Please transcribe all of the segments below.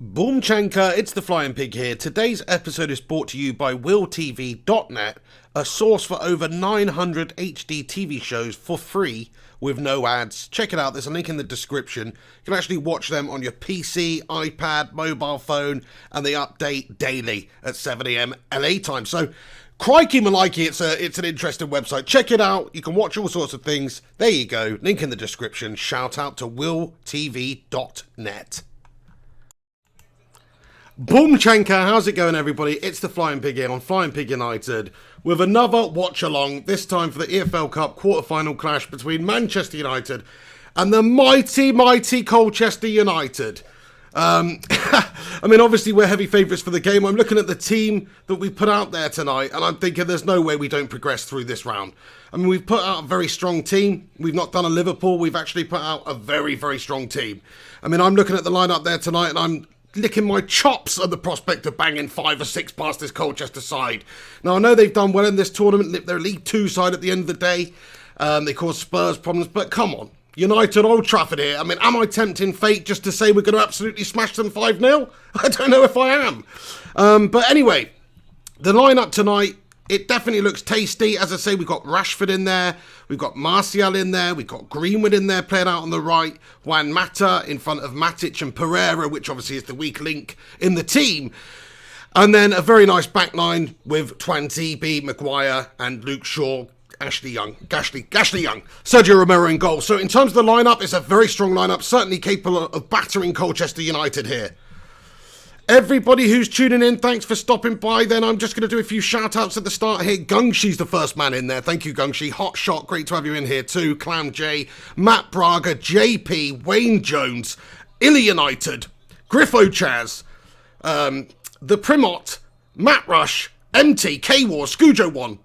Boomchanka, it's the Flying Pig here. Today's episode is brought to you by WillTV.net, a source for over 900 HD TV shows for free with no ads. Check it out, there's a link in the description. You can actually watch them on your PC, iPad, mobile phone, and they update daily at 7 AM LA time. So, crikey malikey, it's an interesting website. Check it out, you can watch all sorts of things. There you go, link in the description. Shout out to WillTV.net. Boomchanka, how's it going everybody? It's the Flying Pig here on Flying Pig United with another watch along, this time for the EFL Cup quarter-final clash between Manchester United and the mighty Colchester United. I mean, obviously we're heavy favourites for the game. I'm looking at the team that we put out there tonight and I'm thinking there's no way we don't progress through this round. I mean, we've put out a very strong team. We've not done a Liverpool. We've actually put out a very strong team. I mean, I'm looking at the lineup there tonight and I'm licking my chops at the prospect of banging 5 or 6 past this Colchester side. Now, I know they've done well in this tournament. They're a League 2 side at the end of the day. They caused Spurs problems, but come on. United, Old Trafford here. I mean, am I tempting fate just to say we're going to absolutely smash them 5-0? I don't know if I am. But anyway, the lineup tonight, it definitely looks tasty. As I say, we've got Rashford in there. We've got Martial in there. We've got Greenwood in there playing out on the right. Juan Mata in front of Matic and Pereira, which obviously is the weak link in the team. And then a very nice back line with Twanty, B, Maguire and Luke Shaw, Ashley Young, Sergio Romero in goal. So in terms of the lineup, it's a very strong lineup, certainly capable of battering Colchester United here. Everybody who's tuning in, thanks for stopping by. Then I'm just going to do a few shout-outs at the start here. Gungshi's the first man in there. Thank you, Gungshi. Hot Shot, great to have you in here too. Clam J, Matt Braga, JP, Wayne Jones, Illy United, Griffo Chaz, The Primot, Matt Rush, MT, K-War, Skujo1,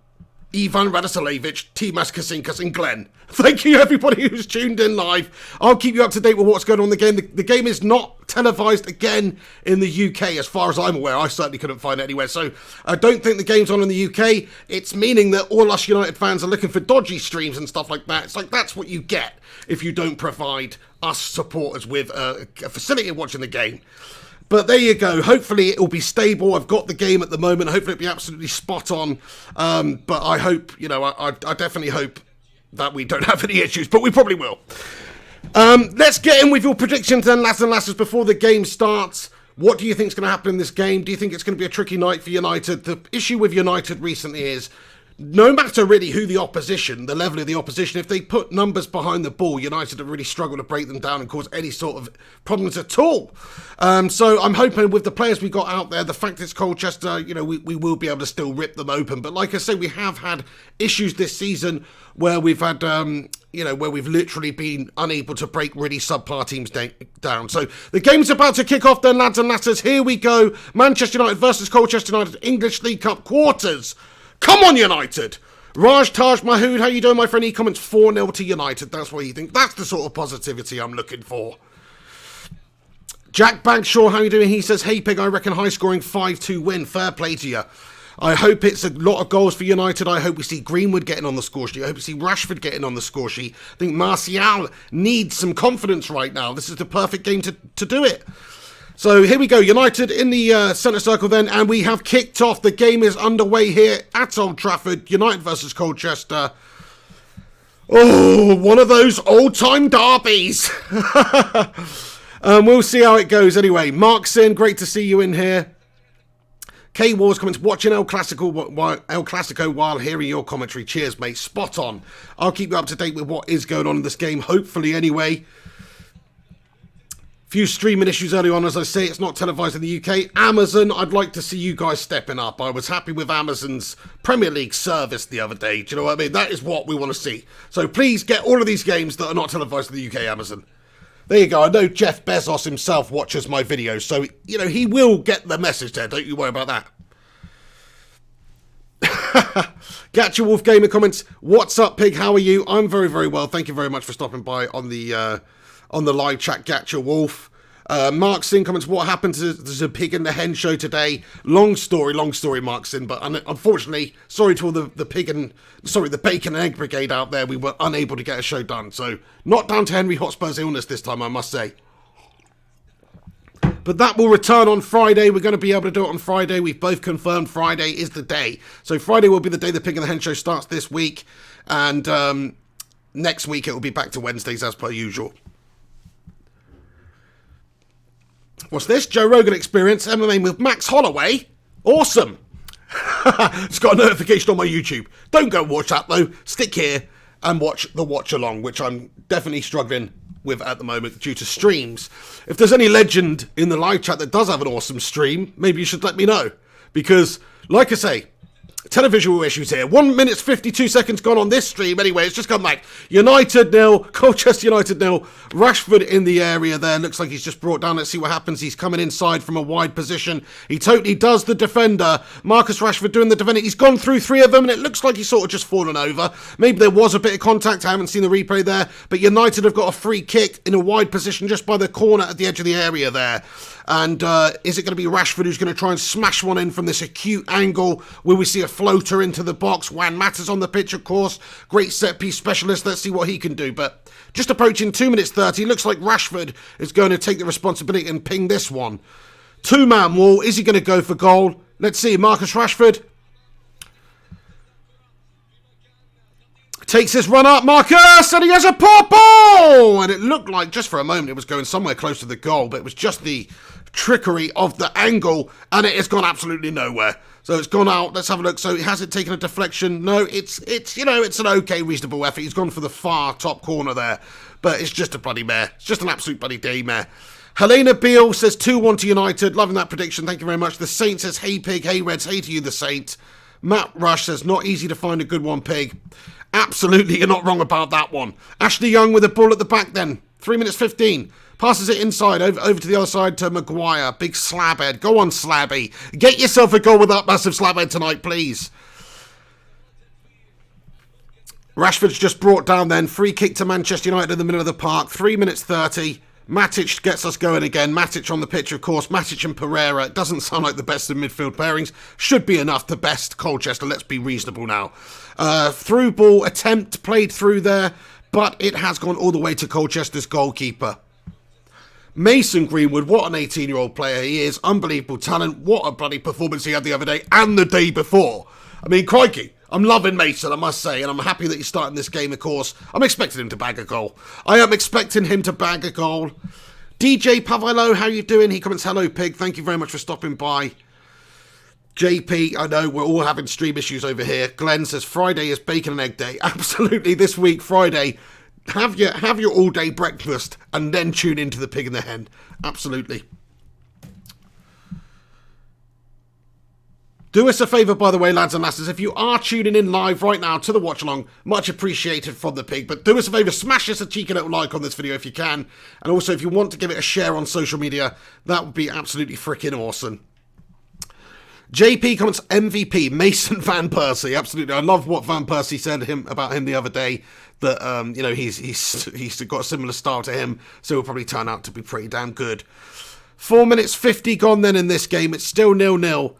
Ivan Radisalevich, Timas Kasinkas and Glenn. Thank you everybody who's tuned in live. I'll keep you up to date with what's going on in the game. The game is not televised again in the UK as far as I'm aware. I certainly couldn't find it anywhere. So I don't think the game's on in the UK. It's meaning that all us United fans are looking for dodgy streams and stuff like that. It's like that's what you get if you don't provide us supporters with a facility of watching the game. But there you go. Hopefully it will be stable. I've got the game at the moment. Hopefully it'll be absolutely spot on. But I hope, I definitely hope that we don't have any issues, but we probably will. Let's get in with your predictions then, lads and lasses, before the game starts. What do you think is going to happen in this game? Do you think it's going to be a tricky night for United? The issue with United recently is no matter really who the opposition, the level of the opposition, if they put numbers behind the ball, United have really struggled to break them down and cause any sort of problems at all. So I'm hoping with the players we got out there, the fact it's Colchester, we will be able to still rip them open. But like I say, we have had issues this season where we've had, where we've literally been unable to break really subpar teams down. So the game's about to kick off then, lads and lasses. Here we go. Manchester United versus Colchester United English League Cup quarters. Come on, United! Raj Taj Mahood, how you doing, my friend? He comments 4-0 to United. That's what you think. That's the sort of positivity I'm looking for. Jack Bagshaw, how you doing? He says, hey, Pig, I reckon high-scoring 5-2 win. Fair play to you. I hope it's a lot of goals for United. I hope we see Greenwood getting on the score sheet. I hope we see Rashford getting on the score sheet. I think Martial needs some confidence right now. This is the perfect game to do it. So here we go, United in the centre circle then, and we have kicked off. The game is underway here at Old Trafford, United versus Colchester. Oh, one of those old-time derbies. We'll see how it goes anyway. Mark's in, great to see you in here. K-Wars comments, watching El Clasico while hearing your commentary. Cheers, mate. Spot on. I'll keep you up to date with what is going on in this game, hopefully anyway. Few streaming issues early on, as I say, it's not televised in the UK. Amazon, I'd like to see you guys stepping up. I was happy with Amazon's Premier League service the other day. Do you know what I mean? That is what we want to see. So please get all of these games that are not televised in the UK, Amazon. There you go. I know Jeff Bezos himself watches my videos, so, he will get the message there. Don't you worry about that. Gatcha Wolf Gamer comments, what's up, Pig? How are you? I'm very well. Thank you very much for stopping by on the live chat, Gatcha Wolf. Mark Sin comments, what happened to the Pig and the Hen show today? Long story, Mark Sin, but unfortunately, sorry to all the Bacon and Egg Brigade out there, we were unable to get a show done. So, not down to Henry Hotspur's illness this time, I must say. But that will return on Friday. We're going to be able to do it on Friday. We've both confirmed Friday is the day. So Friday will be the day the Pig and the Hen show starts this week. And next week it will be back to Wednesdays as per usual. What's this? Joe Rogan Experience MMA with Max Holloway. Awesome. It's got a notification on my YouTube. Don't go watch that though. Stick here and watch the watch along, which I'm definitely struggling with at the moment due to streams. If there's any legend in the live chat that does have an awesome stream, maybe you should let me know. Because, like I say, televisual issues here. 1 minute 52 seconds gone on this stream. Anyway, it's just come back. United 0, Colchester United 0. Rashford in the area there. Looks like he's just brought down. Let's see what happens. He's coming inside from a wide position. He totally does the defender. Marcus Rashford doing the defender. He's gone through 3 of them, and it looks like he's sort of just fallen over. Maybe there was a bit of contact. I haven't seen the replay there. But United have got a free kick in a wide position just by the corner at the edge of the area there. And is it going to be Rashford who's going to try and smash one in from this acute angle? Will we see a floater into the box? Juan Mata's on the pitch, of course. Great set-piece specialist. Let's see what he can do. But just approaching 2 minutes 30. Looks like Rashford is going to take the responsibility and ping this one. 2-man wall. Is he going to go for goal? Let's see. Marcus Rashford takes his run up, Marcus, and he has a pop ball! And it looked like, just for a moment, it was going somewhere close to the goal, but it was just the trickery of the angle, and it has gone absolutely nowhere. So it's gone out. Let's have a look. So has it taken a deflection? No, it's an okay, reasonable effort. He's gone for the far top corner there, but it's just a bloody mare. It's just an absolute bloody daymare. Helena Beale says 2-1 to United. Loving that prediction. Thank you very much. The Saint says, hey, Pig. Hey, Reds. Hey to you, the Saint. Matt Rush says, not easy to find a good one, Pig. Absolutely, you're not wrong about that one. Ashley Young with a ball at the back then. 3 minutes 15. Passes it inside, over to the other side to Maguire. Big slabhead. Go on, Slabby. Get yourself a goal with that massive slabhead tonight, please. Rashford's just brought down then. Free kick to Manchester United in the middle of the park. 3 minutes 30. Matic gets us going again. Matic on the pitch, of course. Matic and Pereira. It doesn't sound like the best of midfield pairings. Should be enough to best Colchester. Let's be reasonable now. Through ball attempt played through there, but it has gone all the way to Colchester's goalkeeper. Mason Greenwood, what an 18-year-old player he is. Unbelievable talent. What a bloody performance he had the other day and the day before. I mean, crikey. I'm loving Mason, I must say, and I'm happy that he's starting this game, of course. I'm expecting him to bag a goal. I am expecting him to bag a goal. DJ Pavilo, how you doing? He comments, hello, Pig. Thank you very much for stopping by. JP, I know we're all having stream issues over here. Glenn says, Friday is bacon and egg day. Absolutely, this week, Friday. Have your all-day breakfast and then tune into the Pig and the Hen. Absolutely. Do us a favour, by the way, lads and lasses, if you are tuning in live right now to the watch-along, much appreciated from the Pig, but do us a favour, smash us a cheeky little like on this video if you can, and also if you want to give it a share on social media, that would be absolutely freaking awesome. JP comments MVP, Mason Van Persie, absolutely, I love what Van Persie said about him the other day, that, he's got a similar style to him, so he'll probably turn out to be pretty damn good. 4 minutes 50 gone then in this game, it's still 0-0.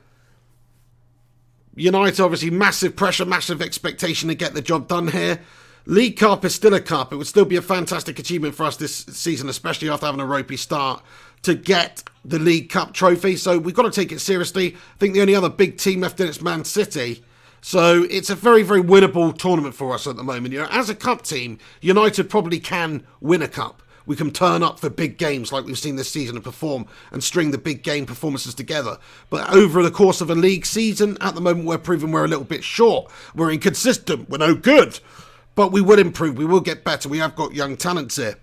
United, obviously, massive pressure, massive expectation to get the job done here. League Cup is still a cup. It would still be a fantastic achievement for us this season, especially after having a ropey start, to get the League Cup trophy. So we've got to take it seriously. I think the only other big team left in it's Man City. So it's a very, very winnable tournament for us at the moment. You know, as a cup team, United probably can win a cup. We can turn up for big games like we've seen this season and perform and string the big game performances together. But over the course of a league season, at the moment we're proving we're a little bit short. We're inconsistent. We're no good. But we will improve. We will get better. We have got young talents here.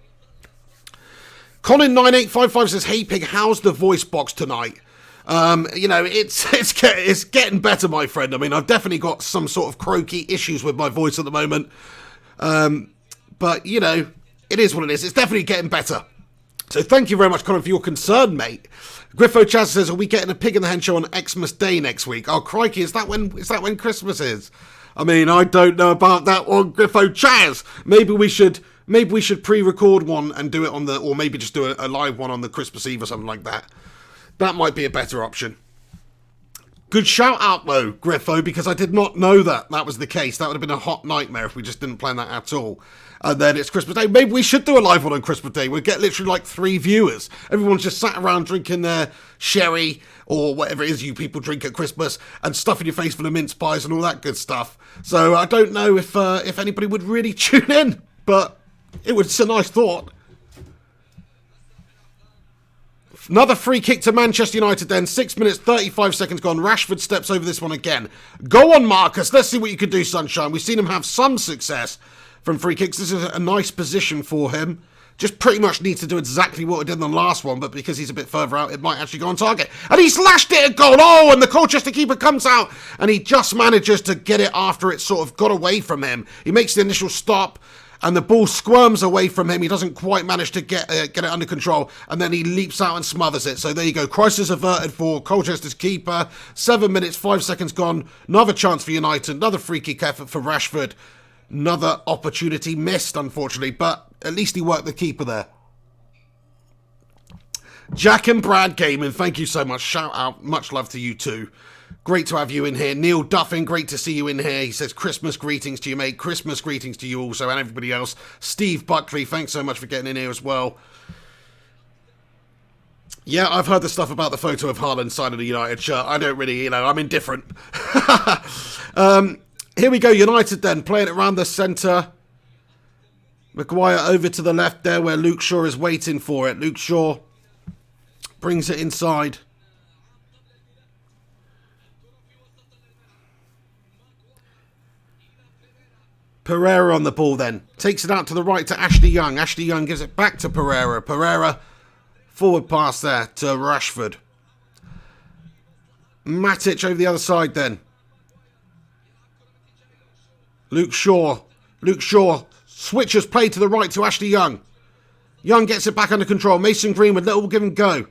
Colin9855 says, hey Pig, how's the voice box tonight? It's getting better, my friend. I mean, I've definitely got some sort of croaky issues with my voice at the moment. But, you know, it is what it is. It's definitely getting better. So thank you very much, Colin, for your concern, mate. Griffo Chaz says, are we getting a Pig in the Hen show on Xmas Day next week? Oh, crikey, is that when Christmas is? I mean, I don't know about that one, Griffo Chaz. Maybe we should pre-record one and do it on or maybe just do a live one on the Christmas Eve or something like that. That might be a better option. Good shout out though, Griffo, because I did not know that was the case. That would have been a hot nightmare if we just didn't plan that at all. And then it's Christmas Day. Maybe we should do a live one on Christmas Day. We'll get literally like 3 viewers. Everyone's just sat around drinking their sherry or whatever it is you people drink at Christmas and stuffing your face full of mince pies and all that good stuff. So I don't know if anybody would really tune in, but it's a nice thought. Another free kick to Manchester United then. 6 minutes, 35 seconds gone. Rashford steps over this one again. Go on, Marcus. Let's see what you can do, Sunshine. We've seen him have some success from free kicks. This is a nice position for him. Just pretty much needs to do exactly what he did in the last one, but because he's a bit further out, it might actually go on target. And he's lashed it at goal. Oh, and the Colchester keeper comes out, and he just manages to get it after it sort of got away from him. He makes the initial stop, and the ball squirms away from him. He doesn't quite manage to get it under control, and then he leaps out and smothers it. So there you go. Crisis averted for Colchester's keeper. 7 minutes, 5 seconds gone. Another chance for United. Another free kick effort for Rashford. Another opportunity missed, unfortunately, but at least he worked the keeper there. Jack and Brad Gaming, thank you so much. Shout out. Much love to you too. Great to have you in here. Neil Duffin, great to see you in here. He says, Christmas greetings to you, mate. Christmas greetings to you also and everybody else. Steve Buckley, thanks so much for getting in here as well. Yeah, I've heard the stuff about the photo of Haaland signing a United shirt. I don't really, I'm indifferent. Here we go, United then, playing it around the centre. Maguire over to the left there where Luke Shaw is waiting for it. Luke Shaw brings it inside. Pereira on the ball then. Takes it out to the right to Ashley Young. Ashley Young gives it back to Pereira. Pereira, forward pass there to Rashford. Matic over the other side then. Luke Shaw. Luke Shaw switches play to the right to Ashley Young. Young gets it back under control. Mason Greenwood, little give and go.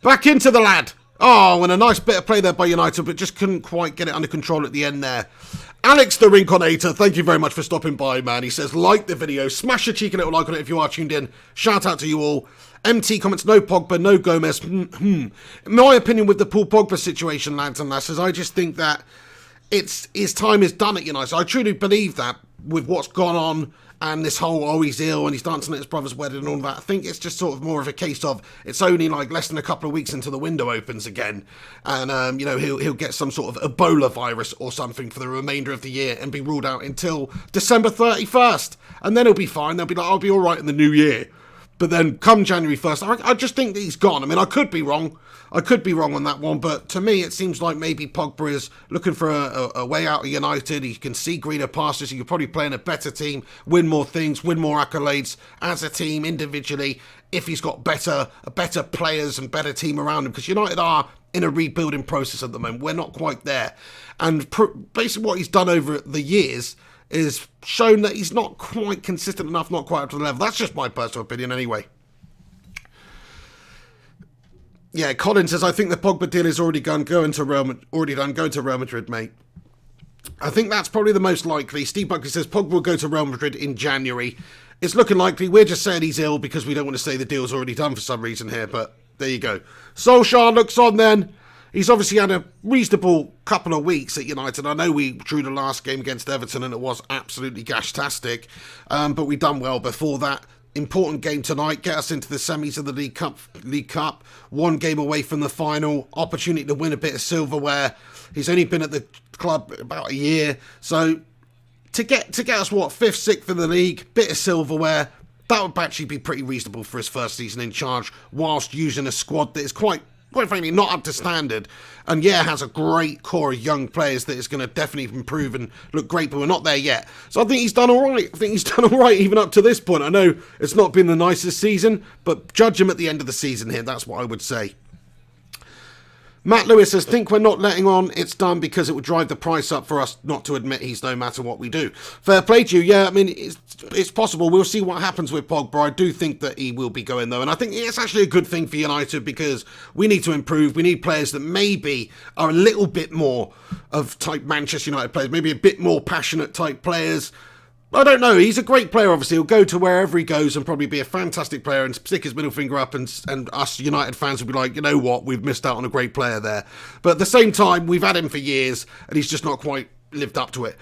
Back into the lad. Oh, and a nice bit of play there by United, but just couldn't quite get it under control at the end there. Alex the Rinconator, thank you very much for stopping by, man. He says, like the video, smash a cheeky little like on it if you are tuned in. Shout out to you all. MT comments, no Pogba, no Gomez. In my opinion with the Paul Pogba situation, lads and lasses, I just think that his time is done at United. I truly believe that with what's gone on and this whole, oh, he's ill and he's dancing at his brother's wedding and all that. I think it's just sort of more of a case of it's only like less than a couple of weeks until the window opens again. And, he'll get some sort of Ebola virus or something for the remainder of the year and be ruled out until December 31st. And then he'll be fine. They'll be like, I'll be all right in the new year. But then come January 1st, I just think that he's gone. I mean, I could be wrong. I could be wrong on that one, but to me, it seems like maybe Pogba is looking for a way out of United. He can see greener pastures. He could probably play in a better team, win more things, win more accolades as a team, individually, if he's got better players and better team around him. Because United are in a rebuilding process at the moment. We're not quite there. And basically what he's done over the years is shown that he's not quite consistent enough, not quite up to the level. That's just my personal opinion anyway. Yeah, Colin says, I think the Pogba deal is already done, going to Real Madrid, mate. I think that's probably the most likely. Steve Buckley says Pogba will go to Real Madrid in January. It's looking likely. We're just saying he's ill because we don't want to say the deal's already done for some reason here, but there you go. Solskjaer looks on then. He's obviously had a reasonable couple of weeks at United. I know we drew the last game against Everton and it was absolutely gash-tastic, but we done well before that. Important game tonight, get us into the semis of the League Cup. One game away from the final, opportunity to win a bit of silverware. He's only been at the club about a year, so to get us what, 5th, 6th in the league, bit of silverware, that would actually be pretty reasonable for his first season in charge, whilst using a squad that is quite frankly not up to standard, and has a great core of young players that is going to definitely improve and look great, but we're not there yet. So I think he's done all right. I think he's done all right even up to this point. I know it's not been the nicest season, but judge him at the end of the season here. That's what I would say. Matt Lewis says, think we're not letting on, it's done because it would drive the price up for us not to admit he's no matter what we do. Fair play to you. Yeah, I mean, it's possible. We'll see what happens with Pogba. I do think that he will be going, though. And I think it's actually a good thing for United because we need to improve. We need players that maybe are a little bit more of type Manchester United players, maybe a bit more passionate type players. I don't know. He's a great player, obviously. He'll go to wherever he goes and probably be a fantastic player and stick his middle finger up and us United fans will be like, you know what, we've missed out on a great player there. But at the same time, we've had him for years and he's just not quite lived up to it.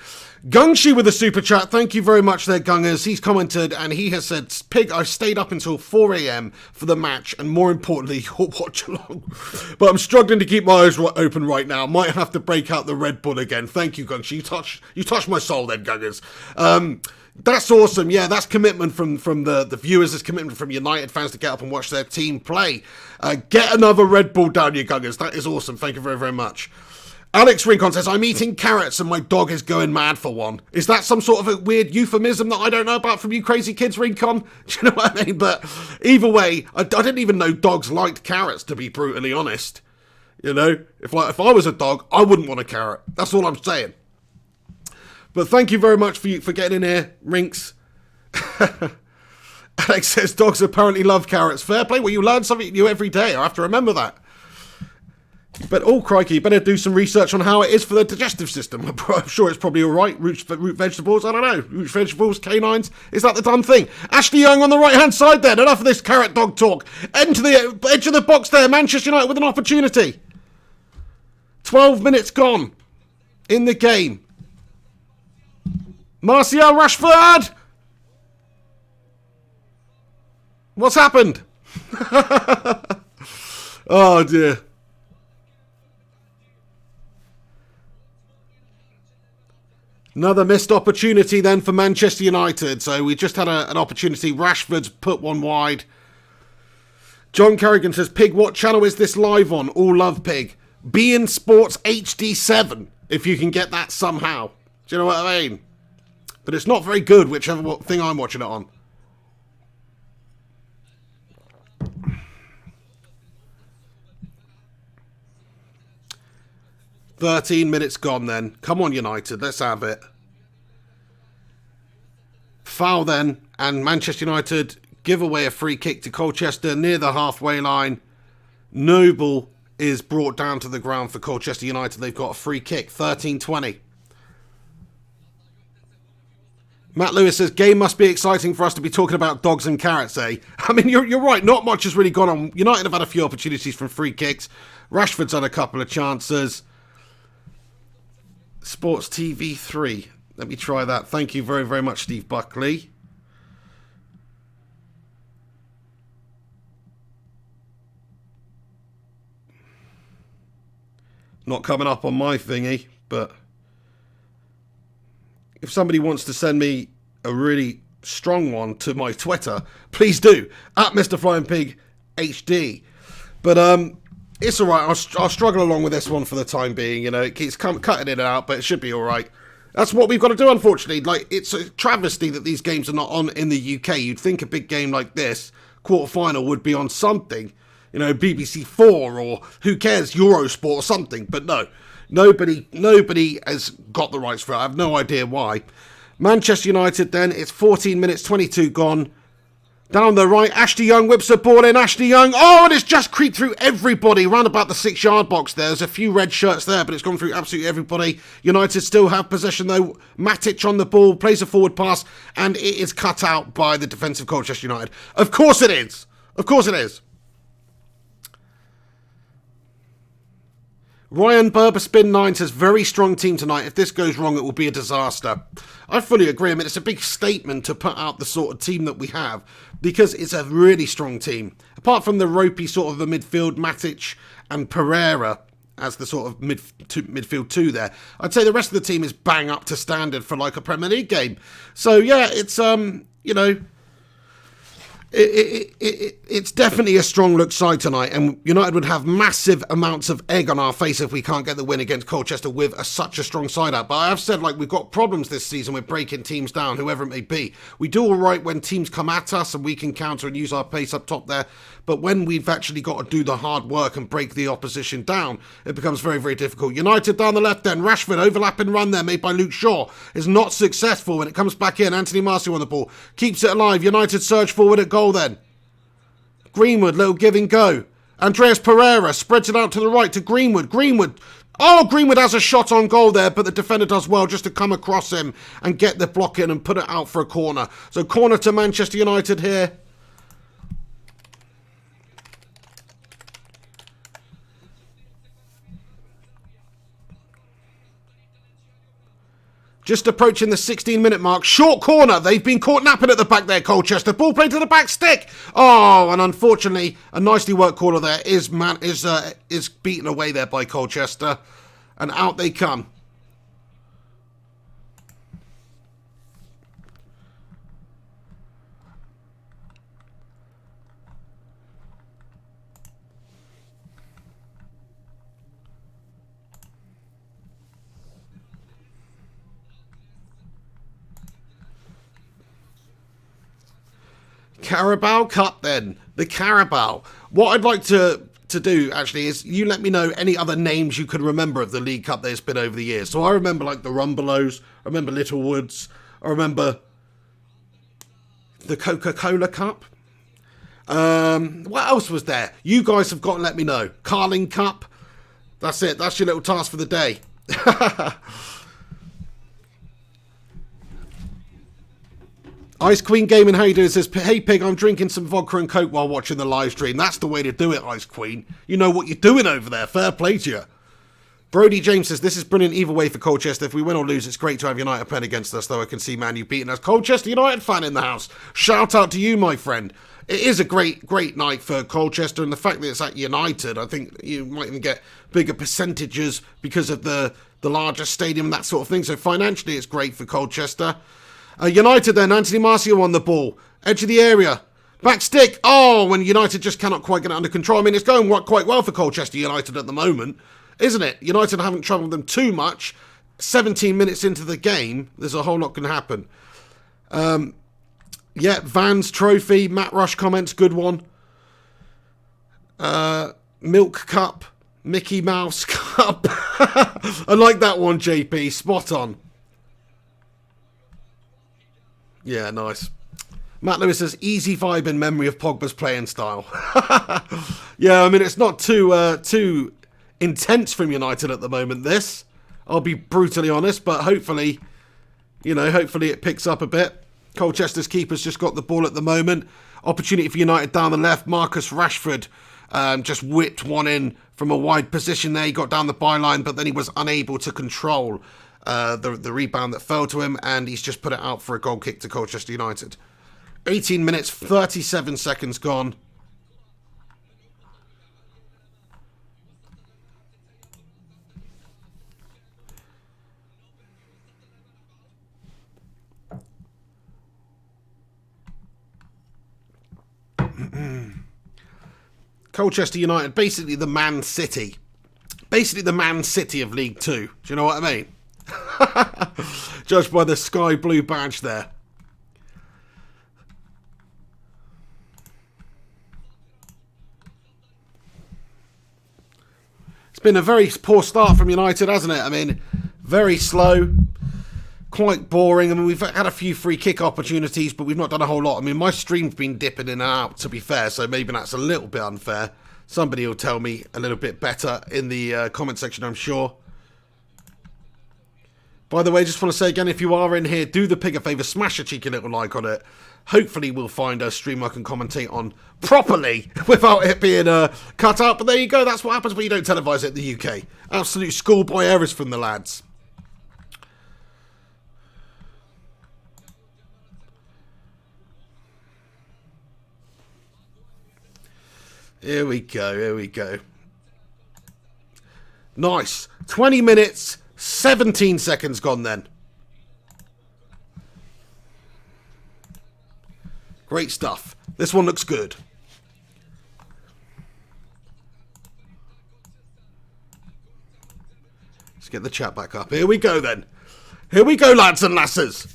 Gungshi with a super chat. Thank you very much there, Gungers. He's commented and he has said, Pig, I stayed up until 4 a.m. for the match and more importantly, your watch along. But I'm struggling to keep my eyes open right now. Might have to break out the Red Bull again. Thank you, Gungshi. You touched my soul then, Gungers. That's awesome. Yeah, that's commitment from the viewers. It's commitment from United fans to get up and watch their team play. Get another Red Bull down, you Gungers. That is awesome. Thank you very, very much. Alex Rincon says, I'm eating carrots and my dog is going mad for one. Is that some sort of a weird euphemism that I don't know about from you crazy kids, Rincon? Do you know what I mean? But either way, I didn't even know dogs liked carrots, to be brutally honest. You know, if I was a dog, I wouldn't want a carrot. That's all I'm saying. But thank you very much for getting in here, Rinks. Alex says, dogs apparently love carrots. Fair play. Well, you learn something new every day. I have to remember that. But, oh, crikey, you better do some research on how it is for the digestive system. I'm sure it's probably all right. Root vegetables, I don't know. Root vegetables, canines, is that the done thing? Ashley Young on the right-hand side then. Enough of this carrot dog talk. Enter the edge of the box there. Manchester United with an opportunity. 12 minutes gone in the game. Martial Rashford! What's happened? Oh, dear. Another missed opportunity then for Manchester United. So we just had an opportunity. Rashford's put one wide. John Kerrigan says, Pig, what channel is this live on? All love, Pig. beIN Sports HD7, if you can get that somehow. Do you know what I mean? But it's not very good, whichever thing I'm watching it on. "13 minutes gone then. Come on, United, let's have it." Foul then, and Manchester United give away a free kick to Colchester near the halfway line. Noble is brought down to the ground for Colchester United. They've got a free kick, 13-20. Matt Lewis says, game must be exciting for us to be talking about dogs and carrots, eh? I mean, you're right, not much has really gone on. United have had a few opportunities from free kicks. Rashford's had a couple of chances. Sports TV 3. Let me try that. Thank you very, very much, Steve Buckley. Not coming up on my thingy, but if somebody wants to send me a really strong one to my Twitter, please do, at Mr. Flying Pig HD. But it's all right. I'll struggle along with this one for the time being. You know, it keeps cutting in and out, but it should be all right. That's what we've got to do, unfortunately. Like, it's a travesty that these games are not on in the UK. You'd think a big game like this, quarter-final, would be on something. You know, BBC 4 or, who cares, Eurosport or something. But no, nobody has got the rights for it. I have no idea why. Manchester United then, it's 14 minutes, 22 gone. Down the right, Ashley Young whips the ball in. Ashley Young, oh, and it's just creeped through everybody round about the 6-yard box there. There's a few red shirts there, but it's gone through absolutely everybody. United still have possession though. Matic on the ball, plays a forward pass, and it is cut out by the defensive Colchester United. Of course it is. Of course it is. Ryan Berberspin9 says, very strong team tonight. If this goes wrong, it will be a disaster. I fully agree. I mean, it's a big statement to put out the sort of team that we have because it's a really strong team. Apart from the ropey sort of the midfield, Matic and Pereira as the sort of midfield two there, I'd say the rest of the team is bang up to standard for like a Premier League game. So, yeah, it's, you know, it's definitely a strong look side tonight, and United would have massive amounts of egg on our face if we can't get the win against Colchester with such a strong side out. But I have said, like, we've got problems this season with breaking teams down, whoever it may be. We do all right when teams come at us and we can counter and use our pace up top there, but when we've actually got to do the hard work and break the opposition down, it becomes very, very difficult. United down the left then, Rashford, overlapping run there made by Luke Shaw, is not successful when it comes back in. Anthony Martial on the ball, keeps it alive. United surge forward at goal then. Greenwood, little give and go. Andreas Pereira spreads it out to the right to Greenwood. Greenwood has a shot on goal there, but the defender does well just to come across him and get the block in and put it out for a corner. So corner to Manchester United here. Just approaching the 16-minute mark. Short corner. They've been caught napping at the back there, Colchester. Ball played to the back stick. Oh, and unfortunately, a nicely worked corner there is beaten away there by Colchester. And out they come. Carabao Cup then. The Carabao. What I'd like to do actually is you let me know any other names you can remember of the League Cup that's been over the years. So I remember like the Rumbelows, I remember Littlewoods, I remember the Coca-Cola Cup. What else was there? You guys have got to let me know. Carling Cup. That's it. That's your little task for the day. Ice Queen Gaming, how you doing? Says, hey Pig, I'm drinking some vodka and coke while watching the live stream. That's the way to do it, Ice Queen. You know what you're doing over there. Fair play to you. Brody James says, this is brilliant either way for Colchester. If we win or lose, it's great to have United playing against us, though I can see Man U beating us. Colchester United fan in the house. Shout out to you, my friend. It is a great night for Colchester, and the fact that it's at United, I think you might even get bigger percentages because of the larger stadium and that sort of thing. So financially, it's great for Colchester. United then, Anthony Martial on the ball. Edge of the area. Back stick. Oh, when United just cannot quite get it under control. I mean, it's going quite well for Colchester United at the moment, isn't it? United haven't troubled them too much. 17 minutes into the game, there's a whole lot can happen. Yeah, Vans Trophy. Matt Rush comments, good one. Milk Cup. Mickey Mouse Cup. I like that one, JP. Spot on. Yeah, nice. Matt Lewis says, easy vibe in memory of Pogba's playing style. Yeah, I mean, it's not too intense from United at the moment, this. I'll be brutally honest, but hopefully it picks up a bit. Colchester's keeper's just got the ball at the moment. Opportunity for United down the left. Marcus Rashford just whipped one in from a wide position there. He got down the byline, but then he was unable to control the rebound that fell to him, and he's just put it out for a goal kick to Colchester United. 18 minutes, 37 seconds gone. Colchester United, basically the Man City. Basically the Man City of League Two. Do you know what I mean? Judged by the sky blue badge there. It's been a very poor start from United, hasn't it? I mean, very slow, quite boring. I mean, we've had a few free kick opportunities, but we've not done a whole lot. I mean, my stream's been dipping in and out, to be fair, so maybe that's a little bit unfair. Somebody will tell me a little bit better in the comment section, I'm sure. By the way, just want to say again, if you are in here, do the Pig a favour, smash a cheeky little like on it. Hopefully we'll find a stream I can commentate on properly without it being cut out. But there you go, that's what happens when you don't televise it in the UK. Absolute schoolboy errors from the lads. Here we go, here we go. Nice. 20 minutes, 17 seconds gone then. Great stuff. This one looks good. Let's get the chat back up. Here we go then. Here we go, lads and lasses.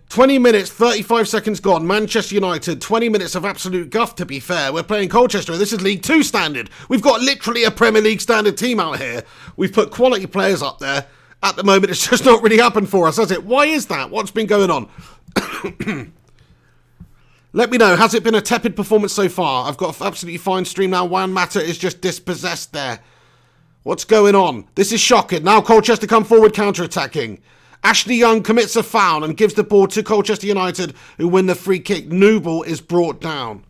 20 minutes, 35 seconds gone. Manchester United, 20 minutes of absolute guff, to be fair. We're playing Colchester, and this is League 2 standard. We've got literally a Premier League standard team out here. We've put quality players up there. At the moment, it's just not really happened for us, has it? Why is that? What's been going on? Let me know. Has it been a tepid performance so far? I've got an absolutely fine stream now. Juan Mata is just dispossessed there. What's going on? This is shocking. Now Colchester come forward counter-attacking. Ashley Young commits a foul and gives the ball to Colchester United, who win the free kick. Noble is brought down.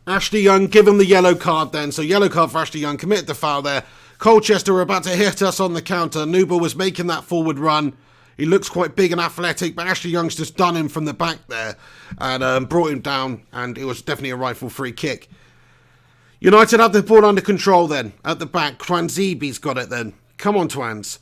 Ashley Young, give him the yellow card then. So yellow card for Ashley Young, committed the foul there. Colchester were about to hit us on the counter. Nuba was making that forward run. He looks quite big and athletic, but Ashley Young's just done him from the back there and brought him down, and it was definitely a rightful free kick. United have the ball under control then, at the back. Twanzibi's got it then. Come on, Twans.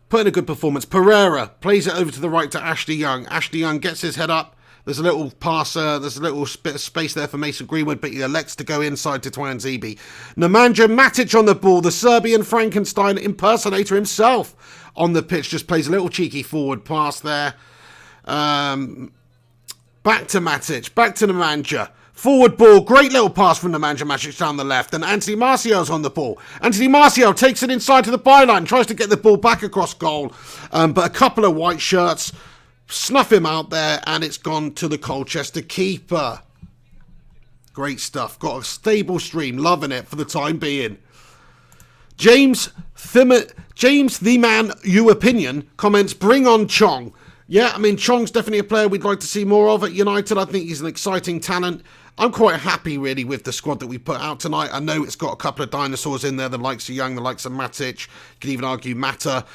Put in a good performance. Pereira plays it over to the right to Ashley Young. Ashley Young gets his head up. There's a little pass, there's a little bit of space there for Mason Greenwood, but he elects to go inside to Twanzibi. Nemanja Matic on the ball, the Serbian Frankenstein impersonator himself on the pitch, just plays a little cheeky forward pass there. Back to Matic, back to Nemanja. Forward ball, great little pass from Nemanja Matic down the left, and Anthony Martial's on the ball. Anthony Martial takes it inside to the byline, tries to get the ball back across goal, but a couple of white shirts snuff him out there, and it's gone to the Colchester keeper. Great stuff. Got a stable stream. Loving it for the time being. James the Man You Opinion comments, bring on Chong. Yeah, I mean, Chong's definitely a player we'd like to see more of at United. I think he's an exciting talent. I'm quite happy, really, with the squad that we put out tonight. I know it's got a couple of dinosaurs in there, the likes of Young, the likes of Matic. You could even argue Mata.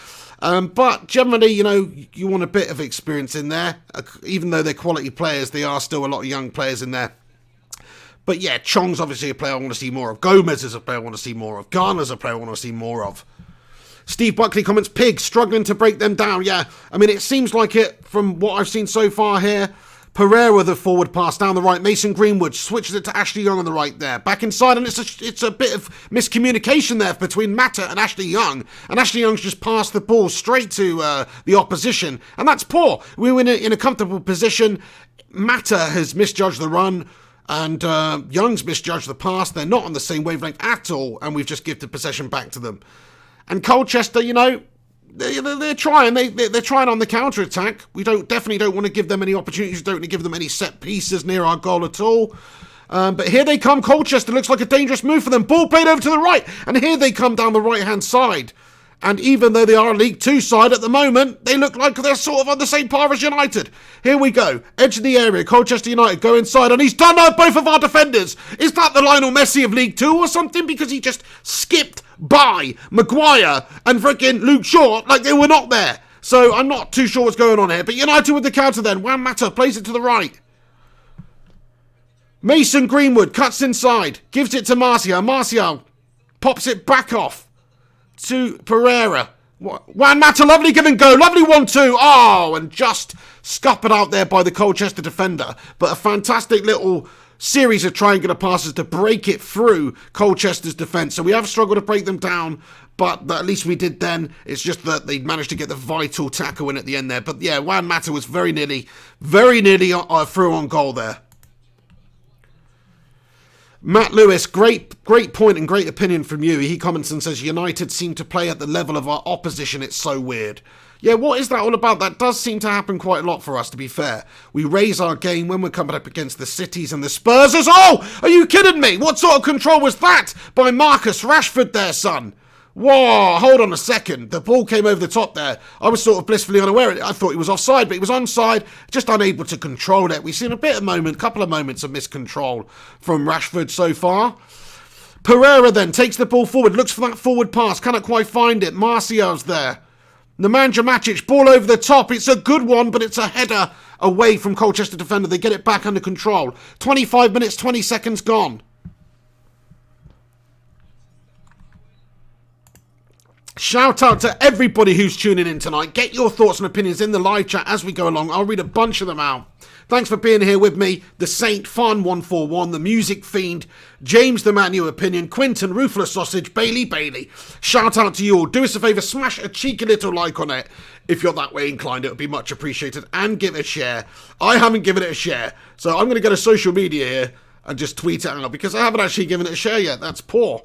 But generally, you know, you want a bit of experience in there. Even though they're quality players, there are still a lot of young players in there. But yeah, Chong's obviously a player I want to see more of. Gomez is a player I want to see more of. Garner's a player I want to see more of. Steve Buckley comments, Pigs struggling to break them down. Yeah, I mean, it seems like it from what I've seen so far here. Pereira, the forward pass down the right. Mason Greenwood switches it to Ashley Young on the right there. Back inside, and it's a bit of miscommunication there between Mata and Ashley Young. And Ashley Young's just passed the ball straight to the opposition. And that's poor. We were in a comfortable position. Mata has misjudged the run. And Young's misjudged the pass. They're not on the same wavelength at all. And we've just given possession back to them. And Colchester, you know, they're trying. They're trying on the counter-attack. We definitely don't want to give them any opportunities. We don't want to give them any set pieces near our goal at all. But here they come. Colchester looks like a dangerous move for them. Ball played over to the right. And here they come down the right-hand side. And even though they are a League Two side at the moment, they look like they're sort of on the same par as United. Here we go. Edge of the area. Colchester United go inside. And he's done out both of our defenders. Is that the Lionel Messi of League Two or something? Because he just skipped by Maguire and freaking Luke Shaw like they were not there. So I'm not too sure what's going on here. But United with the counter then. Juan Mata plays it to the right. Mason Greenwood cuts inside. Gives it to Martial. Martial pops it back off to Pereira. Juan Mata, lovely give and go. Lovely 1-2. Oh, and just scuppered out there by the Colchester defender. But a fantastic little series of triangular passes to break it through Colchester's defence. So we have struggled to break them down, but at least we did then. It's just that they managed to get the vital tackle in at the end there. But yeah, Juan Mata was very nearly through on goal there. Matt Lewis, great point and great opinion from you. He comments and says, United seem to play at the level of our opposition. It's so weird. Yeah, what is that all about? That does seem to happen quite a lot for us, to be fair. We raise our game when we're coming up against the Cities and the Spurs. Oh, are you kidding me? What sort of control was that by Marcus Rashford there, son? Whoa, hold on a second. The ball came over the top there. I was sort of blissfully unaware of it. I thought he was offside, but he was onside, just unable to control it. We've seen a couple of moments of miscontrol from Rashford so far. Pereira then takes the ball forward, looks for that forward pass, cannot quite find it. Martial's there. Nemanja Matic, ball over the top. It's a good one, but it's a header away from Colchester defender. They get it back under control. 25 minutes, 20 seconds gone. Shout out to everybody who's tuning in tonight. Get your thoughts and opinions in the live chat as we go along. I'll read a bunch of them out. Thanks for being here with me. The Saint, Fun141, The Music Fiend, James the Man Your Opinion, Quinton, Ruthless Sausage, Bailey. Shout out to you all. Do us a favour, smash a cheeky little like on it. If you're that way inclined, it would be much appreciated. And give it a share. I haven't given it a share. So I'm going to go to social media here and just tweet it out because I haven't actually given it a share yet. That's poor.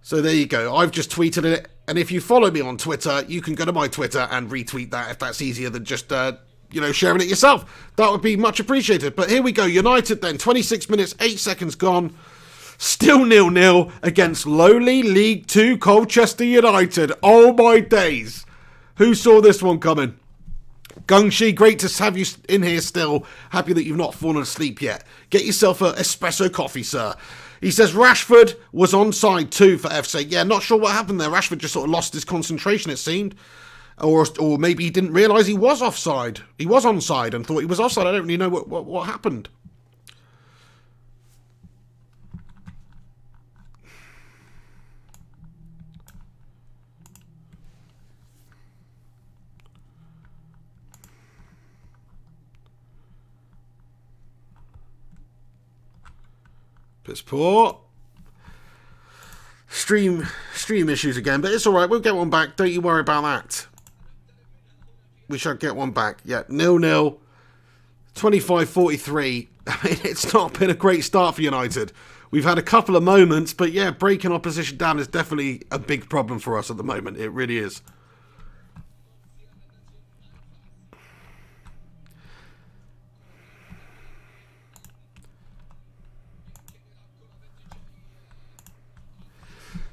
So there you go. I've just tweeted it. And if you follow me on Twitter, you can go to my Twitter and retweet that if that's easier than just, sharing it yourself. That would be much appreciated. But here we go. United then. 26 minutes, 8 seconds gone. Still 0-0 against lowly League Two Colchester United. Oh my days. Who saw this one coming? Gungshi, great to have you in here still. Happy that you've not fallen asleep yet. Get yourself an espresso coffee, sir. He says Rashford was onside too for F's sake. Yeah, not sure what happened there. Rashford just sort of lost his concentration, it seemed. Or maybe he didn't realise he was offside. He was onside and thought he was offside. I don't really know what happened. It's poor. Stream issues again, but it's alright, we'll get one back. Don't you worry about that. We shall get one back. Yeah, 0-0. 25-43. I mean, it's not been a great start for United. We've had a couple of moments, but yeah, breaking opposition down is definitely a big problem for us at the moment. It really is.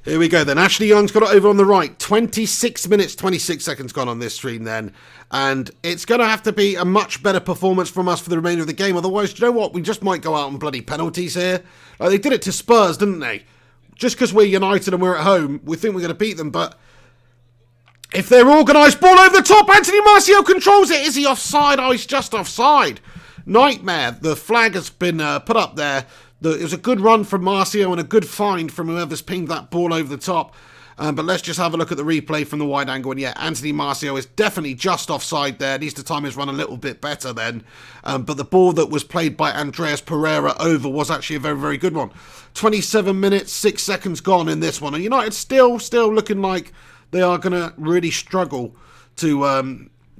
Here we go then. Ashley Young's got it over on the right. 26 minutes, 26 seconds gone on this stream then. And it's going to have to be a much better performance from us for the remainder of the game. Otherwise, do you know what? We just might go out on bloody penalties here. Like they did it to Spurs, didn't they? Just because we're United and we're at home, we think we're going to beat them. But if they're organised, ball over the top. Anthony Martial controls it. Is he offside? Oh, he's just offside. Nightmare. The flag has been put up there. It was a good run from Marcio and a good find from whoever's pinged that ball over the top. But let's just have a look at the replay from the wide angle. And yeah, Anthony Marcio is definitely just offside there. Needs to time his run a little bit better then. But the ball that was played by Andreas Pereira over was actually a very, very good one. 27 minutes, 6 seconds gone in this one. And United still looking like they are going to really struggle to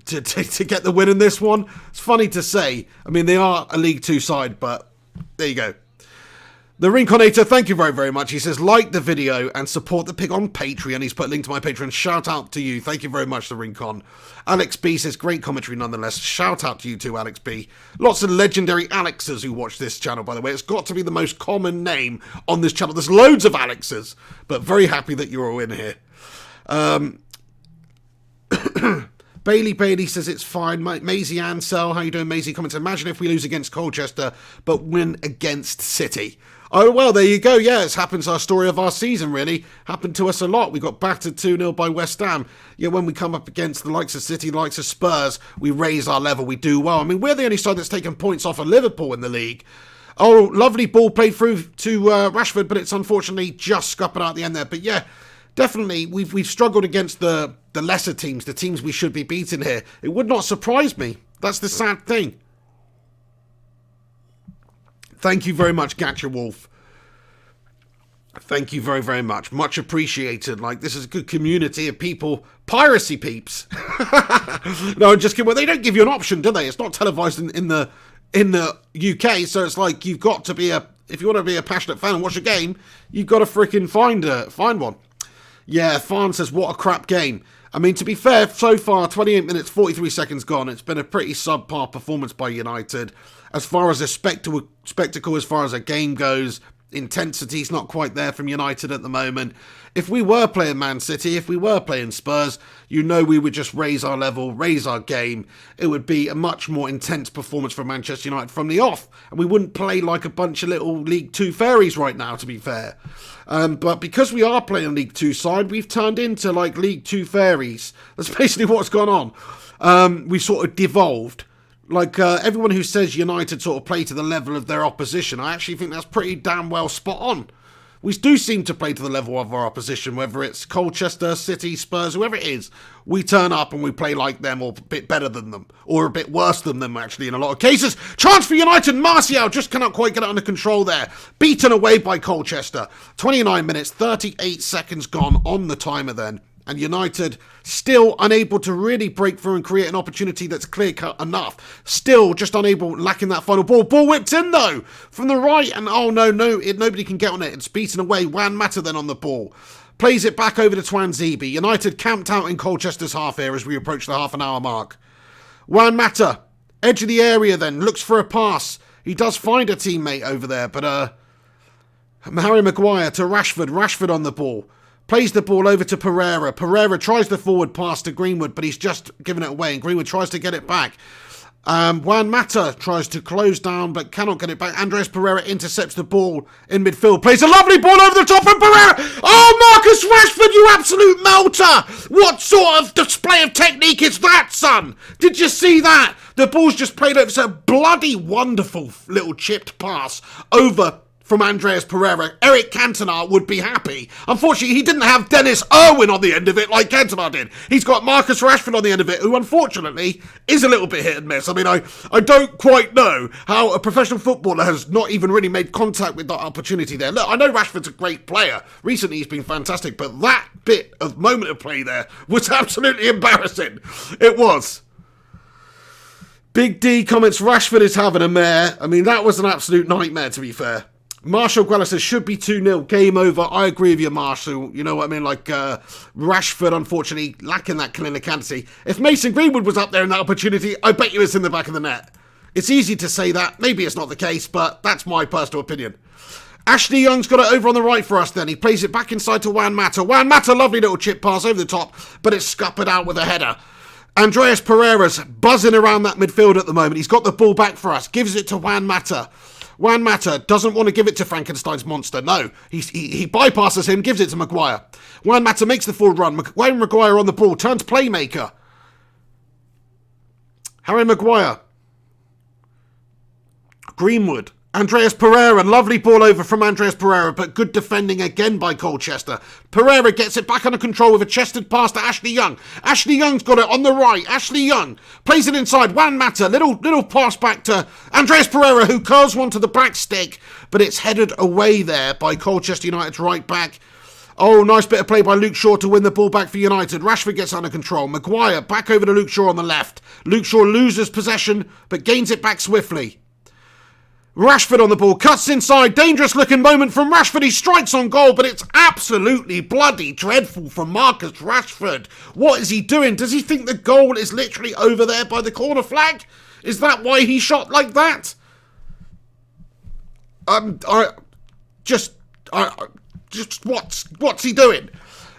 get the win in this one. It's funny to say. I mean, they are a League Two side, but there you go. The Rinconator, thank you very, very much. He says, like the video and support the pig on Patreon. He's put a link to my Patreon. Shout out to you. Thank you very much, the Rincon. Alex B says, great commentary nonetheless. Shout out to you too, Alex B. Lots of legendary Alexes who watch this channel, by the way. It's got to be the most common name on this channel. There's loads of Alexes, but very happy that you're all in here. Bailey says it's fine. Maisie Ansell, how you doing, Maisie? Comments, imagine if we lose against Colchester, but win against City. Oh, well, there you go. Yeah, it's happened to our story of our season, really. Happened to us a lot. We got battered 2-0 by West Ham. Yeah, when we come up against the likes of City, the likes of Spurs, we raise our level. We do well. I mean, we're the only side that's taken points off of Liverpool in the league. Oh, lovely ball played through to Rashford, but it's unfortunately just scupping out at the end there. But yeah, definitely, we've struggled against the lesser teams, the teams we should be beating here. It would not surprise me. That's the sad thing. Thank you very much, Gatcha Wolf. Thank you very, very much. Much appreciated. Like, this is a good community of people. Piracy peeps. No, I'm just kidding. Well, they don't give you an option, do they? It's not televised in the UK, so it's like you've got to be if you want to be a passionate fan and watch a game, you've got to freaking find one. Yeah, Farn says, what a crap game. I mean, to be fair, so far, 28 minutes, 43 seconds gone. It's been a pretty subpar performance by United. As far as a spectacle, as far as a game goes, intensity's not quite there from United at the moment. If we were playing Man City, if we were playing Spurs, you know we would just raise our level, raise our game. It would be a much more intense performance from Manchester United from the off. And we wouldn't play like a bunch of little League Two fairies right now, to be fair. But because we are playing League Two side, we've turned into like League Two fairies. That's basically what's gone on. We sort of devolved. Like, everyone who says United sort of play to the level of their opposition, I actually think that's pretty damn well spot on. We do seem to play to the level of our opposition, whether it's Colchester, City, Spurs, whoever it is. We turn up and we play like them, or a bit better than them, or a bit worse than them, actually, in a lot of cases. Chance for United, Martial just cannot quite get it under control there. Beaten away by Colchester. 29 minutes, 38 seconds gone on the timer then. And United still unable to really break through and create an opportunity that's clear-cut enough. Still just unable, lacking that final ball. Ball whipped in, though, from the right. And, oh, no, nobody can get on it. It's beaten away. Juan Mata then on the ball. Plays it back over to Twanzebe. United camped out in Colchester's half here as we approach the half-an-hour mark. Juan Mata, edge of the area then, looks for a pass. He does find a teammate over there, but Harry Maguire to Rashford. Rashford on the ball. Plays the ball over to Pereira. Pereira tries the forward pass to Greenwood, but he's just given it away, and Greenwood tries to get it back. Juan Mata tries to close down, but cannot get it back. Andreas Pereira intercepts the ball in midfield. Plays a lovely ball over the top from Pereira. Oh, Marcus Rashford, you absolute melter! What sort of display of technique is that, son? Did you see that? The ball's just played over. It's a bloody wonderful little chipped pass over from Andreas Pereira. Eric Cantona would be happy. Unfortunately, he didn't have Dennis Irwin on the end of it like Cantona did. He's got Marcus Rashford on the end of it, who unfortunately is a little bit hit and miss. I mean, I don't quite know how a professional footballer has not even really made contact with that opportunity there. Look, I know Rashford's a great player. Recently, he's been fantastic, but that bit of moment of play there was absolutely embarrassing. It was. Big D comments, Rashford is having a mare. I mean, that was an absolute nightmare, to be fair. Marshall Guella says, should be 2-0, game over. I agree with you, Marshall. You know what I mean? Like, Rashford, unfortunately, lacking that clinicality. If Mason Greenwood was up there in that opportunity, I bet you it's in the back of the net. It's easy to say that. Maybe it's not the case, but that's my personal opinion. Ashley Young's got it over on the right for us then. He plays it back inside to Juan Mata. Juan Mata, lovely little chip pass over the top, but it's scuppered out with a header. Andreas Pereira's buzzing around that midfield at the moment. He's got the ball back for us. Gives it to Juan Mata. Juan Mata doesn't want to give it to Frankenstein's monster. No, he bypasses him, gives it to Maguire. Juan Mata makes the forward run. Wayne Maguire on the ball, turns playmaker. Harry Maguire. Greenwood. Andreas Pereira, lovely ball over from Andreas Pereira, but good defending again by Colchester. Pereira gets it back under control with a chested pass to Ashley Young. Ashley Young's got it on the right. Ashley Young plays it inside. Juan Mata, little pass back to Andreas Pereira, who curls one to the back stick, but it's headed away there by Colchester United's right back. Oh, nice bit of play by Luke Shaw to win the ball back for United. Rashford gets under control. Maguire back over to Luke Shaw on the left. Luke Shaw loses possession, but gains it back swiftly. Rashford on the ball, cuts inside, dangerous looking moment from Rashford, he strikes on goal, but it's absolutely bloody dreadful from Marcus Rashford. What is he doing? Does he think the goal is literally over there by the corner flag? Is that why he shot like that? What's he doing?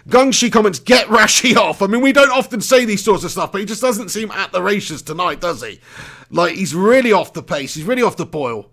Gungshi comments, get Rashi off. I mean, we don't often say these sorts of stuff, but he just doesn't seem at the races tonight, does he? Like, he's really off the pace, he's really off the boil.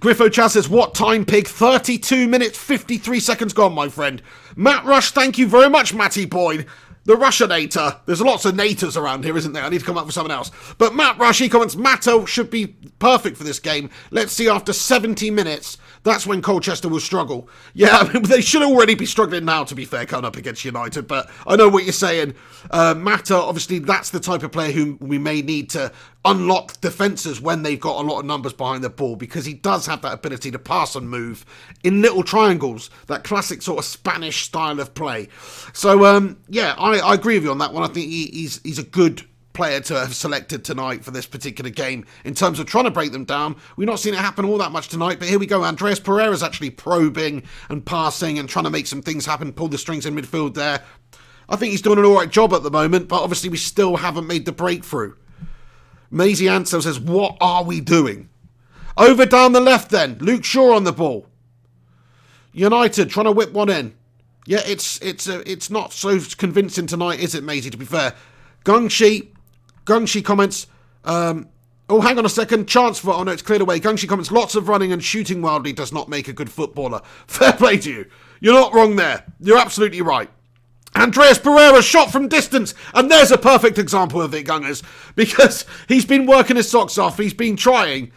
Griffo Chaz says, what time, pig? 32 minutes, 53 seconds gone, my friend. Matt Rush, thank you very much, Matty Boyd. The Russianator. There's lots of nators around here, isn't there? I need to come up with someone else. But Matt Rush, he comments, Matto should be perfect for this game. Let's see, after 70 minutes, that's when Colchester will struggle. Yeah, I mean, they should already be struggling now, to be fair, coming up against United. But I know what you're saying. Mata, obviously, that's the type of player whom we may need to unlock defences when they've got a lot of numbers behind the ball, because he does have that ability to pass and move in little triangles, that classic sort of Spanish style of play. So, yeah, I agree with you on that one. I think he's a good player to have selected tonight for this particular game in terms of trying to break them down. We've not seen it happen all that much tonight, but here we go. Andreas Pereira's actually probing and passing and trying to make some things happen, pull the strings in midfield there. I think he's doing an alright job at the moment, but obviously we still haven't made the breakthrough. Maisie Ansel says, what are we doing? Over down the left then. Luke Shaw on the ball. United trying to whip one in. Yeah, it's not so convincing tonight, is it, Maisie, to be fair? Gungshi comments, oh, hang on a second, chance for, oh no, it's cleared away. Gungshi comments, lots of running and shooting wildly does not make a good footballer. Fair play to you. You're not wrong there. You're absolutely right. Andreas Pereira shot from distance, and there's a perfect example of it, Gungers, because he's been working his socks off, he's been trying,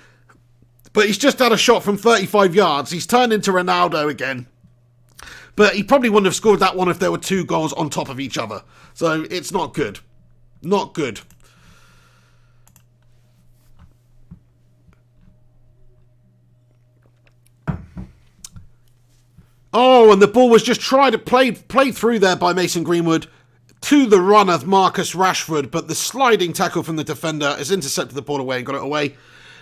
but he's just had a shot from 35 yards. He's turned into Ronaldo again. But he probably wouldn't have scored that one if there were two goals on top of each other. So it's not good. Not good. Oh, and the ball was just tried to play through there by Mason Greenwood to the run of Marcus Rashford, but the sliding tackle from the defender has intercepted the ball away and got it away.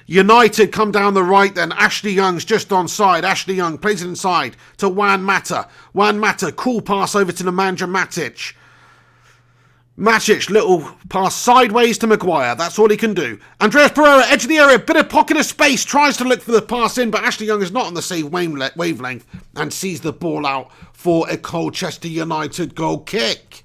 United come down the right then. Ashley Young's just onside. Ashley Young plays it inside to Juan Mata. Juan Mata, cool pass over to Nemanja Matic. Matic, little pass sideways to Maguire. That's all he can do. Andreas Pereira, edge of the area, bit of pocket of space, tries to look for the pass in, but Ashley Young is not on the same wavelength and sees the ball out for a Colchester United goal kick.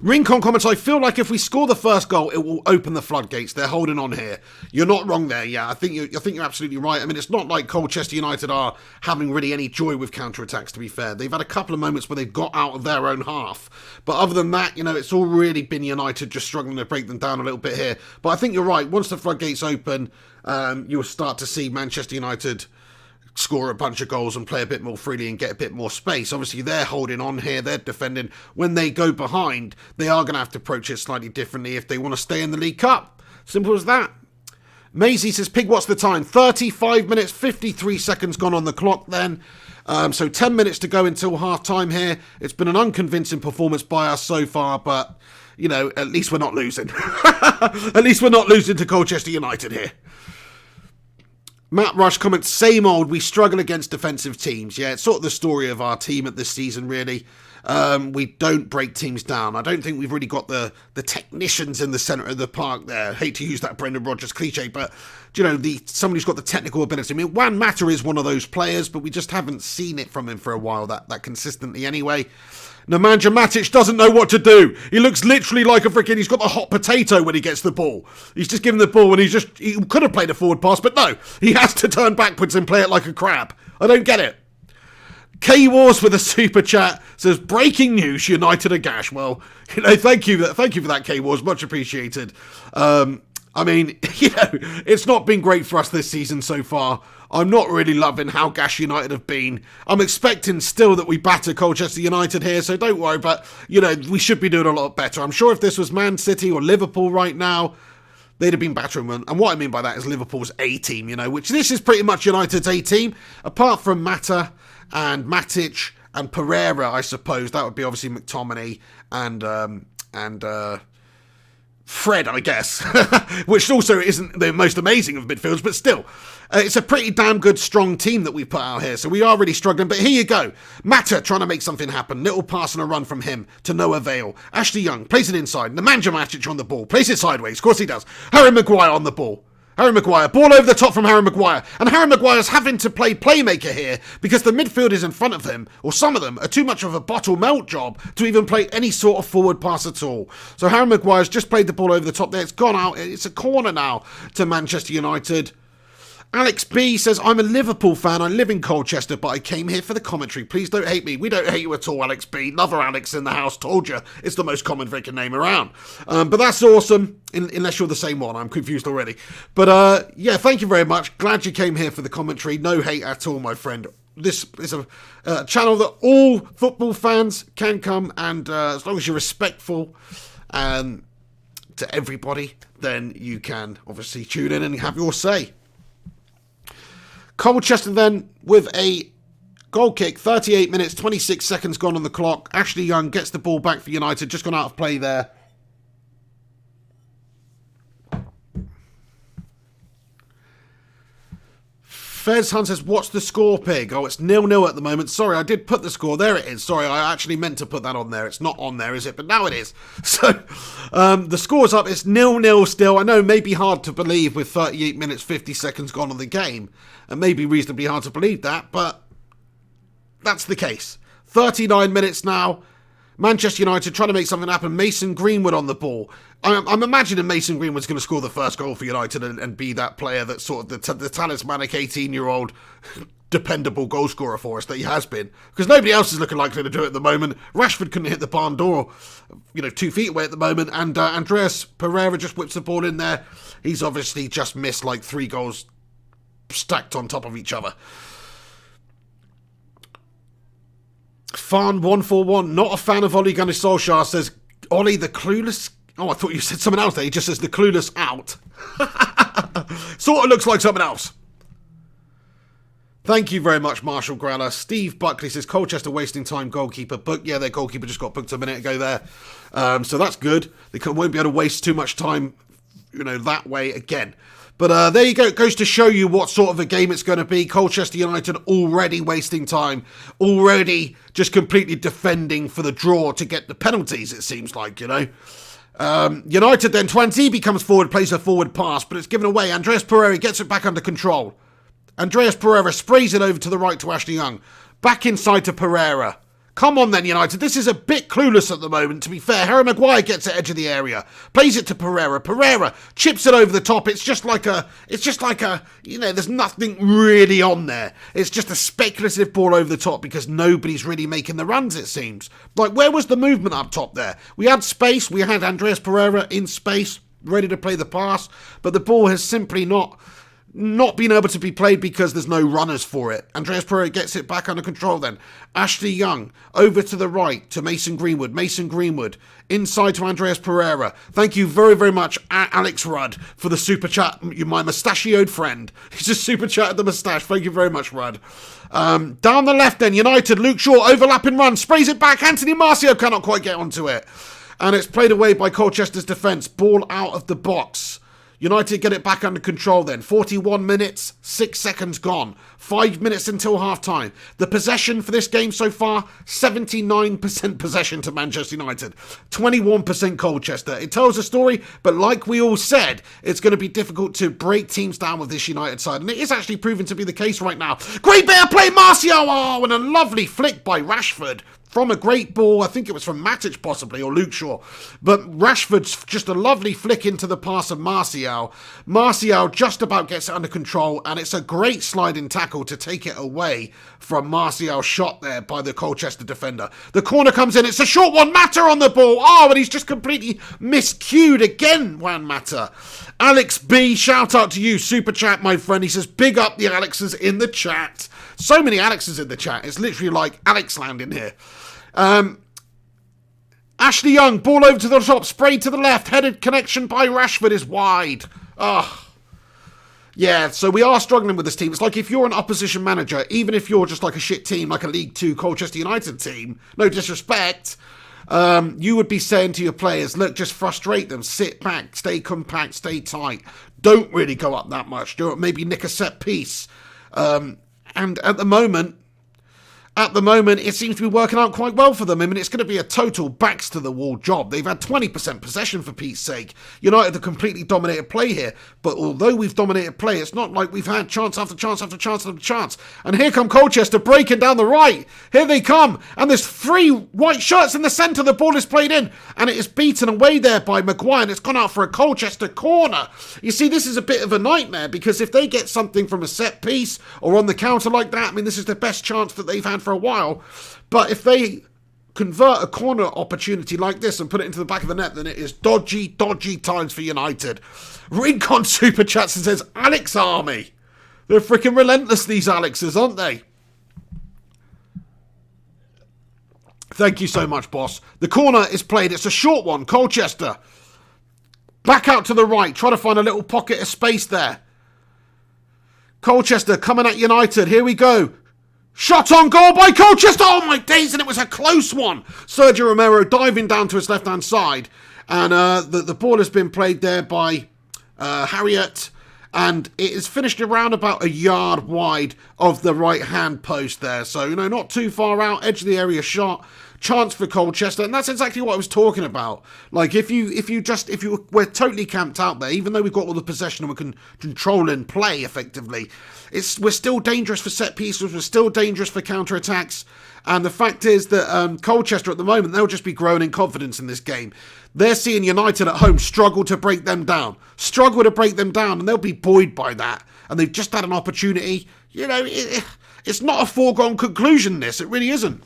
Rincon comments, I feel like if we score the first goal, it will open the floodgates. They're holding on here. You're not wrong there, yeah. I think you're absolutely right. I mean, it's not like Colchester United are having really any joy with counter-attacks, to be fair. They've had a couple of moments where they've got out of their own half. But other than that, it's all really been United just struggling to break them down a little bit here. But I think you're right. Once the floodgates open, you'll start to see Manchester United score a bunch of goals and play a bit more freely and get a bit more space. Obviously, they're holding on here, they're defending. When they go behind, they are going to have to approach it slightly differently if they want to stay in the League Cup. Simple as that. Maisie says, Pig, what's the time? 35 minutes, 53 seconds gone on the clock then. So 10 minutes to go until half-time here. It's been an unconvincing performance by us so far, but, at least we're not losing. At least we're not losing to Colchester United here. Matt Rush comments, same old, we struggle against defensive teams. Yeah, it's sort of the story of our team at this season, really. We don't break teams down. I don't think we've really got the technicians in the centre of the park there. I hate to use that Brendan Rodgers cliche, but, somebody who's got the technical ability. I mean, Juan Mata is one of those players, but we just haven't seen it from him for a while, that consistently anyway. Nemanja Matic doesn't know what to do. He looks literally like he's got the hot potato when he gets the ball. He's just given the ball and he could have played a forward pass, but no, he has to turn backwards and play it like a crab. I don't get it. K-Wars with a super chat says, breaking news, United are gash. Well, thank you for that, K-Wars, much appreciated. It's not been great for us this season so far. I'm not really loving how gash United have been. I'm expecting still that we batter Colchester United here, so don't worry, but, we should be doing a lot better. I'm sure if this was Man City or Liverpool right now, they'd have been battering them. And what I mean by that is Liverpool's A team, which this is pretty much United's A team, apart from Mata and Matic and Pereira, I suppose. That would be obviously McTominay and Fred, I guess, which also isn't the most amazing of midfields, but still, it's a pretty damn good, strong team that we put out here, so we are really struggling, but here you go. Mata trying to make something happen, little pass and a run from him to no avail. Ashley Young plays it inside, Nemanja Matic on the ball, plays it sideways, of course he does. Harry Maguire on the ball. Harry Maguire, ball over the top from Harry Maguire, and Harry Maguire's having to play playmaker here because the midfielders in front of him, or some of them, are too much of a bottle melt job to even play any sort of forward pass at all. So Harry Maguire's just played the ball over the top there, it's gone out, it's a corner now to Manchester United. Alex B says, I'm a Liverpool fan, I live in Colchester, but I came here for the commentary. Please don't hate me. We don't hate you at all, Alex B. Another Alex in the house, told you. It's the most common freaking name around. But that's awesome, unless you're the same one. I'm confused already. But yeah, thank you very much. Glad you came here for the commentary. No hate at all, my friend. This is a channel that all football fans can come, and as long as you're respectful to everybody, then you can obviously tune in and have your say. Colchester then with a goal kick, 38 minutes, 26 seconds gone on the clock. Ashley Young gets the ball back for United, just gone out of play there. Fez Hunt says, what's the score, Pig? Oh, it's 0-0 at the moment. Sorry, I did put the score. There it is. Sorry, I actually meant to put that on there. It's not on there, is it? But now it is. So, the score's up. It's 0-0 still. I know, maybe hard to believe with 38 minutes, 50 seconds gone on the game. And maybe reasonably hard to believe that, but that's the case. 39 minutes now. Manchester United trying to make something happen. Mason Greenwood on the ball. I'm imagining Mason Greenwood's going to score the first goal for United and be that player that's sort of the talismanic 18-year-old dependable goal scorer for us that he has been. Because nobody else is looking likely to do it at the moment. Rashford couldn't hit the barn door, 2 feet away at the moment. And Andreas Pereira just whips the ball in there. He's obviously just missed like 3 goals stacked on top of each other. Farn 141, not a fan of Ole Gunnar Solskjaer, says Ollie the clueless. Oh, I thought you said something else there. He just says the clueless out. Sort of looks like something else. Thank you very much, Marshall Growler. Steve Buckley says Colchester wasting time, goalkeeper booked. Yeah, their goalkeeper just got booked a minute ago there. So that's good. They won't be able to waste too much time, that way again. But there you go. It goes to show you what sort of a game it's going to be. Colchester United already wasting time. Already just completely defending for the draw to get the penalties, it seems like, United then, Twanzee becomes forward, plays a forward pass, but it's given away. Andreas Pereira gets it back under control. Andreas Pereira sprays it over to the right to Ashley Young. Back inside to Pereira. Come on then, United. This is a bit clueless at the moment, to be fair. Harry Maguire gets at edge of the area. Plays it to Pereira. Pereira chips it over the top. It's just like a, there's nothing really on there. It's just a speculative ball over the top because nobody's really making the runs, it seems. Like, where was the movement up top there? We had space. We had Andreas Pereira in space, ready to play the pass, but the ball has simply not been able to be played because there's no runners for it. Andreas Pereira gets it back under control then. Ashley Young over to the right to Mason Greenwood. Mason Greenwood inside to Andreas Pereira. Thank you very, very much, Alex Rudd, for the super chat. You're my mustachioed friend. He's just super chatted the moustache. Thank you very much, Rudd. Down the left then, United, Luke Shaw, overlapping run, sprays it back. Anthony Martial cannot quite get onto it. And it's played away by Colchester's defence. Ball out of the box. United get it back under control then. 41 minutes, 6 seconds gone. 5 minutes until half-time. The possession for this game so far, 79% possession to Manchester United. 21% Colchester. It tells a story, but like we all said, it's going to be difficult to break teams down with this United side. And it is actually proven to be the case right now. Great bit of play, Martial! Oh, and a lovely flick by Rashford. From a great ball, I think it was from Matic possibly, or Luke Shaw. But Rashford's just a lovely flick into the pass of Martial. Martial just about gets it under control, and it's a great sliding tackle to take it away from Martial's shot there by the Colchester defender. The corner comes in, it's a short one, Mata on the ball. Oh, and he's just completely miscued again, Juan Mata. Alex B, shout out to you, super chat, my friend. He says, big up the Alexes in the chat. So many Alexes in the chat, it's literally like Alexland in here. Ashley Young, ball over to the top, sprayed to the left, headed connection by Rashford is wide. Yeah, so we are struggling with this team. It's like if you're an opposition manager, even if you're just like a shit team, like a League 2 Colchester United team, no disrespect, you would be saying to your players, look, just frustrate them, sit back, stay compact, stay tight, don't really go up that much, maybe nick a set piece. And at the moment, it seems to be working out quite well for them. I mean, it's going to be a total backs-to-the-wall job. They've had 20% possession, for Pete's sake. United have completely dominated play here. But although we've dominated play, it's not like we've had chance after chance after chance after chance. And here come Colchester breaking down the right. Here they come. And there's 3 white shirts in the centre. The ball is played in. And it is beaten away there by Maguire. And it's gone out for a Colchester corner. You see, this is a bit of a nightmare. Because if they get something from a set piece or on the counter like that, I mean, this is the best chance that they've had for a while. But if they convert a corner opportunity like this and put it into the back of the net, then it is dodgy times for United. Rincon super chats and says, Alex Army. They're freaking relentless, these Alexes, aren't they? Thank you so much, boss. The corner is played. It's a short one. Colchester. Back out to the right. Try to find a little pocket of space there. Colchester coming at United. Here we go. Shot on goal by Colchester. Oh my days, and it was a close one. Sergio Romero diving down to his left-hand side. And the ball has been played there by Harriet. And it is finished around about a yard wide of the right-hand post there. So, not too far out. Edge of the area shot. Chance for Colchester. And that's exactly what I was talking about. Like, we're totally camped out there, even though we've got all the possession and we can control and play effectively. We're still dangerous for set pieces. We're still dangerous for counter-attacks. And the fact is that Colchester at the moment, they'll just be growing in confidence in this game. They're seeing United at home struggle to break them down. And they'll be buoyed by that. And they've just had an opportunity. It's not a foregone conclusion, this. It really isn't.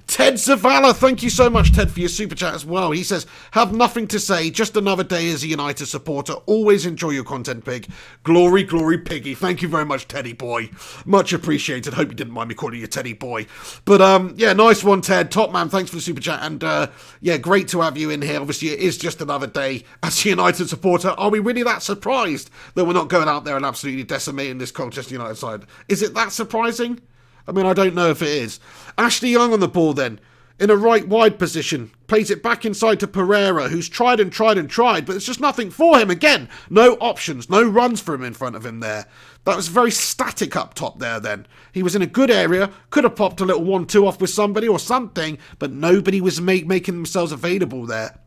Ted Zavala, thank you so much, Ted, for your super chat as well. He says, have nothing to say, just another day as a United supporter. Always enjoy your content, Pig. Glory, glory, Piggy. Thank you very much, Teddy boy. Much appreciated. Hope you didn't mind me calling you Teddy boy. But, yeah, nice one, Ted. Top man, thanks for the super chat. And, yeah, great to have you in here. Obviously, it is just another day as a United supporter. Are we really that surprised that we're not going out there and absolutely decimating this Colchester United side? Is it that surprising? I mean, I don't know if it is. Ashley Young on the ball then, in a right wide position. Plays it back inside to Pereira, who's tried, but there's just nothing for him. Again, no options, no runs for him in front of him there. That was very static up top there then. He was in a good area, could have popped a little 1-2 off with somebody or something, but nobody was making themselves available there.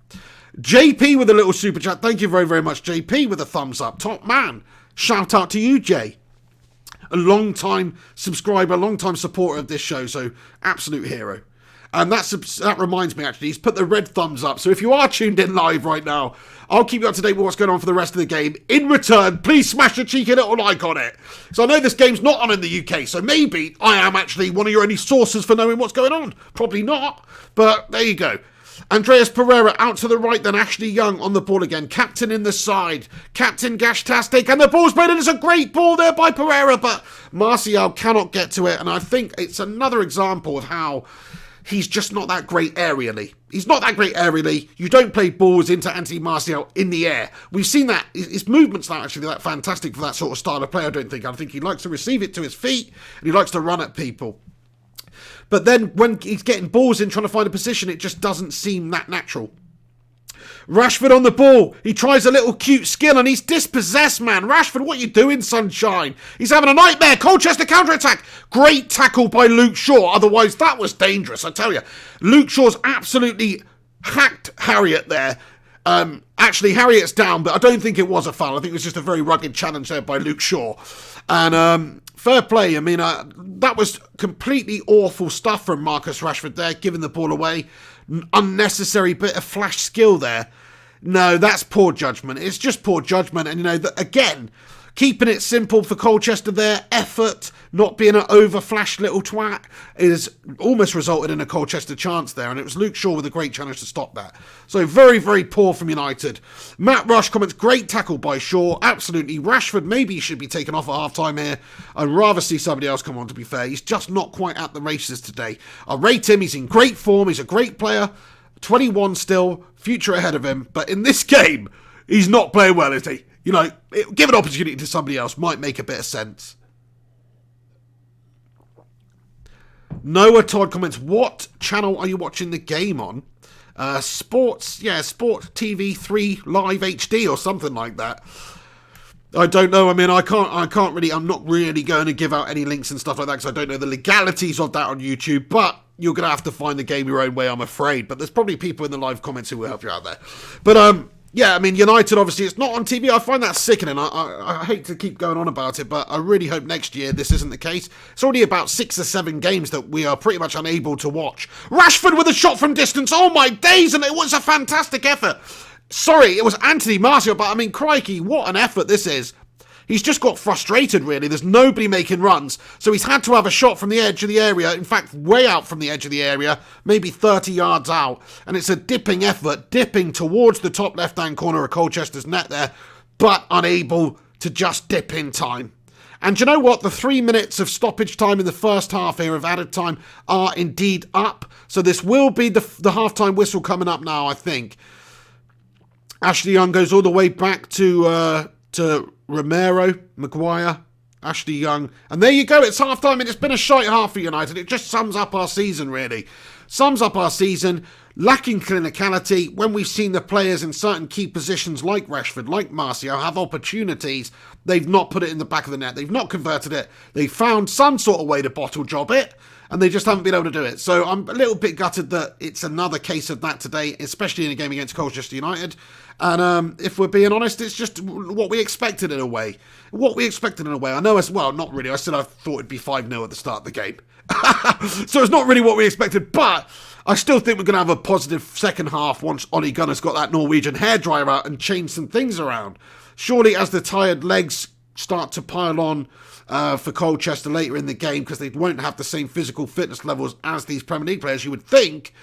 JP with a little super chat. Thank you very, very much, JP, with a thumbs up. Top man. Shout out to you, Jay. a long-time subscriber, long-time supporter of this show, so absolute hero. And that reminds me, actually, he's put the red thumbs up. So if you are tuned in live right now, I'll keep you up to date with what's going on for the rest of the game. In return, please smash a cheeky little like on it. So I know this game's not on in the UK, so maybe I am actually one of your only sources for knowing what's going on. Probably not, but there you go. Andreas Pereira out to the right, then Ashley Young on the ball again. Captain in the side. Captain Gashtastic, and the ball's played, and it's a great ball there by Pereira, but Martial cannot get to it, and I think it's another example of how he's just not that great aerially. He's not that great aerially. You don't play balls into Anthony Martial in the air. We've seen that. His movement's not actually that fantastic for that sort of style of play, I don't think. I think he likes to receive it to his feet, and he likes to run at people. But then when he's getting balls in, trying to find a position, it just doesn't seem that natural. Rashford on the ball. He tries a little cute skill and he's dispossessed, man. Rashford, what are you doing, sunshine? He's having a nightmare. Colchester counter-attack. Great tackle by Luke Shaw. Otherwise, that was dangerous, I tell you. Luke Shaw's absolutely hacked Harriet there. Actually, Harriet's down, but I don't think it was a foul. I think it was just a very rugged challenge there by Luke Shaw. And fair play. I mean, that was completely awful stuff from Marcus Rashford there, giving the ball away. Unnecessary bit of flash skill there. No, that's poor judgment. It's just poor judgment. And, again, keeping it simple for Colchester there. Effort, not being an over-flashed little twat, is almost resulted in a Colchester chance there. And it was Luke Shaw with a great challenge to stop that. So very, very poor from United. Matt Rush comments, great tackle by Shaw. Absolutely. Rashford maybe should be taken off at half-time here. I'd rather see somebody else come on, to be fair. He's just not quite at the races today. I rate him. He's in great form. He's a great player. 21 still. Future ahead of him. But in this game, he's not playing well, is he? Give an opportunity to somebody else might make a bit of sense. Noah Todd comments, what channel are you watching the game on? Sport TV 3 Live HD or something like that. I don't know. I mean, I'm not really going to give out any links and stuff like that because I don't know the legalities of that on YouTube, but you're going to have to find the game your own way, I'm afraid. But there's probably people in the live comments who will help you out there. But, yeah, I mean, United, obviously, it's not on TV. I find that sickening. I hate to keep going on about it, but I really hope next year this isn't the case. It's already about 6 or 7 games that we are pretty much unable to watch. Rashford with a shot from distance. Oh, my days, and it was a fantastic effort. Sorry, it was Anthony Martial, but, I mean, crikey, what an effort this is. He's just got frustrated, really. There's nobody making runs. So he's had to have a shot from the edge of the area. In fact, way out from the edge of the area. Maybe 30 yards out. And it's a dipping effort. Dipping towards the top left-hand corner of Colchester's net there. But unable to just dip in time. And you know what? The 3 minutes of stoppage time in the first half here of added time are indeed up. So this will be the half-time whistle coming up now, I think. Ashley Young goes all the way back to Romero, Maguire, Ashley Young. And there you go, it's half-time and it's been a shite half for United. It just sums up our season, really. Sums up our season, lacking clinicality. When we've seen the players in certain key positions like Rashford, like Martial, have opportunities, they've not put it in the back of the net. They've not converted it. They've found some sort of way to bottle job it, and they just haven't been able to do it. So I'm a little bit gutted that it's another case of that today, especially in a game against Colchester United. And if we're being honest, it's just what we expected in a way. I know as well, not really. I thought it'd be 5-0 at the start of the game. So it's not really what we expected, but I still think we're going to have a positive second half once Ole Gunnar's got that Norwegian hairdryer out and changed some things around. Surely as the tired legs start to pile on for Colchester later in the game, because they won't have the same physical fitness levels as these Premier League players, you would think,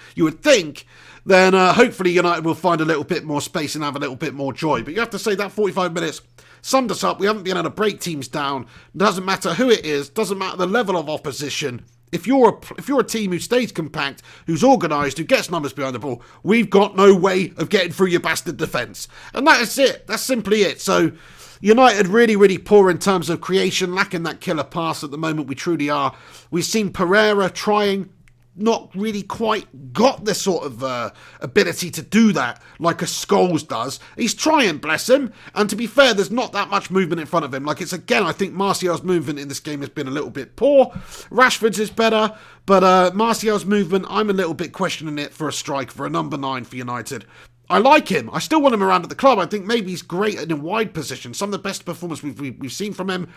then hopefully United will find a little bit more space and have a little bit more joy. But you have to say that 45 minutes summed us up. We haven't been able to break teams down. Doesn't matter who it is, doesn't matter the level of opposition. If you're a team who stays compact, who's organised, who gets numbers behind the ball, we've got no way of getting through your bastard defence. And that is it. That's simply it. So United really, really poor in terms of creation, lacking that killer pass at the moment. We truly are. We've seen Pereira trying, not really quite got the sort of ability to do that like a Scholes does. He's trying, bless him. And to be fair, there's not that much movement in front of him. I think Martial's movement in this game has been a little bit poor. Rashford's is better, but Martial's movement, I'm a little bit questioning it for a strike, for a number 9 for United. I like him. I still want him around at the club. I think maybe he's great in a wide position. Some of the best performance we've seen from him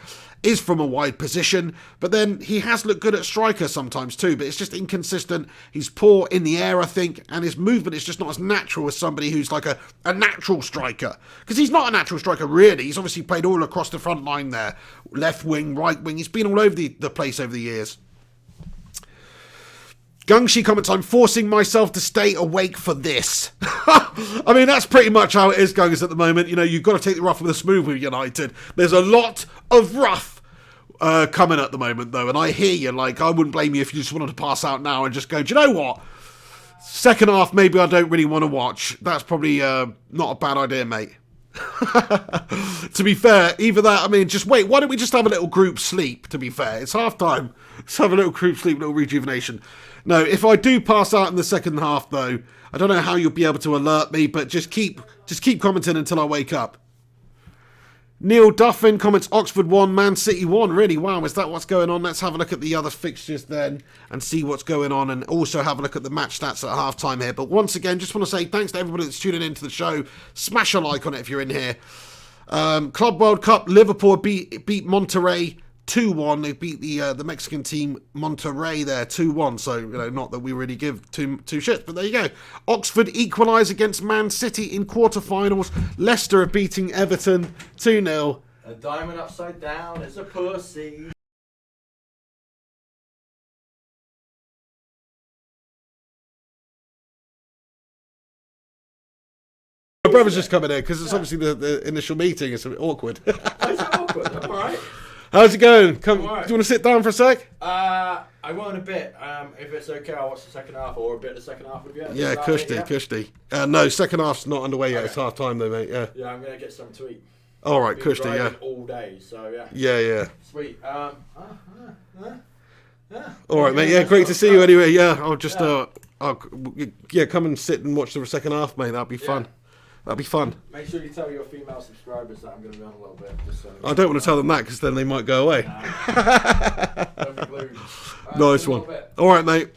is from a wide position. But then he has looked good at striker sometimes too. But it's just inconsistent. He's poor in the air, I think. And his movement is just not as natural as somebody who's like a natural striker. Because he's not a natural striker, really. He's obviously played all across the front line there. Left wing, right wing. He's been all over the place over the years. Gungshi comments, I'm forcing myself to stay awake for this. I mean, that's pretty much how it is, Gungs, at the moment. You know, you've got to take the rough with the smooth with United. There's a lot of rough coming at the moment, though. And I hear you. Like, I wouldn't blame you if you just wanted to pass out now and just go, do you know what? Second half, maybe I don't really want to watch. That's probably not a bad idea, mate. To be fair, either that, I mean, just wait. Why don't we just have a little group sleep, to be fair? It's half time. Let's have a little group sleep, a little rejuvenation. No, if I do pass out in the second half, though, I don't know how you'll be able to alert me, but just keep commenting until I wake up. Neil Duffin comments, Oxford 1, Man City 1. Really? Wow, is that what's going on? Let's have a look at the other fixtures then and see what's going on, and also have a look at the match stats at half-time here. But once again, just want to say thanks to everybody that's tuning into the show. Smash a like on it if you're in here. Club World Cup, Liverpool beat Monterrey 2-1. They beat the Mexican team Monterrey there 2-1. So, you know, not that we really give two shits, but there you go. Oxford equalise against Man City in quarterfinals. Leicester are beating Everton 2-0. A diamond upside down is a pussy. My brother's just coming in because it's obviously the initial meeting. It's a bit awkward. Is it awkward? I'm alright. How's it going? Come, right. Do you want to sit down for a sec? I won't a bit. If it's okay, I'll watch the second half or a bit of the second half with you. Yeah, Kushti. No, second half's not underway yet. Okay. It's half time though, mate. Yeah. Yeah, I'm gonna get some to eat. All right, Kushti. Yeah. All day, so yeah. Yeah. Sweet. All right, mate. Yeah, great to see you anyway. Yeah, I'll just come and sit and watch the second half, mate. That'd be fun. That'd be fun. Make sure you tell your female subscribers that I'm going to be on a little bit. Just so I don't want to tell them that because then they might go away. Nice one. All right, mate.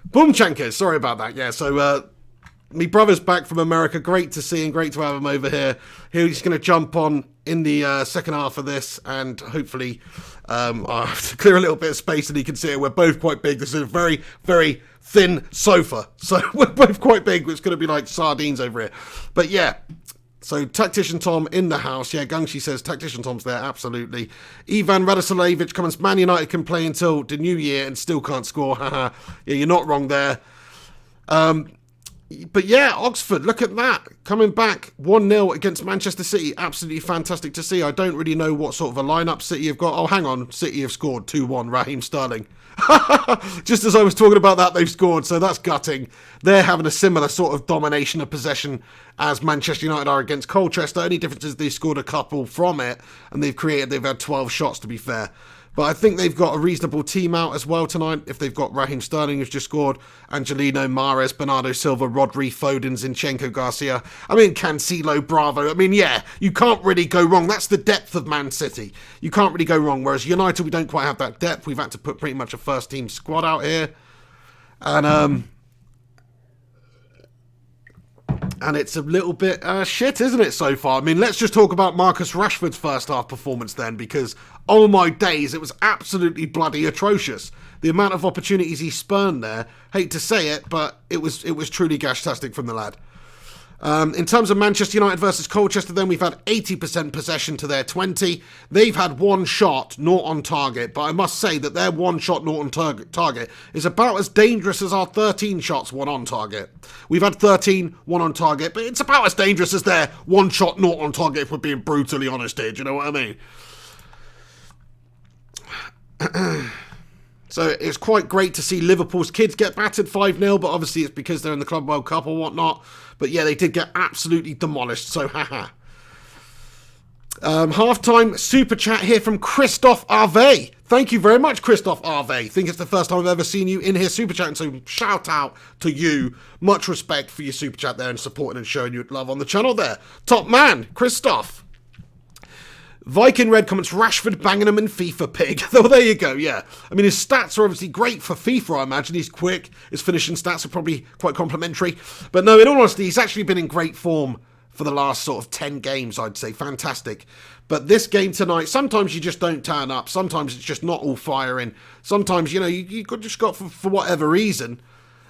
Boomchankers. Sorry about that. Yeah, so my brother's back from America. Great to see him. Great to have him over here. He's going to jump on in the second half of this, and hopefully I have to clear a little bit of space and he can see it. We're both quite big. This is a very, very thin sofa, so we're both quite big. It's going to be like sardines over here. But yeah, so Tactician Tom in the house. Yeah, Gungshi says Tactician Tom's there, absolutely. Ivan Radoslavich comments, Man United can play until the new year and still can't score. Haha. Yeah, you're not wrong there. But yeah, Oxford, look at that. Coming back 1-0 against Manchester City. Absolutely fantastic to see. I don't really know what sort of a lineup City have got. Oh, hang on. City have scored 2-1. Raheem Sterling. Just as I was talking about that, they've scored. So that's gutting. They're having a similar sort of domination of possession as Manchester United are against Colchester. Only difference is they scored a couple from it. And they've had 12 shots, to be fair. But I think they've got a reasonable team out as well tonight. If they've got Raheem Sterling, who's just scored, Angelino, Mahrez, Bernardo Silva, Rodri, Foden, Zinchenko, Garcia. I mean, Cancelo, Bravo. I mean, yeah, you can't really go wrong. That's the depth of Man City. You can't really go wrong. Whereas United, we don't quite have that depth. We've had to put pretty much a first-team squad out here. And it's a little bit shit, isn't it, so far? I mean, let's just talk about Marcus Rashford's first half performance then, because, oh my days, it was absolutely bloody atrocious. The amount of opportunities he spurned there, hate to say it, but it was truly gashtastic from the lad. In terms of Manchester United versus Colchester, then we've had 80% possession to their 20. They've had one shot, not on target, but I must say that their one shot, not on target is about as dangerous as our 13 shots, one on target. We've had 13, one on target, but it's about as dangerous as their one shot, not on target, if we're being brutally honest here. Do you know what I mean? So it's quite great to see Liverpool's kids get battered 5-0, but obviously it's because they're in the Club World Cup or whatnot. But yeah, they did get absolutely demolished, so haha. Half-time super chat here from Christophe Harvey. Thank you very much, Christophe Harvey. I think it's the first time I've ever seen you in here super chatting, so shout out to you. Much respect for your super chat there and supporting and showing you love on the channel there. Top man, Christophe. Viking Red comments, Rashford banging him in FIFA, pig. Well, there you go, yeah. I mean, his stats are obviously great for FIFA, I imagine. He's quick. His finishing stats are probably quite complimentary. But no, in all honesty, he's actually been in great form for the last sort of 10 games, I'd say. Fantastic. But this game tonight, sometimes you just don't turn up. Sometimes it's just not all firing. Sometimes, you know, you just got, for whatever reason,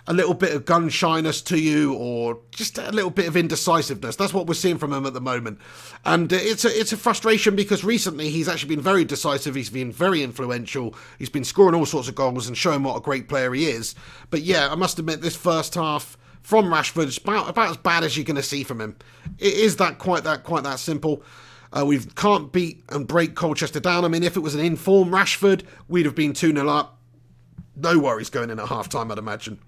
a little bit of gun shyness to you, or just a little bit of indecisiveness. That's what we're seeing from him at the moment. And it's a frustration, because recently he's actually been very decisive. He's been very influential. He's been scoring all sorts of goals and showing what a great player he is. But yeah, I must admit, this first half from Rashford is about as bad as you're going to see from him. It is quite that simple. We can't beat and break Colchester down. I mean, if it was an in-form Rashford, we'd have been 2-0 up. No worries going in at half-time, I'd imagine.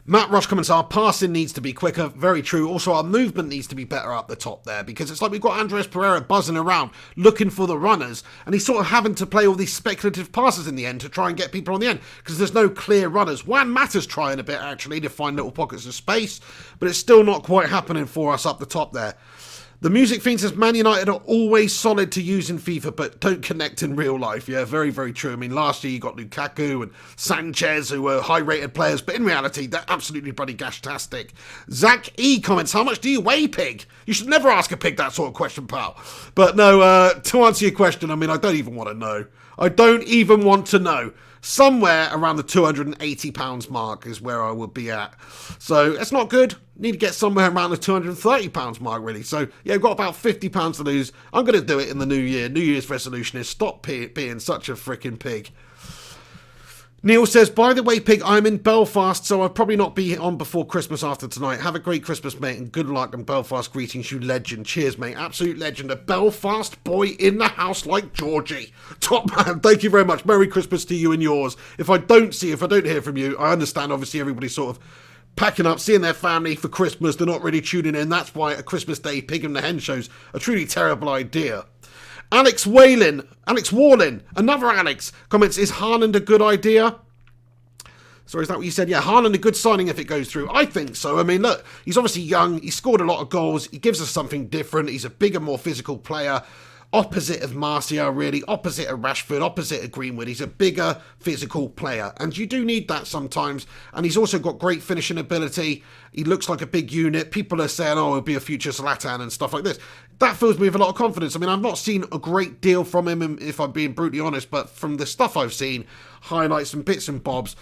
Matt Rush comments, our passing needs to be quicker. Very true. Also, our movement needs to be better up the top there, because it's like we've got Andres Pereira buzzing around looking for the runners, and he's sort of having to play all these speculative passes in the end to try and get people on the end, because there's no clear runners. Juan Mata's trying a bit, actually, to find little pockets of space, but it's still not quite happening for us up the top there. The Music Fiend says, Man United are always solid to use in FIFA, but don't connect in real life. Yeah, very, very true. I mean, last year you got Lukaku and Sanchez, who were high-rated players, but in reality, they're absolutely bloody gashtastic. Zach E comments, how much do you weigh, pig? You should never ask a pig that sort of question, pal. But no, to answer your question, I mean, I don't even want to know. I don't even want to know. Somewhere around the £280 mark is where I would be at. So it's not good. Need to get somewhere around the £230 mark, really. So yeah, I've got about £50 to lose. I'm going to do it in the new year. New Year's resolution is stop being such a freaking pig. Neil says, by the way, pig, I'm in Belfast, so I'll probably not be on before Christmas after tonight. Have a great Christmas, mate, and good luck, and Belfast greetings, you legend. Cheers, mate. Absolute legend. A Belfast boy in the house like Georgie. Top man. Thank you very much. Merry Christmas to you and yours. If I don't hear from you, I understand, obviously, everybody's sort of packing up, seeing their family for Christmas. They're not really tuning in. That's why a Christmas Day Pig and the Hen show's a truly terrible idea. Alex Warlin, another Alex, comments, is Haaland a good idea? Sorry, is that what you said? Yeah, Haaland a good signing if it goes through. I think so. I mean, look, he's obviously young. He scored a lot of goals. He gives us something different. He's a bigger, more physical player. Opposite of Martial, really. Opposite of Rashford. Opposite of Greenwood. He's a bigger, physical player. And you do need that sometimes. And he's also got great finishing ability. He looks like a big unit. People are saying, oh, he'll be a future Zlatan and stuff like this. That fills me with a lot of confidence. I mean, I've not seen a great deal from him, if I'm being brutally honest. But from the stuff I've seen, highlights and bits and bobs,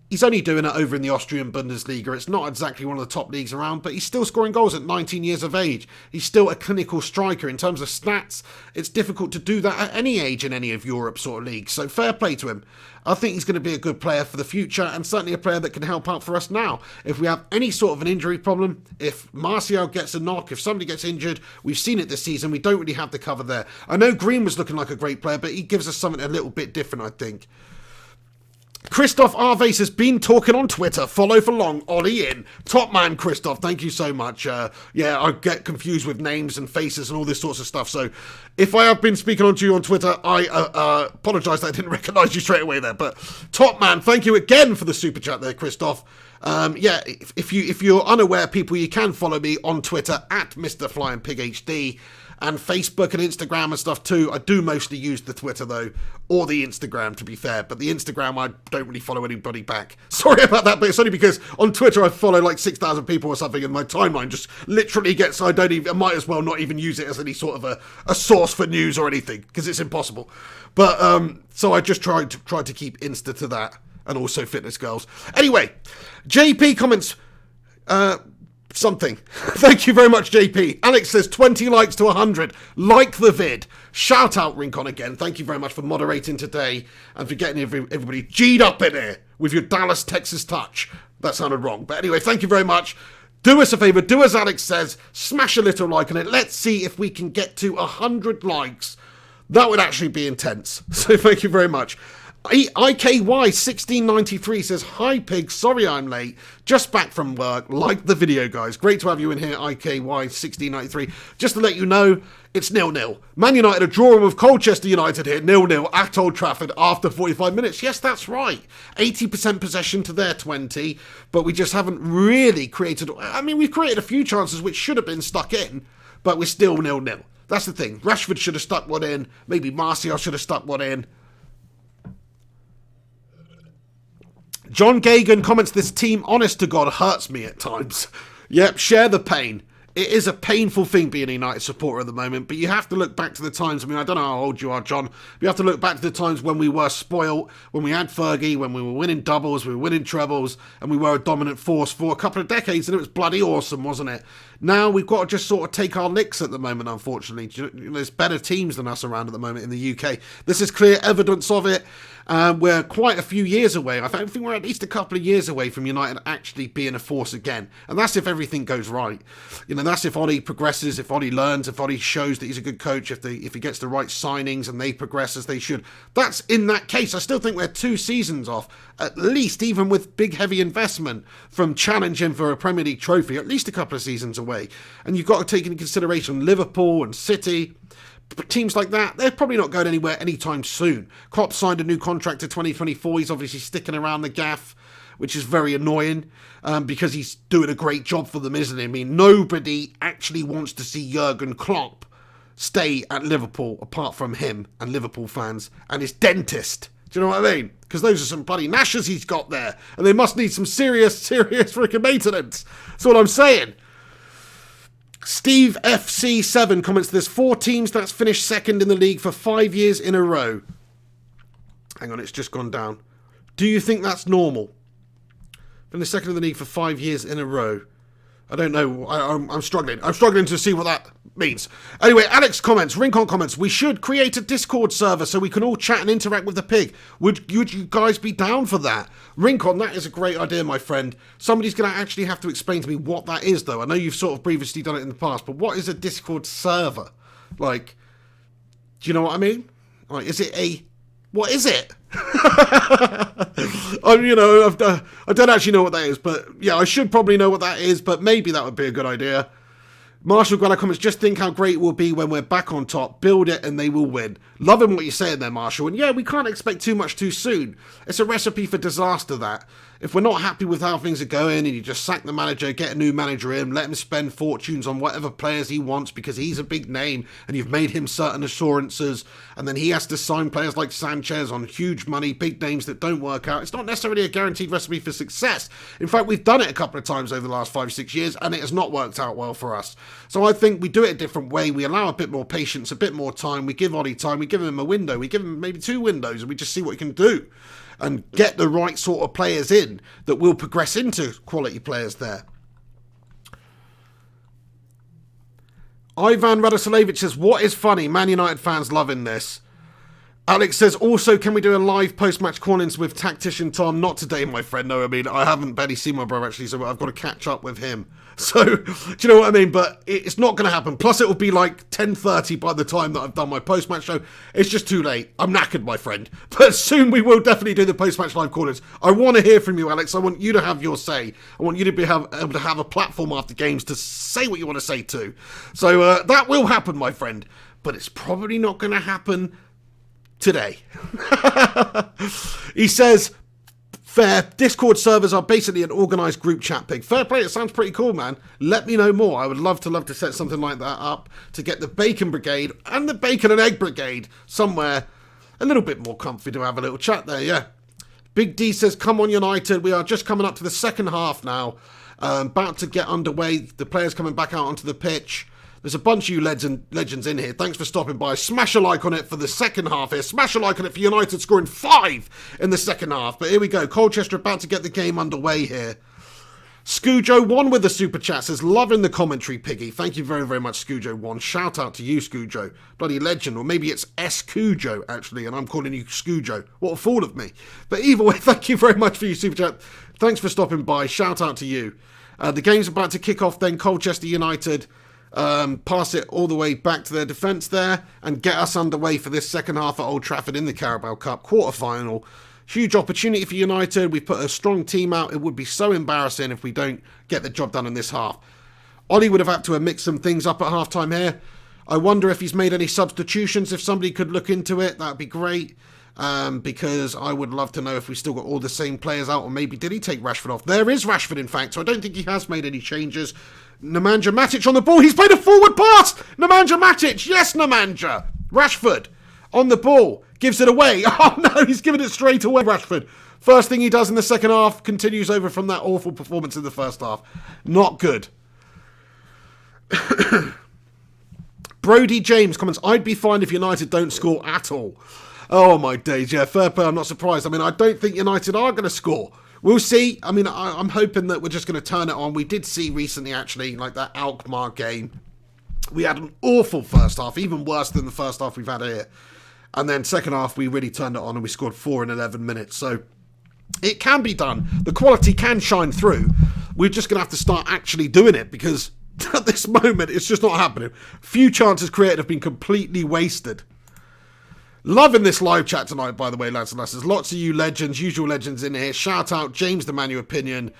he's only doing it over in the Austrian Bundesliga. It's not exactly one of the top leagues around, but he's still scoring goals at 19 years of age. He's still a clinical striker. In terms of stats, it's difficult to do that at any age in any of Europe's sort of leagues. So fair play to him. I think he's going to be a good player for the future, and certainly a player that can help out for us now. If we have any sort of an injury problem, if Martial gets a knock, if somebody gets injured, we've seen it this season, we don't really have the cover there. I know Green was looking like a great player, but he gives us something a little bit different, I think. Christoph Arves has been talking on Twitter. Follow for long. Ollie in. Top man, Christoph. Thank you so much. Yeah, I get confused with names and faces and all this sorts of stuff. So if I have been speaking on to you on Twitter, I apologise that I didn't recognise you straight away there. But top man, thank you again for the super chat there, Christoph. Yeah, if you're unaware, people, you can follow me on Twitter at Mr. Flying Pig HD. And Facebook and Instagram and stuff too. I do mostly use the Twitter though, or the Instagram to be fair. But the Instagram, I don't really follow anybody back. Sorry about that, but it's only because on Twitter I follow like 6,000 people or something, and my timeline just literally gets. I might as well not even use it as any sort of a source for news or anything, because it's impossible. But so I just tried to keep Insta to that, and also Fitness Girls. Anyway, JP comments. Something. Thank you very much, JP. Alex says 20 likes to 100. Like the vid. Shout out Rincon again. Thank you very much for moderating today and for getting everybody G'd up in here with your Dallas, Texas touch. That sounded wrong. But anyway, thank you very much. Do us a favour. Do as Alex says. Smash a little like on it. Let's see if we can get to 100 likes. That would actually be intense. So thank you very much. IKY1693 says, hi pig, sorry I'm late, just back from work, like the video guys, great to have you in here, IKY1693, just to let you know, it's 0-0, Man United are drawing with Colchester United here, 0-0 at Old Trafford after 45 minutes, yes that's right, 80% possession to their 20, but we just haven't really created, I mean we've created a few chances which should have been stuck in, but we're still 0-0. That's the thing. Rashford should have stuck one in. Maybe Martial should have stuck one in. John Gagan comments, this team, honest to God, hurts me at times. Yep, share the pain. It is a painful thing being a United supporter at the moment, but you have to look back to the times. I mean, I don't know how old you are, John. But you have to look back to the times when we were spoilt, when we had Fergie, when we were winning doubles, we were winning trebles, and we were a dominant force for a couple of decades, and it was bloody awesome, wasn't it? Now we've got to just sort of take our licks at the moment, unfortunately. There's better teams than us around at the moment in the UK. This is clear evidence of it. We're quite a few years away. I think we're at least a couple of years away from United actually being a force again. And that's if everything goes right. You know, that's if Ollie progresses, if Ollie learns, if Ollie shows that he's a good coach, if he gets the right signings and they progress as they should. That's in that case. I still think we're 2 seasons off, at least, even with big heavy investment from challenging for a Premier League trophy, at least a couple of seasons away. And you've got to take into consideration Liverpool and City. Teams like that, they're probably not going anywhere anytime soon. Klopp signed a new contract to 2024. He's obviously sticking around the gaff, which is very annoying because he's doing a great job for them, isn't he? I mean, nobody actually wants to see Jurgen Klopp stay at Liverpool apart from him and Liverpool fans and his dentist. Do you know what I mean? Because those are some bloody gnashers he's got there, and they must need some serious freaking maintenance. That's what I'm saying. Steve FC7 comments, there's 4 teams that's finished second in the league for 5 years in a row. Hang on, it's just gone down. Do you think that's normal? Finished second in the league for 5 years in a row. I don't know. I'm struggling. I'm struggling to see what that means. Anyway, Alex comments, Rincon comments, we should create a Discord server so we can all chat and interact with the pig. Would you guys be down for that? Rincon, that is a great idea, my friend. Somebody's going to actually have to explain to me what that is, though. I know you've sort of previously done it in the past, but what is a Discord server? Like, do you know what I mean? Like, is it a... What is it? I don't actually know what that is, but yeah, I should probably know what that is, but maybe that would be a good idea. Marshall Grana comments, just think how great it will be when we're back on top. Build it and they will win. Loving what you're saying there, Marshall. And yeah, we can't expect too much too soon. It's a recipe for disaster, that. If we're not happy with how things are going and you just sack the manager, get a new manager in, let him spend fortunes on whatever players he wants because he's a big name and you've made him certain assurances, and then he has to sign players like Sanchez on huge money, big names that don't work out. It's not necessarily a guaranteed recipe for success. In fact, we've done it a couple of times over the last 5-6 years and it has not worked out well for us. So I think we do it a different way. We allow a bit more patience, a bit more time. We give Ollie time. We give him a window. We give him maybe 2 windows and we just see what he can do and get the right sort of players in that will progress into quality players there. Ivan Radosilevich says, what is funny? Man United fans loving this. Alex says, also, can we do a live post-match call-ins with Tactician Tom? Not today, my friend. No, I mean, I haven't barely seen my brother, actually, so I've got to catch up with him. So, do you know what I mean? But it's not going to happen. Plus, it will be like 10:30 by the time that I've done my post-match show. It's just too late. I'm knackered, my friend. But soon we will definitely do the post-match live call-ins. I want to hear from you, Alex. I want you to have your say. I want you to be able to have a platform after games to say what you want to say too. So, that will happen, my friend. But it's probably not going to happen today. He says, fair, Discord servers are basically an organised group chat, pig. Fair play, it sounds pretty cool, man. Let me know more. I would love to set something like that up to get the Bacon Brigade and the Bacon and Egg Brigade somewhere a little bit more comfy to have a little chat there, yeah. Big D says, come on United, we are just coming up to the second half now. About to get underway, the players coming back out onto the pitch. There's a bunch of you legends in here. Thanks for stopping by. Smash a like on it for the second half here. Smash a like on it for United scoring 5 in the second half. But here we go. Colchester about to get the game underway here. Scujo1 with the super chat says, loving the commentary, Piggy. Thank you very, very much, Scujo1. Shout out to you, Scujo. Bloody legend. Or maybe it's Scujo, actually, and I'm calling you Scujo. What a fool of me. But either way, thank you very much for your super chat. Thanks for stopping by. Shout out to you. The game's about to kick off then. Colchester United pass it all the way back to their defence there and get us underway for this second half at Old Trafford in the Carabao Cup quarter-final. Huge opportunity for United. We've put a strong team out. It would be so embarrassing if we don't get the job done in this half. Ollie would have had to have mixed some things up at half-time here. I wonder if he's made any substitutions. If somebody could look into it, that'd be great. because I would love to know if we still got all the same players out, or maybe did he take Rashford off? There is Rashford, in fact, so I don't think he has made any changes. Nemanja Matic on the ball. He's played a forward pass. Nemanja Matic. Yes, Nemanja. Rashford on the ball. Gives it away. Oh, no, he's given it straight away, Rashford. First thing he does in the second half, continues over from that awful performance in the first half. Not good. Brody James comments, I'd be fine if United don't score at all. Oh, my days. Yeah, fair play. I'm not surprised. I mean, I don't think United are going to score. We'll see. I mean, I'm hoping that we're just going to turn it on. We did see recently, actually, like that Alkmaar game. We had an awful first half, even worse than the first half we've had here. And then second half, we really turned it on and we scored 4 in 11 minutes. So it can be done. The quality can shine through. We're just going to have to start actually doing it, because at this moment, it's just not happening. Few chances created have been completely wasted. Loving this live chat tonight, by the way, lads and lasses. Lots of you legends, usual legends in here. Shout out James the Manu Opinion,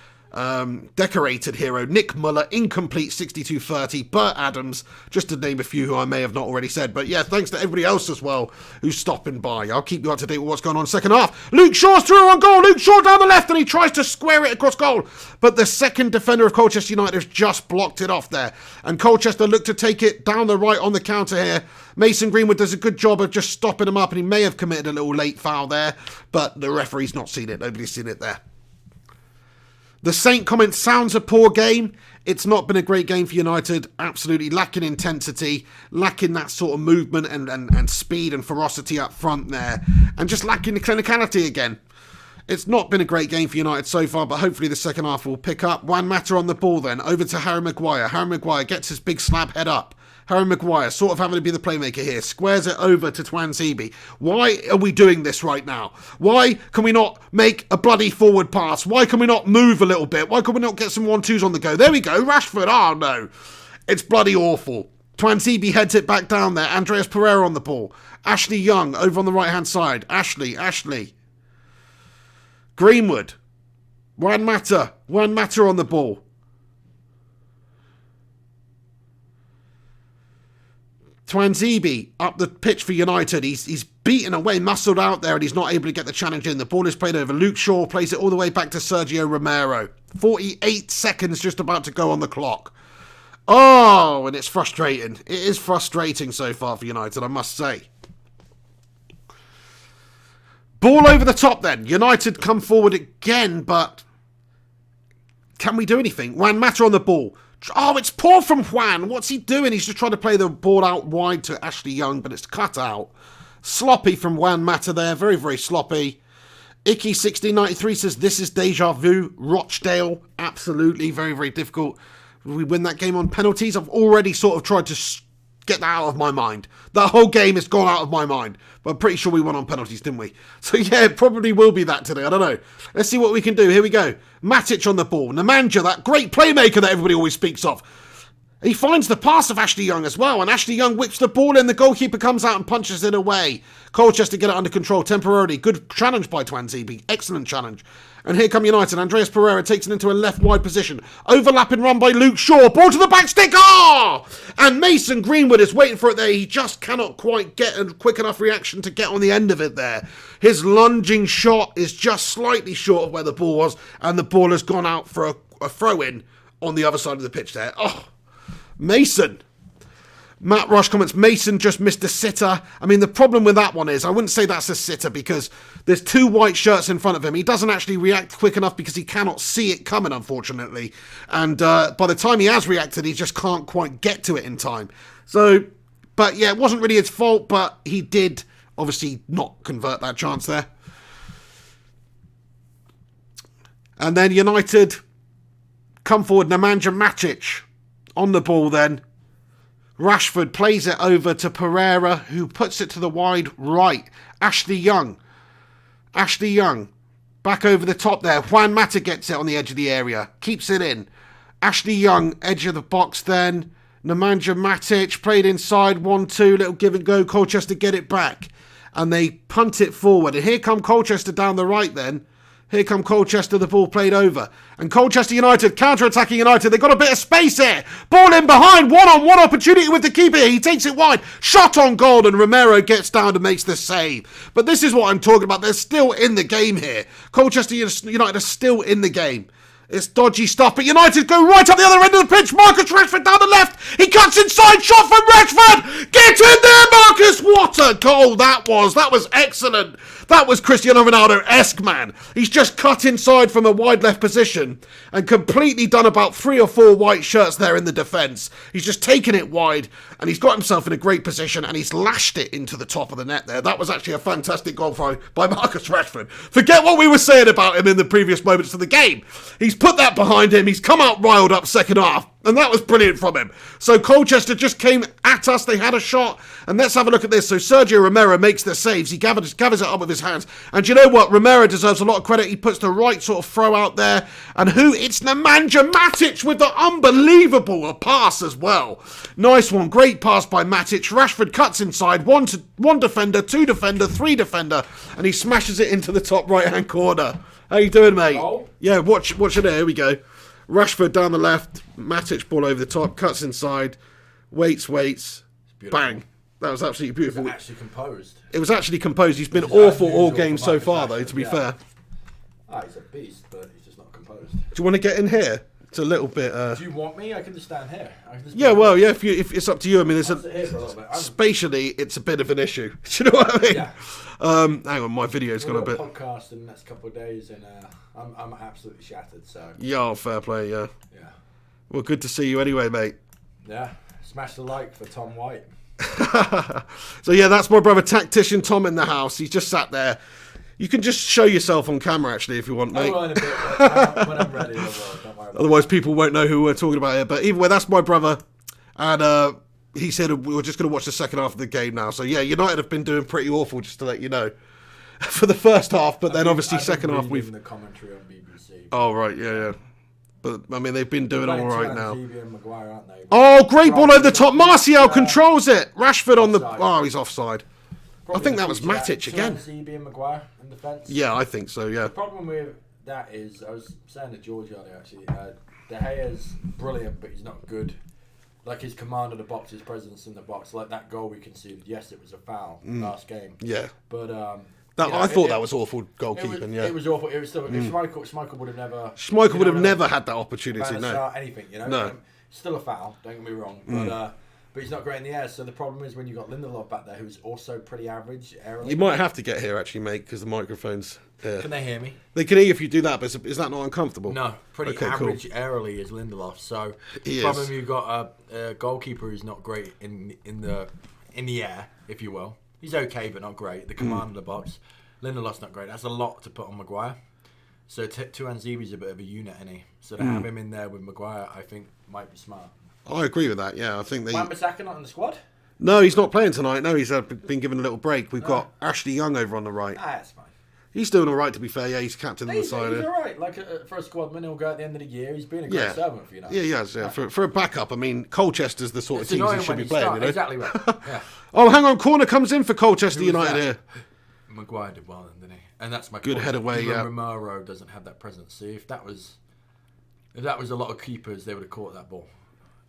Decorated Hero, Nick Muller, Incomplete 6230, Bert Adams, just to name a few who I may have not already said. But yeah, thanks to everybody else as well who's stopping by. I'll keep you up to date with what's going on second half. Luke Shaw's through on goal. Luke Shaw down the left, and he tries to square it across goal. But the second defender of Colchester United has just blocked it off there. And Colchester look to take it down the right on the counter here. Mason Greenwood does a good job of just stopping him up, and he may have committed a little late foul there, but the referee's not seen it. Nobody's seen it there. The Saint comment, sounds a poor game. It's not been a great game for United. Absolutely lacking intensity, lacking that sort of movement and speed and ferocity up front there, and just lacking the clinicality again. It's not been a great game for United so far, but hopefully the second half will pick up. Juan Mata on the ball then, over to Harry Maguire. Harry Maguire gets his big slab head up. Harry Maguire sort of having to be the playmaker here. Squares it over to Twanzebe. Why are we doing this right now? Why can we not make a bloody forward pass? Why can we not move a little bit? Why can we not get some 1-2s on the go? There we go. Rashford. Oh, no. It's bloody awful. Twanzebe heads it back down there. Andreas Pereira on the ball. Ashley Young over on the right-hand side. Ashley. Greenwood. Juan Mata on the ball. Twanzebe up the pitch for United. He's beaten away, muscled out there, and he's not able to get the challenge in. The ball is played over. Luke Shaw plays it all the way back to Sergio Romero. 48 seconds just about to go on the clock. Oh, and it's frustrating. It is frustrating so far for United, I must say. Ball over the top then. United come forward again, but can we do anything? Juan Mata on the ball. Oh, it's poor from Juan. What's he doing? He's just trying to play the ball out wide to Ashley Young, but it's cut out. Sloppy from Juan Mata there. Very, very sloppy. Icky1693 says, this is deja vu. Rochdale, absolutely. Very, very difficult. We win that game on penalties. I've already sort of tried to get that out of my mind. That whole game has gone out of my mind. But I'm pretty sure we won on penalties, didn't we? So yeah, it probably will be that today. I don't know. Let's see what we can do. Here we go. Matic on the ball. Nemanja, that great playmaker that everybody always speaks of. He finds the pass of Ashley Young as well, and Ashley Young whips the ball in. The goalkeeper comes out and punches it away. Colchester get it under control temporarily. Good challenge by Twanzebe. Excellent challenge. And here come United. Andreas Pereira takes it into a left-wide position. Overlapping run by Luke Shaw. Ball to the back stick. Oh! And Mason Greenwood is waiting for it there. He just cannot quite get a quick enough reaction to get on the end of it there. His lunging shot is just slightly short of where the ball was, and the ball has gone out for a throw-in on the other side of the pitch there. Oh! Mason. Matt Rush comments, Mason just missed a sitter. I mean, the problem with that one is, I wouldn't say that's a sitter because there's 2 white shirts in front of him. He doesn't actually react quick enough because he cannot see it coming, unfortunately. And by the time he has reacted, he just can't quite get to it in time. So, but yeah, it wasn't really his fault, but he did obviously not convert that chance there. And then United come forward, Nemanja Matic on the ball then. Rashford plays it over to Pereira, who puts it to the wide right. Ashley Young. Back over the top there. Juan Mata gets it on the edge of the area. Keeps it in. Ashley Young, edge of the box then. Nemanja Matic played inside. 1-2, little give and go. Colchester get it back. And they punt it forward. And here come Colchester down the right then. Here come Colchester, the ball played over. And Colchester United, counter-attacking United. They've got a bit of space here. Ball in behind, one-on-one opportunity with the keeper. He takes it wide. Shot on goal, and Romero gets down and makes the save. But this is what I'm talking about. They're still in the game here. Colchester United are still in the game. It's dodgy stuff, but United go right up the other end of the pitch. Marcus Rashford down the left. He cuts inside. Shot from Rashford. Get in there, Marcus. What a goal that was. That was excellent. That was Cristiano Ronaldo-esque, man. He's just cut inside from a wide left position and completely done about 3 or 4 white shirts there in the defence. He's just taken it wide and he's got himself in a great position and he's lashed it into the top of the net there. That was actually a fantastic goal by Marcus Rashford. Forget what we were saying about him in the previous moments of the game. He's put that behind him. He's come out riled up second half. And that was brilliant from him. So Colchester just came at us. They had a shot. And let's have a look at this. So Sergio Romero makes the saves. He gathers it up with his hands. And you know what? Romero deserves a lot of credit. He puts the right sort of throw out there. And who? It's Nemanja Matic with the unbelievable pass as well. Nice one. Great pass by Matic. Rashford cuts inside. One defender, 2 defender, 3 defender. And he smashes it into the top right-hand corner. How you doing, mate? Oh. Yeah, watch it there. Here we go. Rashford down the left, Matic ball over the top, cuts inside, waits, bang. That was absolutely beautiful. Was it actually composed? It was actually composed. He's been awful all game so far, though, to be fair. He's a beast, but he's just not composed. Do you want to get in here? It's a little bit... Do you want me? I can just stand here. If it's up to you. I mean, spatially, it's a bit of an issue. Do you know what I mean? Yeah. Hang on, my video's gone a bit... podcast in the next couple of days, and I'm absolutely shattered, so... Yeah, fair play, yeah. Yeah. Well, good to see you anyway, mate. Yeah. Smash the like for Tom White. So, yeah, that's my brother, Tactician Tom, in the house. He's just sat there. You can just show yourself on camera, actually, if you want, mate. I will in a bit, but when I'm ready, I will. Don't worry about Otherwise, people won't know who we're talking about here. But either way, that's my brother. And he said we were just going to watch the second half of the game now. So, yeah, United have been doing pretty awful, just to let you know, for the first half. But then, obviously, second half, we've... the commentary on BBC. Oh, right, yeah. But, I mean, they've been doing all right now. Maguire, aren't they? Oh, great ball over the top. Martial controls it. Rashford on the... Oh, he's offside. I think that was Matic again. Tuanzebe and Maguire in defence. Yeah, I think so, yeah. The problem with that is, I was saying to George earlier, actually, De Gea's brilliant, but he's not good. Like his command of the box, his presence in the box, like that goal we conceded. Yes, it was a foul last game. Yeah. But I thought that was awful goalkeeping. It was awful. It was still. If Schmeichel would have never. Schmeichel would have never had that opportunity. No. Anything, you know. No. Still a foul. Don't get me wrong, but he's not great in the air. So the problem is when you got Lindelof back there, who's also pretty average aerially. You might have to get here actually, mate, because the microphone's. Can they hear me? They can hear you if you do that, but is that not uncomfortable? No, pretty average aerially is Lindelof. So the problem you've got a goalkeeper who's not great in the air, if you will. He's okay, but not great. The command of the box. Lindelof's not great. That's a lot to put on Maguire. So Tuanzebe's a bit of a unit, isn't he? So to have him in there with Maguire, I think might be smart. I agree with that. Yeah, I think they. Wan-Bissaka not in the squad? No, he's not playing tonight. No, he's been given a little break. We've got Ashley Young over on the right. That's fine. He's doing all right, to be fair. Yeah, he's captain of the side. He's all right. Like for a squad man, he'll go at the end of the year. He's been a great servant for you. Yeah, he has. Yeah, for a backup. I mean, Colchester's the sort of teams he should be playing. You know? Exactly right. Yeah. Oh, hang on. Corner comes in for Colchester United here. Maguire did well, didn't he? And that's my good point. Head away. Even yeah. Romero doesn't have that presence. See, if that was a lot of keepers, they would have caught that ball.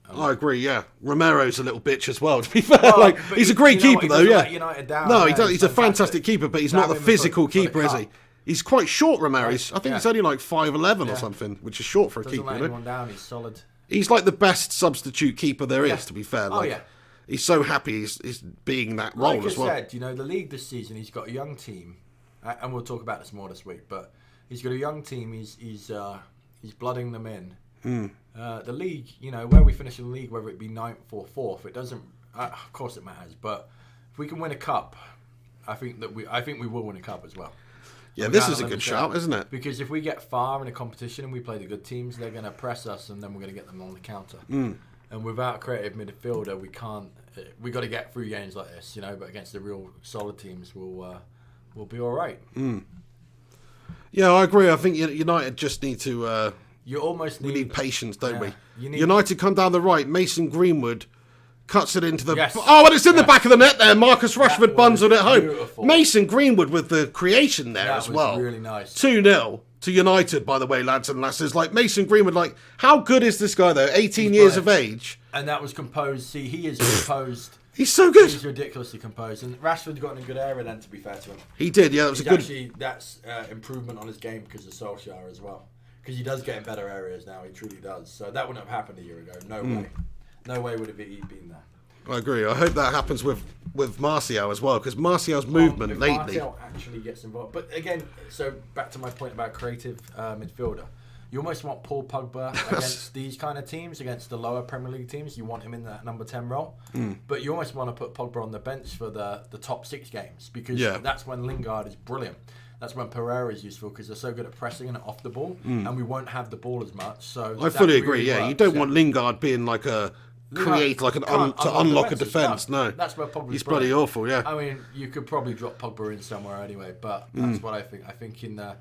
I agree, yeah. Romero's a little bitch as well, to be fair. He's a great keeper, though, yeah. United down no, he's a fantastic keeper, but he's not the physical keeper, is he? He's quite short, Romero. I think he's only like 5'11" or something, which is short for a keeper. Doesn't let anyone down, he's solid. He's like the best substitute keeper there is, to be fair. Oh, yeah. He's so happy he's being that role as well. Like I said, the league this season, he's got a young team, and we'll talk about this more this week, but he's got a young team, he's blooding them in. The league, where we finish in the league, whether it be 9th or 4th, it doesn't. Of course, it matters. But if we can win a cup, I think we will win a cup as well. Yeah, this is a good shout, isn't it? Because if we get far in a competition and we play the good teams, they're going to press us, and then we're going to get them on the counter. And without a creative midfielder, we can't. We got to get through games like this, But against the real solid teams, we'll be all right. Yeah, I agree. I think United just need to. We need patience, don't we? United come down the right. Mason Greenwood cuts it into the... Yes. Oh, and it's in the back of the net there. Marcus Rashford bundled it home. Beautiful. Mason Greenwood with the creation there as well. That was really nice. 2-0. to United, by the way, lads and lasses. Like, Mason Greenwood, like, how good is this guy, though? 18 years of age. And that was composed. See, he is composed. He's so good. He's ridiculously composed. And Rashford got in a good area then, to be fair to him. He did, yeah. That was actually, that's improvement on his game because of Solskjaer as well. Because he does get in better areas now. He truly does. So that wouldn't have happened a year ago. No way. No way would he been there. I agree. I hope that happens with Martial as well, because Martial's movement lately. Martial actually gets involved. But again, so back to my point about creative midfielder. You almost want Paul Pogba against these kind of teams, against the lower Premier League teams. You want him in that number 10 role. But you almost want to put Pogba on the bench for the top 6 games, because that's when Lingard is brilliant. That's when Pereira is useful, because they're so good at pressing and off the ball, and we won't have the ball as much. So I fully agree. Yeah, you don't want Lingard being like a create like to unlock a defence. No, that's where Pogba's he's bloody awful. Yeah, I mean, you could probably drop Pogba in somewhere anyway, but that's what I think. I think in the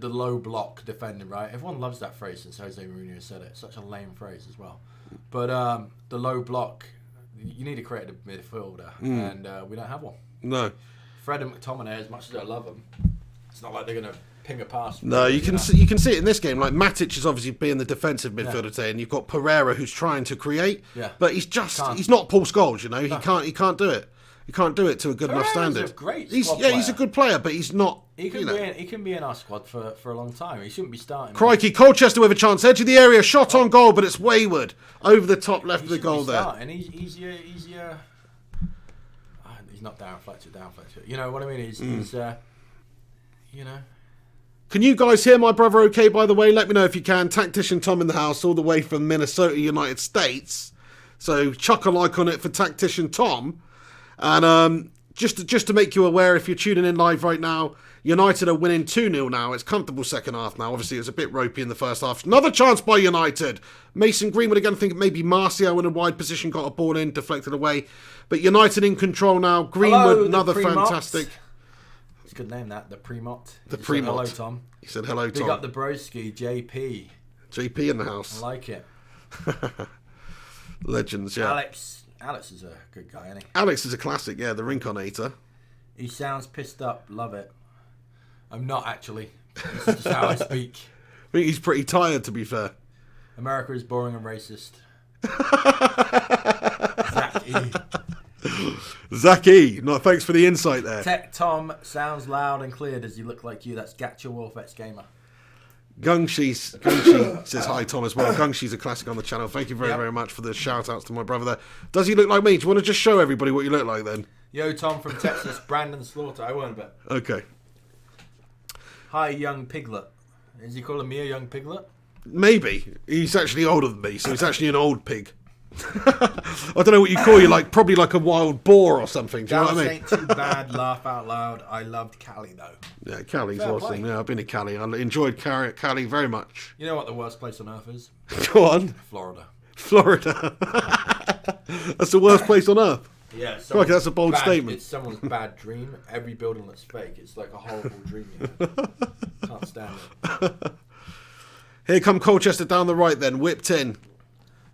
low block defending, right? Everyone loves that phrase since Jose Mourinho said it. It's such a lame phrase as well. But the low block, you need to create a midfielder, and we don't have one. No. Fred and McTominay, as much as I love them, it's not like they're going to ping a pass. No, you can see it in this game. Like, Matic is obviously being the defensive midfielder today, and you've got Pereira who's trying to create, but he's not Paul Scholes, you know. He can't do it. He can't do it to a good enough standard. He's a good player, but he's not. He can be in our squad for a long time. He shouldn't be starting. Crikey, Colchester with a chance, edge of the area, shot on goal, but it's wayward over the top left of the goal there. And he's not down Fletcher. You know what I mean? He's you know. Can you guys hear my brother okay, by the way? Let me know if you can. Tactician Tom in the house, all the way from Minnesota, United States. So chuck a like on it for Tactician Tom. And just to make you aware, if you're tuning in live right now, United are winning 2-0 now. It's comfortable second half now. Obviously, it was a bit ropey in the first half. Another chance by United. Mason Greenwood again. I think maybe Martial in a wide position got a ball in, deflected away. But United in control now. Greenwood, another fantastic. It's a good name, that. The Premot. The Premot. Hello, Tom. He said hello, Tom. We got the broski, JP. JP in the house. I like it. Legends, yeah. Alex is a good guy, isn't he? Alex is a classic, yeah, the Rinconator. He sounds pissed up, love it. I'm not actually. This is just how I speak. I think he's pretty tired, to be fair. America is boring and racist. Zach E. No, thanks for the insight there. Tech Tom sounds loud and clear. Does he look like you? That's Gacha Wolf X Gamer. Gungshi says hi, Tom, as well. Gungshi's a classic on the channel. Thank you very much for the shout-outs to my brother there. Does he look like me? Do you want to just show everybody what you look like then? Yo, Tom from Texas, Brandon Slaughter. I won't bet. Okay. Hi, young piglet. Is he calling me a young piglet? Maybe. He's actually older than me, so he's actually an old pig. I don't know what you call you, like probably like a wild boar or something. Do you know what I mean? Ain't too bad. Laugh out loud. I loved Cali though. Yeah, Cali's awesome. Yeah, I've been to Cali. I enjoyed Cali very much. You know what the worst place on earth is? Go on. Florida. That's the worst place on earth. Yeah, okay, that's a bold statement. It's someone's bad dream. Every building that's fake, it's like a horrible dream. You know? Can't stand it. Here come Colchester down the right then, whipped in.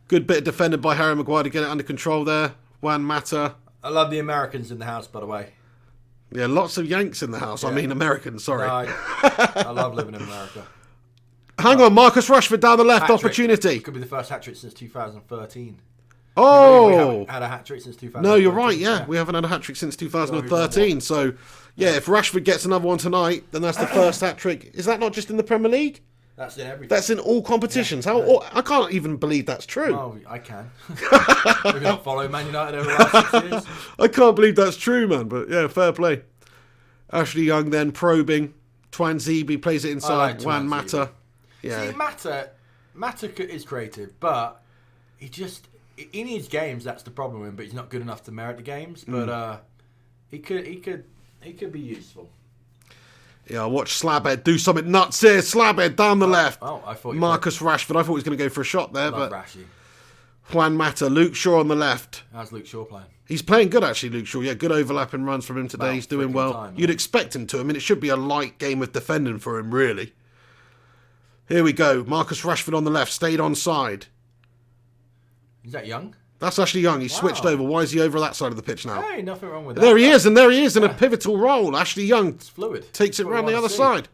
Good bit of defended by Harry Maguire to get it under control there. Juan Mata. I love the Americans in the house, by the way. Yeah, lots of Yanks in the house. Yeah. I mean Americans, sorry. No, I love living in America. Hang on, Marcus Rashford down the left, opportunity. Could be the first hat-trick since 2013. Oh! We haven't had a hat-trick since 2013. No, you're right, yeah. We haven't had a hat-trick since 2013. So, yeah, if Rashford gets another one tonight, then that's the first hat-trick. Is that not just in the Premier League? That's in everything. That's in all competitions. Yeah. I can't even believe that's true. Oh, I can. Maybe not follow Man United over the last 6 years. I can't believe that's true, man. But yeah, fair play. Ashley Young then probing. Twanzebe plays it inside. Juan Mata. Yeah. See, Mata is creative, but he needs games. That's the problem with him. But he's not good enough to merit the games. But he could be useful. Yeah, watch Slabhead do something nuts here. Slabhead down the left. Oh, I thought Marcus Rashford. I thought he was going to go for a shot there, but Rashy. Juan Mata, Luke Shaw on the left. How's Luke Shaw playing? He's playing good, actually, Luke Shaw. Yeah, good overlapping runs from him today. He's doing well. You'd expect him to. I mean, it should be a light game of defending for him, really. Here we go. Marcus Rashford on the left, stayed on side. Is that Young? That's Ashley Young. He's switched over. Why is he over that side of the pitch now? Hey, nothing wrong with that. There he is, and there he is in a pivotal role. Ashley Young it's fluid. Takes it round the other side.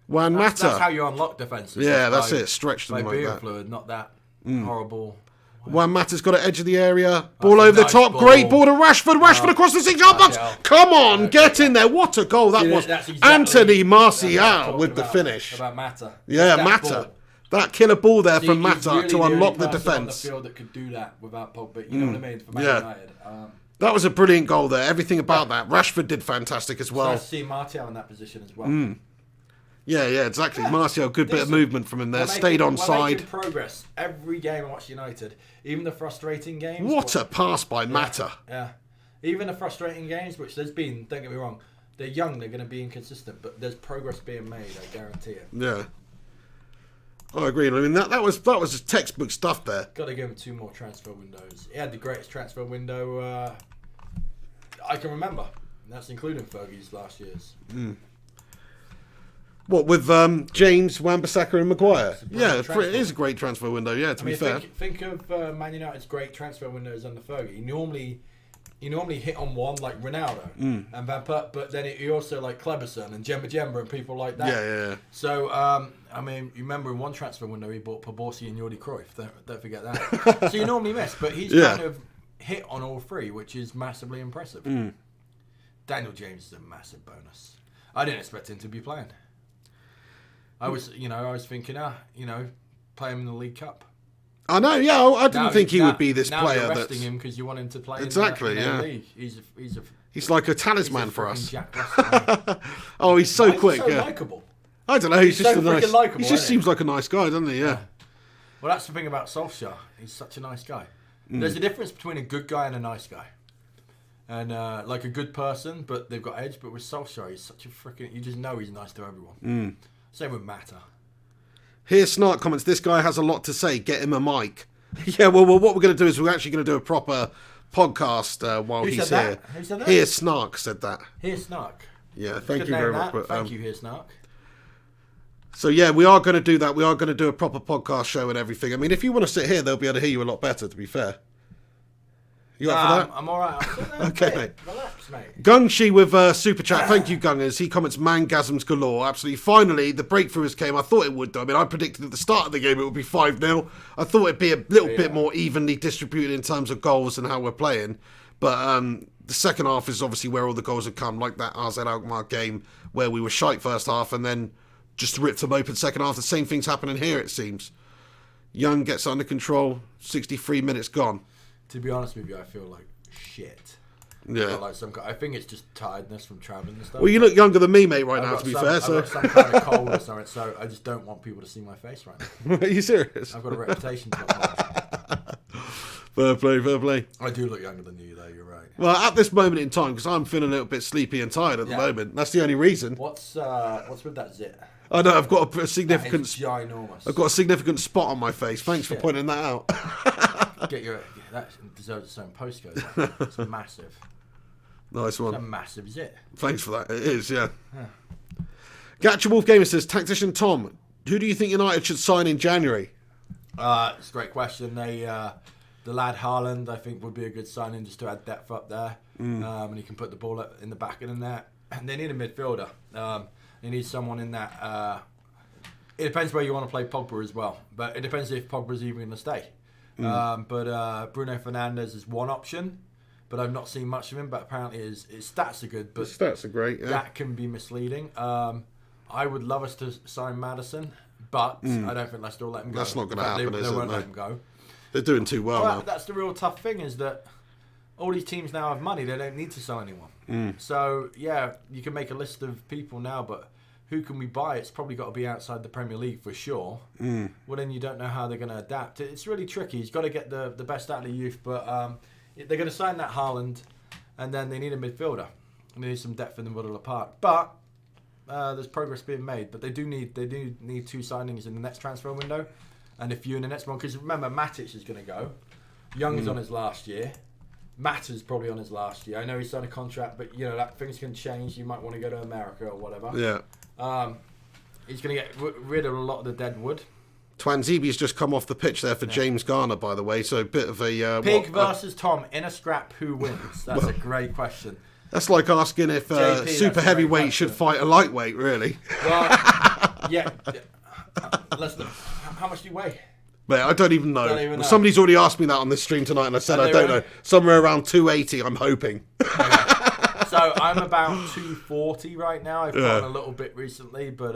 Juan Mata. That's how you unlock defences. Yeah, that's it. Stretch them by like being that. fluid, not that horrible. Juan Mata's got an edge of the area. Ball over the nice top. ball. Great ball to Rashford. Rashford across the 6-yard box. Come on, get in there. What a goal that was. That's Anthony that's Martial with the finish. About Mata. Yeah, That Mata. ball. That killer ball there See, from he's Mata really to the unlock only the person on the defence. field that could do that without Pogba. You know what I mean? For Man Yeah. United. That was a brilliant goal there. Everything about that. Rashford did fantastic as well. Nice to see Martial in that position as well. Yeah, exactly. Martial, good bit of Decent. movement from him there. We're Stayed on We're side. making progress every game I watch United. Even the frustrating games. What a pass by Mata. Yeah. Even the frustrating games, which there's been, don't get me wrong, they're young, they're going to be inconsistent, but there's progress being made, I guarantee it. Yeah. I agree. I mean, that was just textbook stuff there. Got to give him 2 more transfer windows. He had the greatest transfer window I can remember. And that's including Fergie's last year's. What, with James, Wan-Bissaka and Maguire? Yeah, it transfer. is a great transfer window, yeah, to be fair. Think of Man United's great transfer windows under Fergie. He normally hit on one like Ronaldo and Van Persie, but then he also like Kleberson and Djemba and people like that. Yeah. So, I mean, you remember in one transfer window he bought Poborsi and Jordi Cruyff. Don't forget that. So you normally miss, but he's kind of hit on all 3, which is massively impressive. Daniel James is a massive bonus. I didn't expect him to be playing. I was thinking, play him in the League Cup. I know, yeah, I didn't think he would be this now player. You're that's resting him because you want him to play exactly, in the yeah. league. He's like a talisman for us. Jack Russell, Oh, he's so he's quick. so yeah. likeable. I don't know. He's just so a nice. freaking likeable, He just isn't he? seems like a nice guy, doesn't he? Yeah. Well, that's the thing about Solskjaer. He's such a nice guy. There's a difference between a good guy and a nice guy. And like a good person, but they've got edge. But with Solskjaer, he's such a freaking. You just know he's nice to everyone. Same with Mata. Here, Snark comments. This guy has a lot to say. Get him a mic. Yeah. Well, what we're going to do is we're actually going to do a proper podcast while he's said here. that? Who said that? Here, Snark said that. Here, Snark. Yeah. Thank Good you name, very that. much. But, Thank you, Here, Snark. So yeah, we are going to do that. We are going to do a proper podcast show and everything. I mean, if you want to sit here, they'll be able to hear you a lot better. To be fair. You up for that? I'm all right. Okay, mate. Relax, mate. Gungshi with super chat. Thank you, Gungers. He comments, mangasms galore. Absolutely. Finally, the breakthrough has came. I thought it would, though. I mean, I predicted at the start of the game it would be 5-0. I thought it'd be a little bit more evenly distributed in terms of goals and how we're playing. But the second half is obviously where all the goals have come, like that AZ Alkmaar game where we were shite first half and then just ripped them open second half. The same thing's happening here, it seems. Young gets under control. 63 minutes gone. To be honest with you, I feel like shit. Yeah. Like I think it's just tiredness from travelling and stuff. Well, you look younger than me, mate, right I've now, got to be some- fair. I've So, got some kind of cold or something, so I just don't want people to see my face right now. are you serious? I've got a reputation to uphold. Fair play, fair play. I do look younger than you, though. You're right. Well, at this moment in time, because I'm feeling a little bit sleepy and tired at the moment. That's the only reason. What's with that zit? I know I've got a It's significant. ginormous. I've got a significant spot on my face. Thanks for Shit. pointing that out. That deserves its own postcode. It's massive. Nice It's a one. massive zit. Thanks for that. It is, yeah. Gatcha Wolf Gamer says, Tactician Tom, who do you think United should sign in January? It's a great question. The lad Haaland, I think, would be a good signing just to add depth up there, and he can put the ball up in the back of the net. And they need a midfielder. They need someone in that. It depends where you want to play Pogba as well, but it depends if Pogba's even going to stay. But Bruno Fernandes is one option, but I've not seen much of him. But apparently his stats are good. But The stats are great. Yeah. that can be misleading. I would love us to sign Maddison, but I don't think Leicester will let him go. That's not going to In fact, happen, is they it? won't No. let him go. They're doing too well Well, now. that's the real tough thing is that all these teams now have money. They don't need to sell anyone. So, yeah, you can make a list of people now, but who can we buy? It's probably got to be outside the Premier League for sure. Well, then you don't know how they're going to adapt. It's really tricky. He's got to get the best out of the youth, but they're going to sign that Haaland, and then they need a midfielder. And they need some depth in the middle of the park. But there's progress being made. But they do need 2 signings in the next transfer window, and a few in the next one. Because remember, Matic is going to go. Young is on his last year. Mata's probably on his last year. I know he's signed a contract, but you know that things can change. You might want to go to America or whatever. Yeah. He's going to get rid of a lot of the dead wood. Twanzibi's just come off the pitch there for James Garner, by the way. So a bit of a Pig versus Tom in a scrap. Who wins? That's a great question. that's like asking if JP, that's super a great heavyweight should question. fight a lightweight, really. Well, Yeah. Let's look. How much do you weigh? Mate, I don't even know. Don't even know. Somebody's already asked me that on this stream tonight, and I said I don't know. Somewhere around 280, I'm hoping. Okay. So I'm about 240 right now. I've gone a little bit recently, but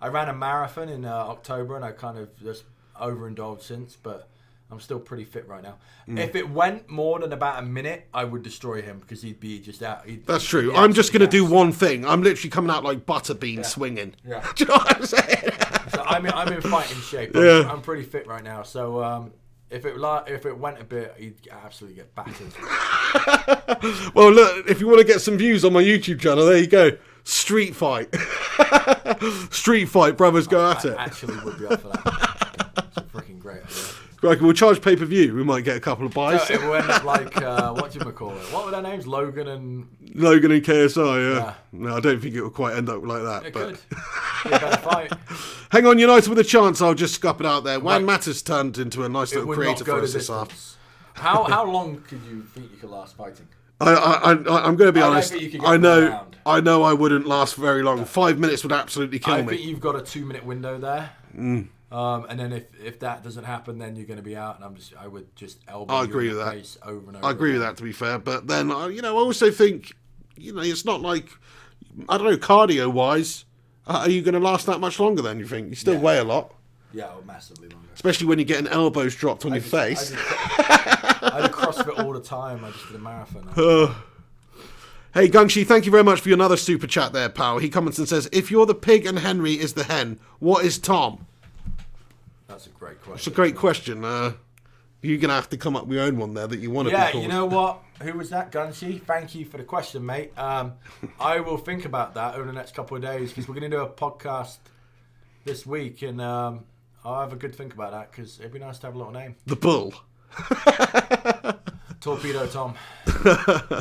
I ran a marathon in October, and I kind of just overindulged since, but I'm still pretty fit right now. If it went more than about a minute, I would destroy him because he'd be just out. That's true. I'm just going to do one thing. I'm literally coming out like Butterbean swinging. Yeah. Do you know what I'm saying? So I'm in fighting shape. I'm pretty fit right now. So if it went a bit, he'd absolutely get battered. Well, look, if you want to get some views on my YouTube channel, there you go. Street fight. Street fight, brothers go at it. I actually would be up for that. It's a freaking great idea. Right, we'll charge pay-per-view. We might get a couple of buys. So it will end up like, what do you call it? What were their names? Logan and KSI, yeah. No, I don't think it will quite end up like that. It could. Be a better fight. Hang on, United with a chance. I'll just scup it out there. Juan Matters turned into a nice little creator for us this half. How long could you think you could last fighting? I'm going to be honest. I know I wouldn't last very long. 5 minutes would absolutely kill me. I think you've got a 2-minute window there. And then if that doesn't happen, then you're going to be out. And I would just elbow I agree you with in the that. face over and over. I agree with that, to be fair. But then, I also think, it's not like, I don't know, cardio-wise, are you going to last that much longer then, you think? You still weigh a lot. Yeah, massively longer. Especially when you're getting elbows dropped on your face. I did CrossFit all the time. I just did a marathon. Hey, Gungshi, thank you very much for your another super chat there, pal. He comments and says, if you're the pig and Henry is the hen, what is Tom? That's a great question. It's a great question. You're going to have to come up with your own one there that you want to be called. Yeah, you know what? Who was that, Gunshi? Thank you for the question, mate. I will think about that over the next couple of days because we're going to do a podcast this week and I'll have a good think about that because it'd be nice to have a little name. The Bull. Torpedo Tom.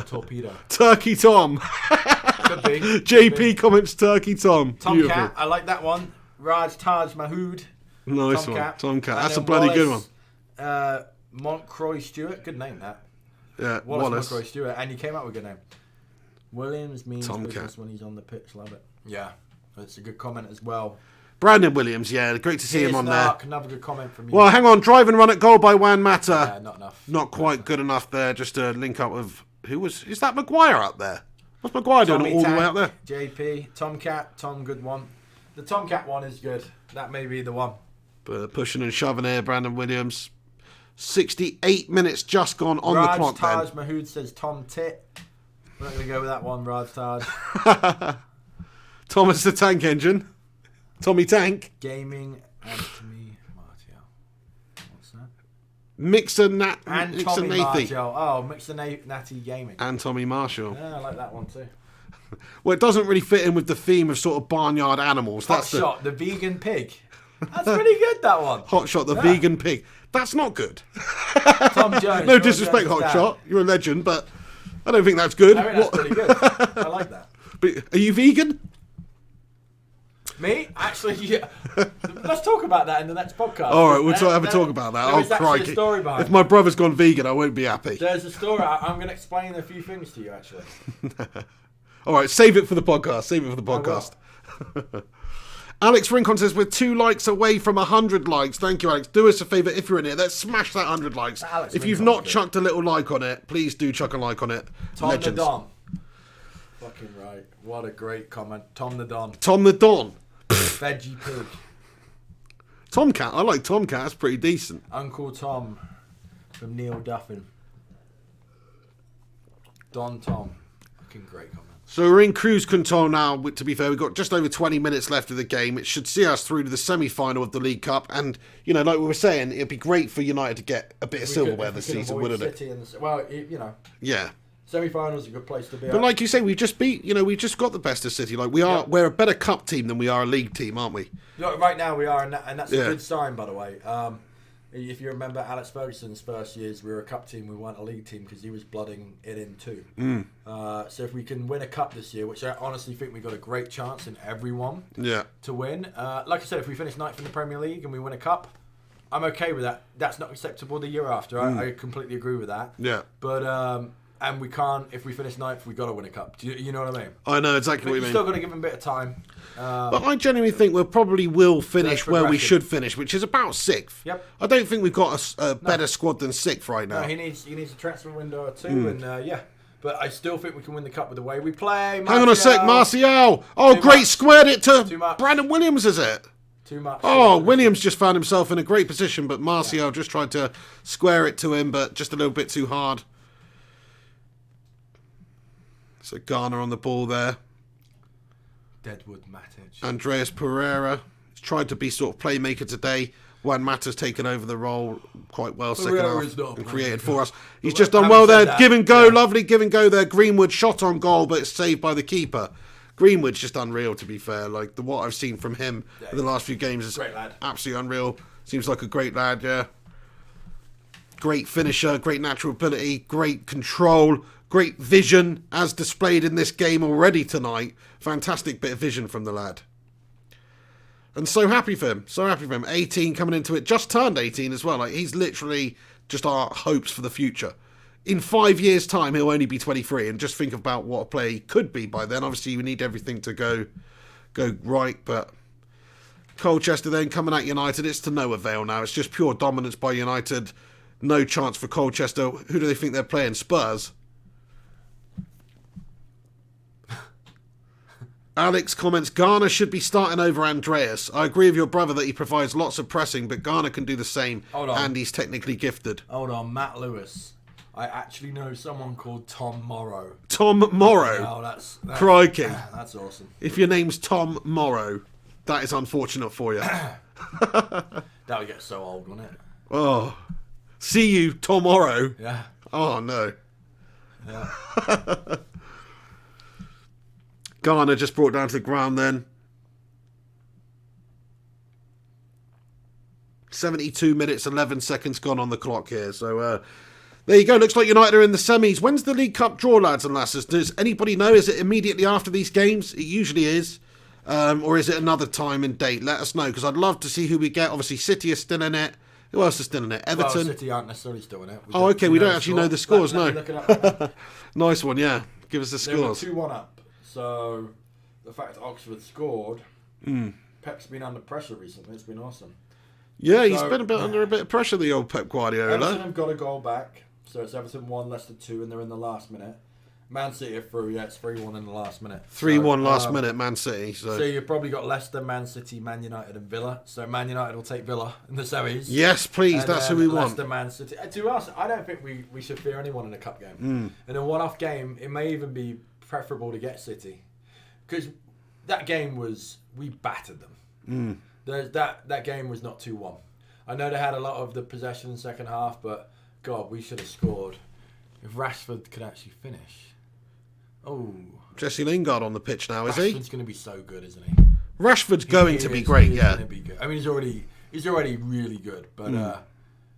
Torpedo. Turkey Tom. Could be. JP comments Turkey Tom. Tomcat. I like that one. Raj Taj Mahood. Nice Tomcat. one. Tomcat. And That's a bloody Wallace, good one. Montcroy Stewart. Good name, that. Yeah, Wallace. Montcroy Stewart. And you came up with a good name. Williams means Tomcat. business when he's on the pitch. Love it. Yeah. That's a good comment as well. Brandon Williams, yeah, great to see him on there. Another good comment from you. Well, hang on, drive and run at goal by Juan Mata. Yeah, not enough. Not quite good enough there. Just to link up with is that Maguire up there? What's Maguire doing all the way up there? JP, Tomcat, Tom, good one. The Tomcat one is good. That may be the one. But pushing and shoving here, Brandon Williams. 68 minutes just gone on the clock. Taj Mahood says Tom Tit. We're not going to go with that one, Raj Taj. Thomas the Tank Engine. Tommy Tank. Gaming, Anthony Martial. What's that? Mixer Tommy Nathy. Martial. Oh, Mixer Natty Gaming. And Tommy Marshall. Yeah, I like that one too. Well, it doesn't really fit in with the theme of sort of barnyard animals. Hot Shot, the vegan pig. That's pretty good, that one. Hot Shot, the vegan pig. That's not good. Tom Jones. No disrespect, Hot Shot. You're a legend, but I don't think that's good. I think that's pretty good. I like that. But are you vegan? Me? Actually, yeah. Let's talk about that in the next podcast. All right, we'll have a talk about that. There's actually a story behind it. If my brother's gone vegan, I won't be happy. There's a story. I'm going to explain a few things to you, actually. All right, save it for the podcast. Alex Rincon says, we're 2 likes away from 100 likes. Thank you, Alex. Do us a favour if you're in here. Let's smash that 100 likes. If you've not chucked a little like on it, please do chuck a like on it. Tom the Don. Fucking right. What a great comment. Tom the Don. Tom the Don. Veggie pig. Tomcat. I like Tomcat. That's pretty decent. Uncle Tom from Neil Duffin. Don Tom. Fucking great comment. So we're in cruise control now, to be fair. We've got just over 20 minutes left of the game. It should see us through to the semi-final of the League Cup. And, like we were saying, it'd be great for United to get a bit of silverware this season, wouldn't it? Yeah. Semi-finals is a good place to be. But like you say, we've just we've just got the best of City. Like we're a better cup team than we are a league team, aren't we? Right now we are, and that's a good sign, by the way. If you remember Alex Ferguson's first years, we were a cup team, we weren't a league team because he was blooding it in too. So if we can win a cup this year, which I honestly think we've got a great chance in everyone to win. Like I said, if we finish 9th in the Premier League and we win a cup, I'm okay with that. That's not acceptable the year after. I completely agree with that. Yeah. But And we can't, if we finish 9th, we've got to win a cup. Do you know what I mean? I know exactly what you mean. You've still got to give them a bit of time. But I genuinely think we probably will finish where we should finish, which is about 6th. Yep. I don't think we've got a better squad than 6th right now. No, he needs a transfer window or 2, and yeah. But I still think we can win the cup with the way we play. Martial. Hang on a sec, Martial. Oh, great, squared it to Brandon Williams, is it? Too much. Oh, Williams just found himself in a great position, but Martial just tried to square it to him, but just a little bit too hard. So Garner on the ball there. Deadwood Matic. Andreas Pereira tried to be sort of playmaker today. Juan Mata's taken over the role quite well second half and created for us. He's just done well there. Give and go, lovely give and go there. Greenwood shot on goal, but it's saved by the keeper. Greenwood's just unreal, to be fair. Like what I've seen from him in the last few games is absolutely unreal. Seems like a great lad, yeah. Great finisher, great natural ability, great control, great vision as displayed in this game already tonight. Fantastic bit of vision from the lad. And so happy for him. So happy for him. 18 coming into it. Just turned 18 as well. Like he's literally just our hopes for the future. In 5 years' time, he'll only be 23. And just think about what a player he could be by then. Obviously, we need everything to go right. But Colchester then coming at United. It's to no avail now. It's just pure dominance by United. No chance for Colchester. Who do they think they're playing? Spurs? Alex comments, Garner should be starting over Andreas. I agree with your brother that he provides lots of pressing, but Garner can do the same, and he's technically gifted. Hold on, Matt Lewis. I actually know someone called Tom Morrow. Tom Morrow? Oh, that's crikey. That's awesome. If your name's Tom Morrow, that is unfortunate for you. That would get so old, wouldn't it? Oh. See you tomorrow. Yeah. Oh, no. Yeah. Garner just brought down to the ground then. 72 minutes, 11 seconds gone on the clock here. So, there you go. Looks like United are in the semis. When's the League Cup draw, lads and lasses? Does anybody know? Is it immediately after these games? It usually is. Or is it another time and date? Let us know, because I'd love to see who we get. Obviously, City is still in it. Who else is still in it? Everton. Well, City aren't necessarily still in it. Oh, okay. We don't actually know the scores, no. Nice one, yeah. Give us the scores. They were 2-1 up. So, the fact that Oxford scored, Pep's been under pressure recently. It's been awesome. Yeah, he's been under a bit of pressure, the old Pep Guardiola. Everton have got a goal back. So, it's Everton 1, Leicester 2, and they're in the last minute. Man City are through. Yeah, it's 3-1 in the last minute. 3-1 last minute, Man City. So you've probably got Leicester, Man City, Man United, and Villa. So Man United will take Villa in the semis. Yes, please. And that's who we want. Leicester, Man City. To us, I don't think we should fear anyone in a cup game. In a one-off game, it may even be preferable to get City. Because that game we battered them. That game was not 2-1. I know they had a lot of the possession in the second half, but God, we should have scored. If Rashford could actually finish. Oh, Jesse Lingard on the pitch now, is he? Rashford's going to be so good, isn't he? Rashford's going to be great, yeah. Going to be good. I mean, he's already really good, but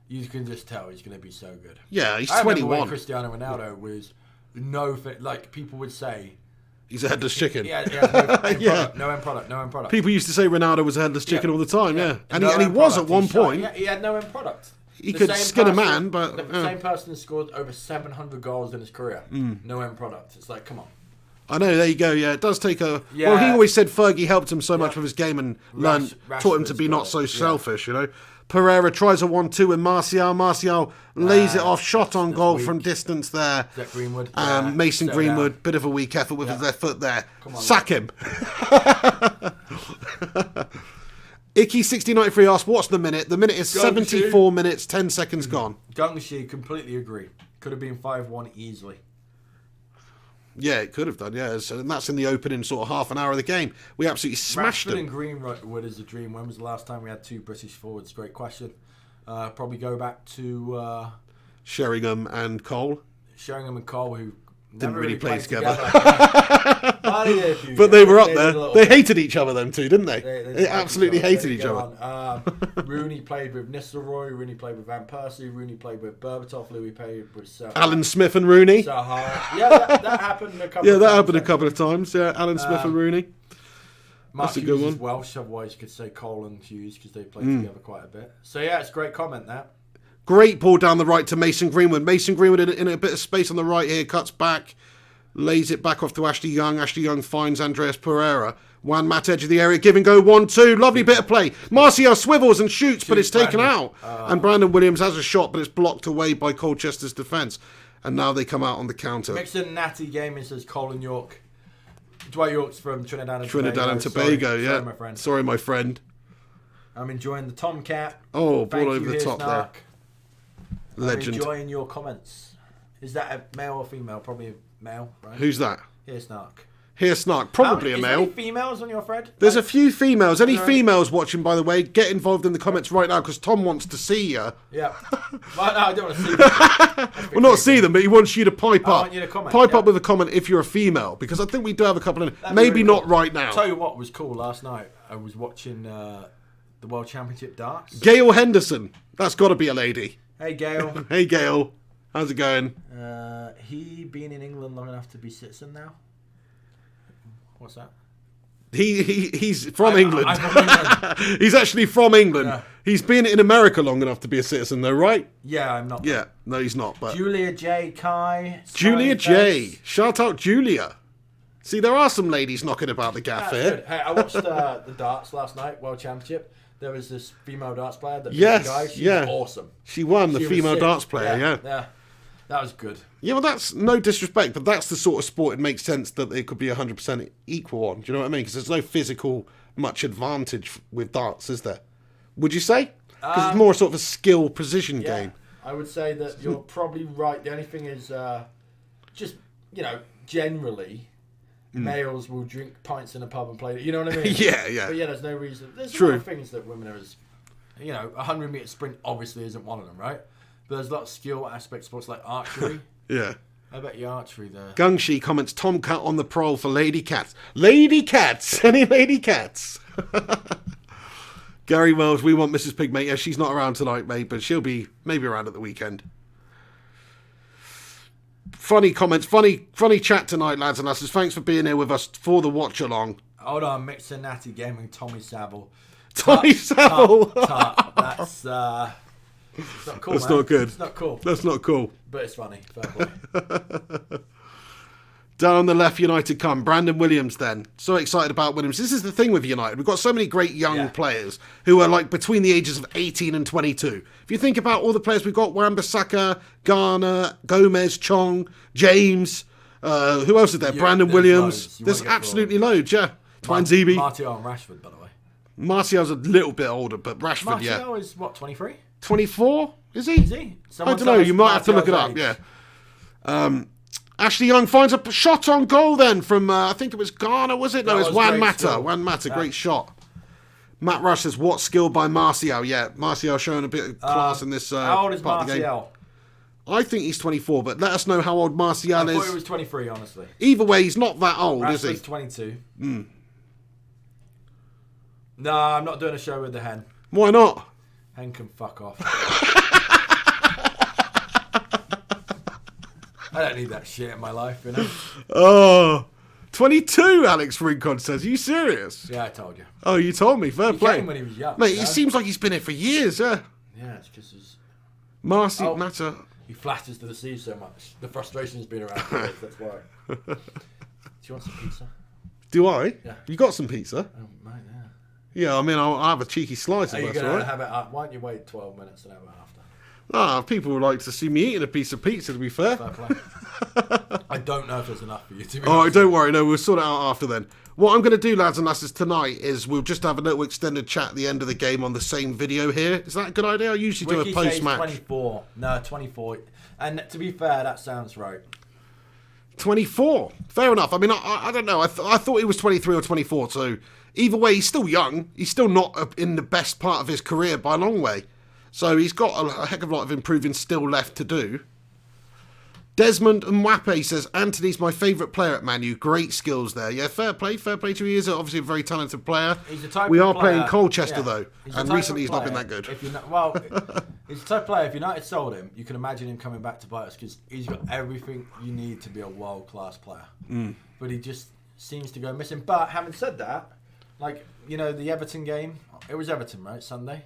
you can just tell he's going to be so good. Yeah, he's 21. I remember when Cristiano Ronaldo was like people would say. He's a headless chicken. Yeah, no end product. People used to say Ronaldo was a headless chicken all the time, yeah. And he was at one point. He had no end product. He could skin a man, but... The same person scored over 700 goals in his career. No end product. It's like, come on. I know, there you go, yeah. It does take a... Yeah. Well, he always said Fergie helped him so much with his game and taught him to be not so selfish, you know. Pereira tries a 1-2 with Martial. Martial lays it off, shot on goal from distance there. Is that Greenwood? Mason Greenwood, bit of a weak effort with his left foot there. Come on, sack him. Icky6093 asks, what's the minute? The minute is 74 minutes, 10 seconds gone. Gungshi, completely agree. Could have been 5-1 easily. Yeah, it could have done, yeah. And that's in the opening sort of half an hour of the game. We absolutely smashed them. Rashford and Greenwood is a dream. When was the last time we had two British forwards? Great question. Probably go back to... Sheringham and Cole. Sheringham and Cole, who... Didn't really play together. But they were up there. They hated each other, them two, didn't they? They absolutely hated each other. Rooney played with Nistelrooy. Rooney played with Van Persie. Rooney played with Berbatov. Louis played with Alan Smith and Rooney. Yeah, that happened a couple of times. Yeah, that happened a couple of times. Yeah, Alan Smith and Rooney. Mark Hughes is Welsh, otherwise you could say Cole and Hughes because they played together quite a bit. So yeah, it's a great comment, that. Great ball down the right to Mason Greenwood. Mason Greenwood in a bit of space on the right here, cuts back, lays it back off to Ashley Young. Ashley Young finds Andreas Pereira. Juan Mat edge of the area, give and go 1-2. Lovely bit of play. Martial swivels and shoots, but it's taken out. And Brandon Williams has a shot, but it's blocked away by Colchester's defence. And now they come out on the counter. Mixed and natty gaming says Colin York. Dwight York's from Trinidad and Tobago, yeah. Sorry, my friend. Sorry, my friend. I'm enjoying the Tomcat. Oh, ball over the top there. Legend. I'm enjoying your comments. Is that a male or female? Probably a male, right? Who's that? Here, Snark. Here, Snark. Probably a male. Is there any females on your thread? There's a few females. Any females watching, by the way, get involved in the comments right now because Tom wants to see you. Yeah. Well, no, I don't want to see them. Well, not see them, but he wants you to pipe up. I want you to comment. Pipe up with a comment if you're a female because I think we do have a couple in. Maybe not right now. I'll tell you what was cool last night. I was watching the World Championship darts. Gail Henderson. That's got to be a lady. Hey, Gail. Hey, Gail. How's it going? He been in England long enough to be citizen now? What's that? He's from England. I'm from England. He's actually from England. Yeah. He's been in America long enough to be a citizen, though, right? Yeah, I'm not. Yeah, no, he's not. But Julia J. Kai. Julia J. Shout out Julia. See, there are some ladies knocking about the gaff here. Good. Hey, I watched the darts last night, World Championship. There was this female darts player that beat the guy. She was awesome. She won, the female darts player, yeah. That was good. Yeah, well, that's no disrespect, but that's the sort of sport it makes sense that it could be 100% equal on. Do you know what I mean? Because there's no physical much advantage with darts, is there? Would you say? Because it's more sort of a skill precision game. I would say that you're probably right. The only thing is just, generally, males will drink pints in a pub and play. You know what I mean? Yeah. But there's no reason. There's a lot of things that women are as, 100-meter sprint obviously isn't one of them, right? But there's a lot of skill aspect sports like archery. Yeah. I bet you archery there. Gungshi comments, Tomcat on the prowl for Lady Cats. Lady Cats! Any Lady Cats? Gary Wells, we want Mrs. Pigmate. Yeah, she's not around tonight, mate, but she'll be maybe around at the weekend. Funny comments, funny chat tonight, lads and lasses. Thanks for being here with us for the watch along. Hold on, Mixer Natty Gaming, Tommy Savile. Tommy Savile! That's it's not cool, That's man. not good. It's not cool. That's not cool. But it's funny. Fair play. Down on the left, United come. Brandon Williams then. So excited about Williams. This is the thing with United. We've got so many great young players who are like between the ages of 18 and 22. If you think about all the players we've got, Wan-Bissaka, Garner, Gomez, Chong, James, who else is there? Brandon Williams. There's absolutely loads, yeah. Twanzebe. Martial and Rashford, by the way. Martial's a little bit older, but Rashford, Martial is what, 23? 24? Is he? Is he? I don't know. You might have to look it up. Yeah. Ashley Young finds a shot on goal then from, I think it was Garner, was it? No, it was Juan Mata. Juan Mata, great shot. Matt Rush says, what skill by Martial? Yeah, Martial showing a bit of class in this how old is part of the game. Martial? I think he's 24, but let us know how old Martial is. I thought he was 23, honestly. Either way, he's not that old, Rashford's is he? 22. No, I'm not doing a show with the hen. Why not? Hen can fuck off. I don't need that shit in my life, Oh, 22, Alex Rincon says. Are you serious? Yeah, I told you. Oh, you told me. Fair play. He came when he was young. Mate, it seems like he's been here for years, yeah. Yeah, it's because he's... Matter. He flatters to the sea so much. The frustration's been around for years, that's why. Do you want some pizza? Do I? Yeah. You got some pizza? Oh, mate, yeah. Yeah, I mean, I'll have a cheeky slice Are if you that's going all to right. have it up? Why don't you wait 12 minutes and have it after? People would like to see me eating a piece of pizza, to be fair. Fair play. I don't know if there's enough for you, to be honest. All right, don't worry. No, we'll sort it out after then. What I'm going to do, lads and lasses, tonight is we'll just have a little extended chat at the end of the game on the same video here. Is that a good idea? I usually do a post-match. 24. No, 24. And to be fair, that sounds right. 24. Fair enough. I mean, I don't know. I thought he was 23 or 24, so either way, he's still young. He's still not in the best part of his career by a long way. So he's got a heck of a lot of improving still left to do. Desmond Mwape says, Anthony's my favourite player at Man U. Great skills there. Yeah, fair play to him. He is obviously a very talented player. He's the type we of are player, playing Colchester, though. He's And recently he's not been that good. If you're not, he's the type of player, if United sold him, you can imagine him coming back to bite us because he's got everything you need to be a world-class player. But he just seems to go missing. But having said that, like, the Everton game, it was Everton, right, Sunday?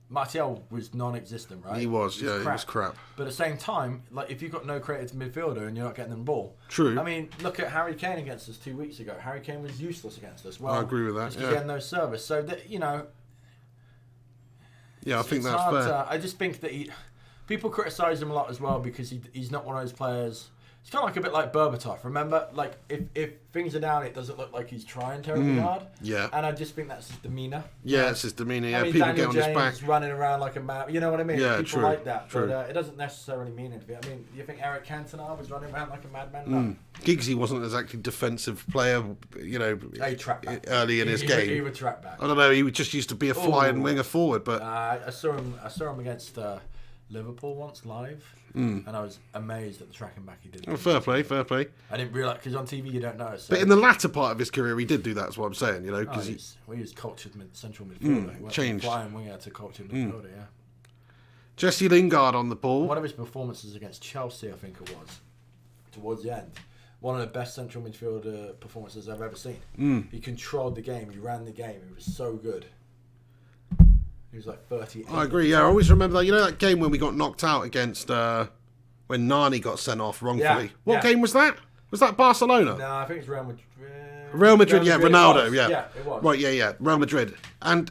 Martial was non-existent, right? He was, he was crap. But at the same time, like if you've got no creative midfielder and you're not getting them the ball, true. I mean, look at Harry Kane against us 2 weeks ago. Harry Kane was useless against us. Well, I agree with that. Because he had no service. So that I think that's fair. I just think that people criticise him a lot as well because he's not one of those players. It's kind of like a bit like Berbatov. Remember, like if things are down, it doesn't look like he's trying terribly hard. Yeah. And I just think that's his demeanour. Yeah, it's his demeanour. Yeah, I mean, people Daniel get on James his back, running around like a mad. You know what I mean? Yeah, people true. like that. True. But it doesn't necessarily mean anything. I mean, do you think Eric Cantona was running around like a madman? No. Giggsy wasn't exactly defensive player, early in his game. He would track back. I don't know. He just used to be a flying winger forward, but I saw him against Liverpool once live, and I was amazed at the tracking back he did. oh, fair play. I didn't realise because on TV you don't notice. So. But in the latter part of his career, he did do that. That's what I'm saying. Because he was cultured central midfielder. He went changed. from flying winger to cultured midfielder. Yeah. Jesse Lingard on the ball. One of his performances against Chelsea, I think it was, towards the end. One of the best central midfielder performances I've ever seen. He controlled the game. He ran the game. He was so good. He was like 38. I agree. Yeah, I always remember that. That game when we got knocked out against when Nani got sent off wrongfully. Yeah, what game was that? Was that Barcelona? No, I think it's Real Madrid. Real Madrid, yeah, Ronaldo, yeah. Yeah, it was. Right, yeah, Real Madrid. And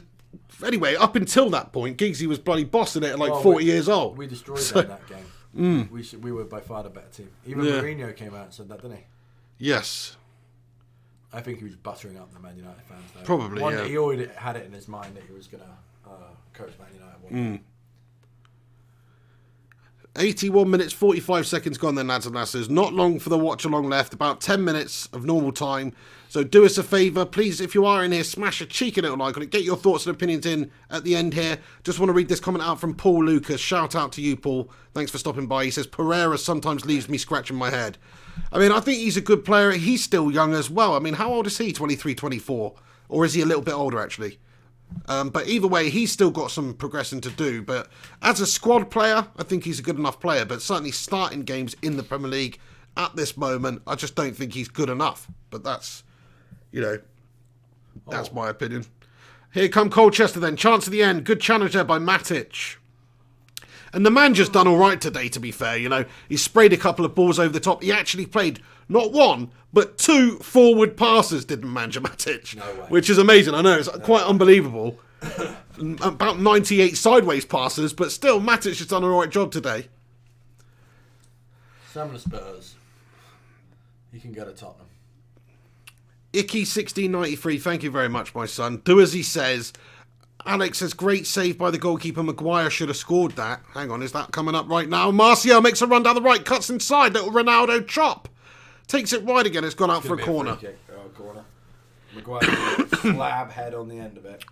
anyway, up until that point, Giggsy was bloody bossing it at 40 years old. We destroyed them in that game. We were by far the better team. Even Mourinho came out and said that, didn't he? Yes. I think he was buttering up the Man United fans, though. Probably, yeah. He already had it in his mind that he was going to coach Man United. 81 minutes, 45 seconds gone then, lads and lasses. Not long for the watch-along left. About 10 minutes of normal time. So do us a favour. Please, if you are in here, smash a cheeky little like on it. Get your thoughts and opinions in at the end here. Just want to read this comment out from Paul Lucas. Shout out to you, Paul. Thanks for stopping by. He says, Pereira sometimes leaves me scratching my head. I mean, I think he's a good player. He's still young as well. I mean, how old is he? 23, 24? Or is he a little bit older, actually? But either way, he's still got some progressing to do. But as a squad player, I think he's a good enough player. But certainly starting games in the Premier League at this moment, I just don't think he's good enough. But that's, that's my opinion. Here come Colchester then. Chance at the end. Good challenge there by Matic. And the man just done all right today, to be fair. He sprayed a couple of balls over the top. He actually played not one, but two forward passes, didn't Manja Matic. No way. Which is amazing. I know, it's quite unbelievable. About 98 sideways passes, but still, Matic has done an all right job today. Some of the Spurs, you can go to Tottenham. Icky1693, thank you very much, my son. Do as he says. Alex says, great save by the goalkeeper. Maguire should have scored that. Hang on, is that coming up right now? Martial makes a run down the right, cuts inside. Little Ronaldo chop. Takes it wide again. It's gone out for a corner. Maguire slab head on the end of it.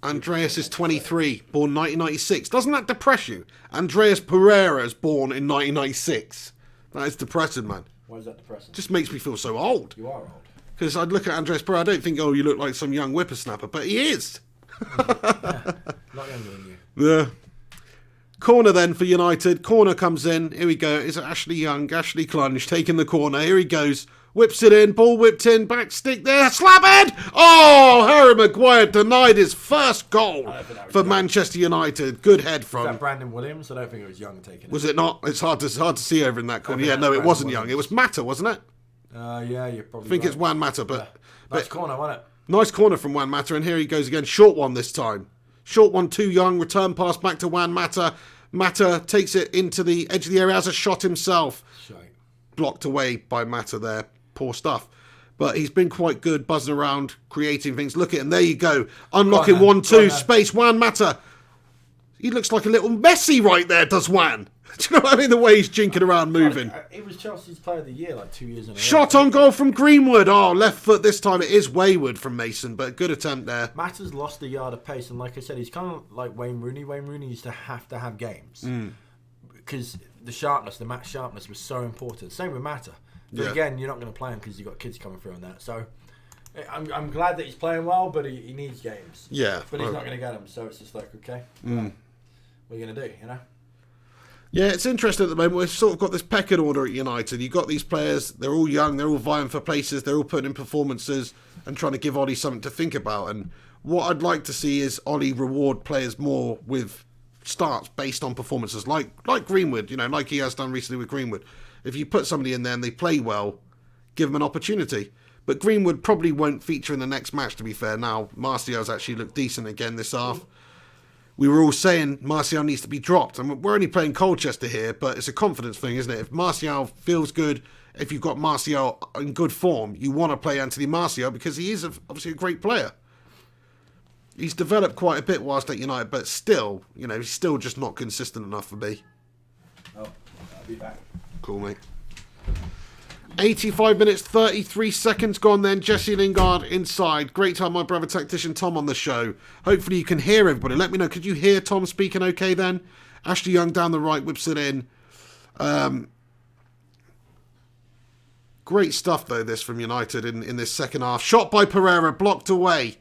Andreas is 23, born 1996. Doesn't that depress you? Andreas Pereira is born in 1996. That is depressing, man. Why is that depressing? Just makes me feel so old. You are old. Because I'd look at Andreas Pereira, I don't think, you look like some young whippersnapper, but he is. Yeah, not younger than you. Yeah. Corner then for United. Corner comes in. Here we go. Is it Ashley Young? Ashley Clunge taking the corner. Here he goes. Whips it in. Ball whipped in. Back stick there. Slap head. Oh, Harry Maguire denied his first goal for Manchester United. Good head from. Was that Brandon Williams? I don't think it was Young taking it. Was it not? It's hard to see over in that corner. Yeah, no, it wasn't Young. It was Mata, wasn't it? Yeah, you're probably. I think right. it's Juan Mata, but nice corner, wasn't it? Nice corner from Juan Mata, and here he goes again. Short one this time. Short one, too young. Return pass back to Juan Mata. Mata takes it into the edge of the area, has a shot himself. Shite. Blocked away by Mata there. Poor stuff. But he's been quite good, buzzing around, creating things. Look at him. There you go. Unlocking 1-2. Space. Juan Mata. He looks like a little Messi right there, does Juan. Do you know what I mean? The way he's jinking around, moving. It was Chelsea's Player of the Year like 2 years in a row. Shot on goal from Greenwood. Oh, left foot this time. It is wayward from Mason, but good attempt there. Mata's lost a yard of pace, and like I said, he's kind of like Wayne Rooney. Wayne Rooney used to have games because the match sharpness was so important. Same with Mata. But again, you're not going to play him because you've got kids coming through and that. So I'm glad that he's playing well, but he needs games. Yeah. But he's not going to get them, so it's just like, okay, what are you going to do, Yeah, it's interesting at the moment. We've sort of got this pecking order at United. You've got these players, they're all young, they're all vying for places, they're all putting in performances and trying to give Ollie something to think about. And What I'd like to see is Ollie reward players more with starts based on performances, like Greenwood, like he has done recently with Greenwood. If you put somebody in there and they play well, give them an opportunity. But Greenwood probably won't feature in the next match, to be fair. Now, Martial's actually looked decent again this half. We were all saying Martial needs to be dropped. And we're only playing Colchester here, but it's a confidence thing, isn't it? If Martial feels good, if you've got Martial in good form, you want to play Anthony Martial because he is obviously a great player. He's developed quite a bit whilst at United, but still, he's still just not consistent enough for me. Oh, I'll be back. Cool, mate. 85 minutes, 33 seconds gone then. Jesse Lingard inside. Great to have my brother tactician Tom on the show. Hopefully you can hear everybody. Let me know. Could you hear Tom speaking okay then? Ashley Young down the right whips it in. Great stuff, though, this from United in this second half. Shot by Pereira, blocked away.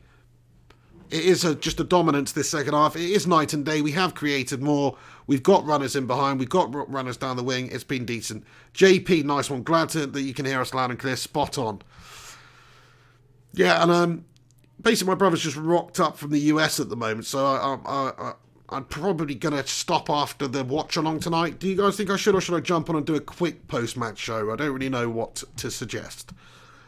It is just a dominance this second half. It is night and day. We have created more. We've got runners in behind. We've got runners down the wing. It's been decent. JP, nice one. Glad that you can hear us loud and clear. Spot on. Yeah, and basically my brother's just rocked up from the US at the moment, so I'm probably going to stop after the watch-along tonight. Do you guys think I should, or should I jump on and do a quick post-match show? I don't really know what to suggest.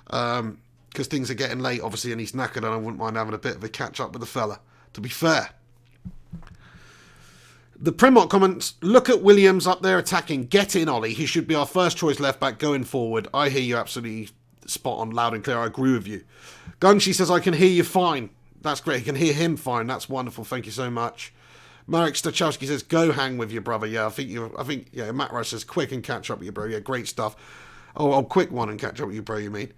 Because things are getting late, obviously, and he's knackered, and I wouldn't mind having a bit of a catch-up with the fella, to be fair. The Primot comments, look at Williams up there attacking. Get in, Ollie. He should be our first-choice left-back going forward. I hear you absolutely spot on, loud and clear. I agree with you. Gunshi says, I can hear you fine. That's great. He can hear him fine. That's wonderful. Thank you so much. Marek Stachowski says, go hang with your brother. Yeah, I think, Matt Rice says, quick and catch up with you, bro. Yeah, great stuff. Oh, quick one and catch up with you, bro, you mean?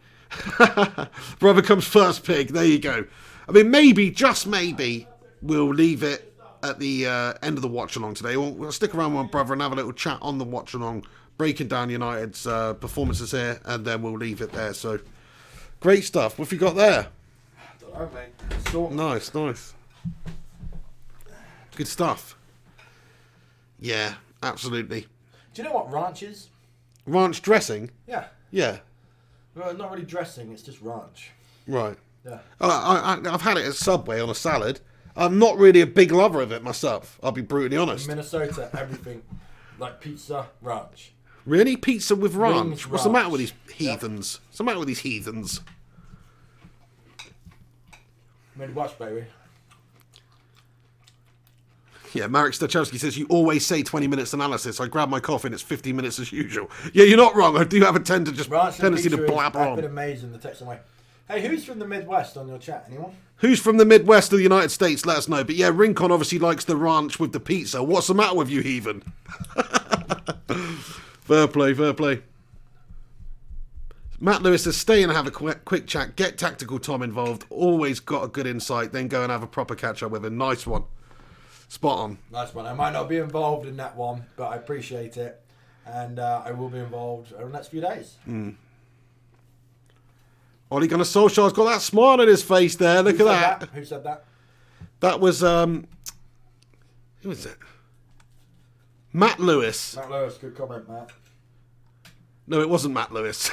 Brother comes first, pig. There you go. I mean, maybe, just maybe, we'll leave it at the end of the watch-along today. We'll stick around with my brother and have a little chat on the watch-along, breaking down United's performances here, and then we'll leave it there. So, great stuff. What have you got there? Nice. Good stuff. Yeah, absolutely. Do you know what ranch is? Ranch dressing? Yeah. Yeah. Well, not really dressing, it's just ranch. Right. Yeah. I've had it at Subway on a salad. I'm not really a big lover of it myself, I'll be brutally honest. In Minnesota, everything, like pizza, ranch. Really? Pizza with ranch? Wings, What's the matter with these Yep. heathens? What's the matter with these heathens? Midwest, baby. Yeah, Marek Stachowski says, you always say 20 minutes analysis. I grab my coffee and it's 15 minutes as usual. Yeah, you're not wrong. I do have a tendency to blabber on. I've been amazing, the text away. Hey, who's from the Midwest on your chat? Anyone? Who's from the Midwest of the United States? Let us know. But yeah, Rincon obviously likes the ranch with the pizza. What's the matter with you, heathen? Fair play. Matt Lewis says, stay and have a quick chat. Get Tactical Tom involved. Always got a good insight. Then go and have a proper catch-up with him. Nice one. Spot on. Nice one. I might not be involved in that one, but I appreciate it. And I will be involved over the next few days. Ole Gunnar Solskjaer's got that smile on his face there. Look at that. Who said that? That was, who was it? Matt Lewis. Matt Lewis, good comment, Matt. No, it wasn't Matt Lewis.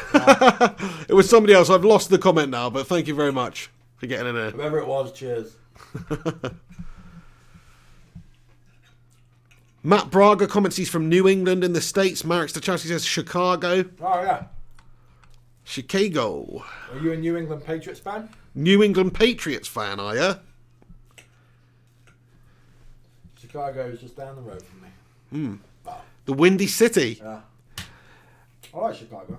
It was somebody else. I've lost the comment now, but thank you very much for getting in there. Whoever it was, cheers. Matt Braga comments he's from New England in the States. Marek Stachowski says Chicago. Oh, yeah. Chicago. Are you a New England Patriots fan? New England Patriots fan, are you? Chicago is just down the road from me. Wow. The Windy City. Yeah. I like Chicago.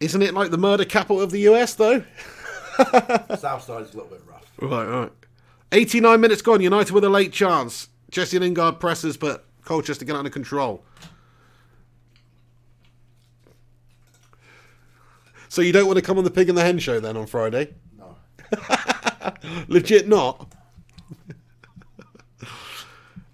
Isn't it like the murder capital of the US, though? South side's a little bit rough. Right. 89 minutes gone. United with a late chance. Jesse Lingard presses, but Colchester get under control. So you don't want to come on the Pig and the Hen show then on Friday? No. Legit not?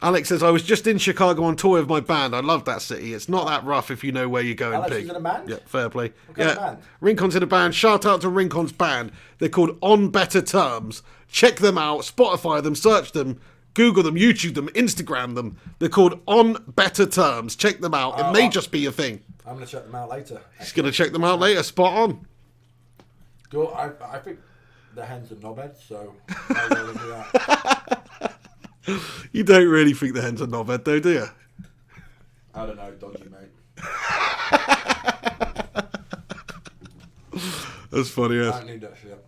Alex says, I was just in Chicago on tour with my band. I love that city. It's not that rough if you know where you're going, Alex Pig. is in a band? Yeah, fair play. What kind of band? Rincon's in a band. Shout out to Rincon's band. They're called On Better Terms. Check them out. Spotify them. Search them. Google them. YouTube them. Instagram them. They're called On Better Terms. Check them out. It may just be a thing. I'm going to check them out later. He's going to check them out later. Spot on. I think the hens are knobheads, so I'll go into that. You don't really think the hens are knobhead, though, do you? I don't know, dodgy, mate. That's funny, yes. I don't need that shit.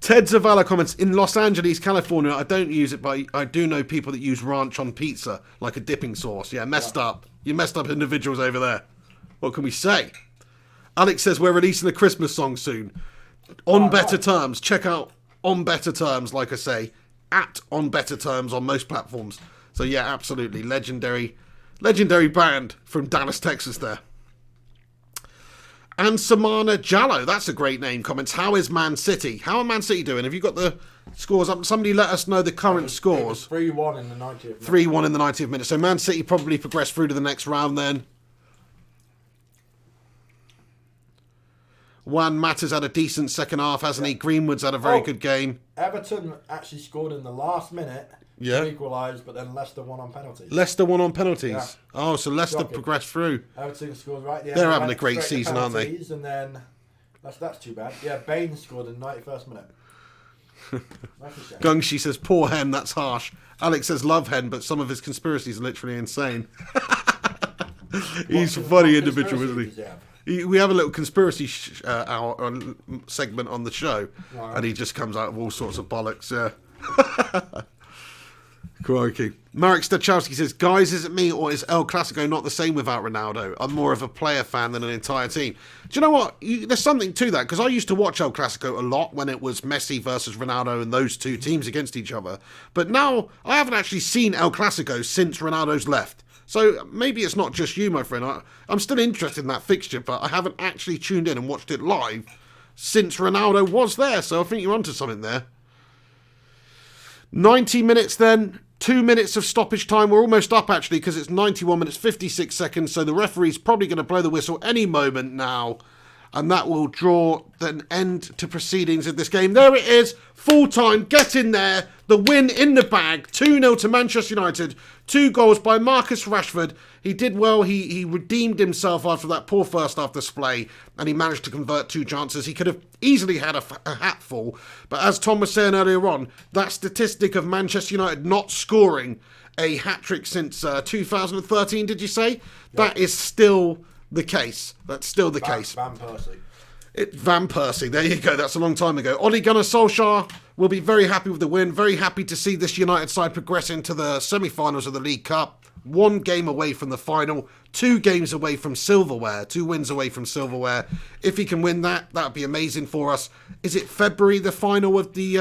Ted Zavala comments, in Los Angeles, California, I don't use it, but I do know people that use ranch on pizza, like a dipping sauce. Yeah, messed up. You messed up individuals over there. What can we say? Alex says we're releasing a Christmas song soon. On Better Terms. Check out On Better Terms, like I say. At On Better Terms on most platforms. So yeah, absolutely. Legendary band from Dallas, Texas there. And Samana Jallo, that's a great name, comments, how is Man City? How are Man City doing? Have you got the scores up? Somebody let us know the current scores. 3-1 in the 90th minute. 3-1 in the 90th minute. So Man City probably progressed through to the next round then. Juan Mata's had a decent second half, hasn't he? Greenwood's had a very good game. Everton actually scored in the last minute to equalise, but then Leicester won on penalties. Leicester won on penalties. Yeah. Oh, so Leicester Shocking. Progressed through. Everton scored right there. They're having a great season, aren't they? And then that's too bad. Yeah, Baines scored in the 91st minute. Gungshi says, poor hen, that's harsh. Alex says, love hen, but some of his conspiracies are literally insane. He's a funny individual, isn't he? We have a little conspiracy segment on the show, and he just comes out with all sorts of bollocks. Yeah. Crikey. Marek Stachowski says, guys, is it me or is El Clasico not the same without Ronaldo? I'm more of a player fan than an entire team. Do you know what? There's something to that, because I used to watch El Clasico a lot when it was Messi versus Ronaldo and those two teams against each other. But now I haven't actually seen El Clasico since Ronaldo's left. So maybe it's not just you, my friend. I'm still interested in that fixture, but I haven't actually tuned in and watched it live since Ronaldo was there. So I think you're onto something there. 90 minutes then. 2 minutes of stoppage time. We're almost up, actually, because it's 91 minutes, 56 seconds. So the referee's probably going to blow the whistle any moment now. And that will draw an end to proceedings of this game. There it is. Full time. Get in there. The win in the bag. 2-0 to Manchester United. 2 goals by Marcus Rashford. He did well. He redeemed himself after that poor first half display. And he managed to convert 2 chances. He could have easily had a hatful. But as Tom was saying earlier on, that statistic of Manchester United not scoring a hat-trick since 2013, did you say? Yep. That is still the case. That's still the case. Van Persie. Van Persie, there you go. That's a long time ago. Ole Gunnar Solskjaer will be very happy with the win. Very happy to see this United side progress into the semi-finals of the League Cup. 1 game away from the final. 2 games away from silverware. 2 wins away from silverware. If he can win that would be amazing for us. Is it February the final of the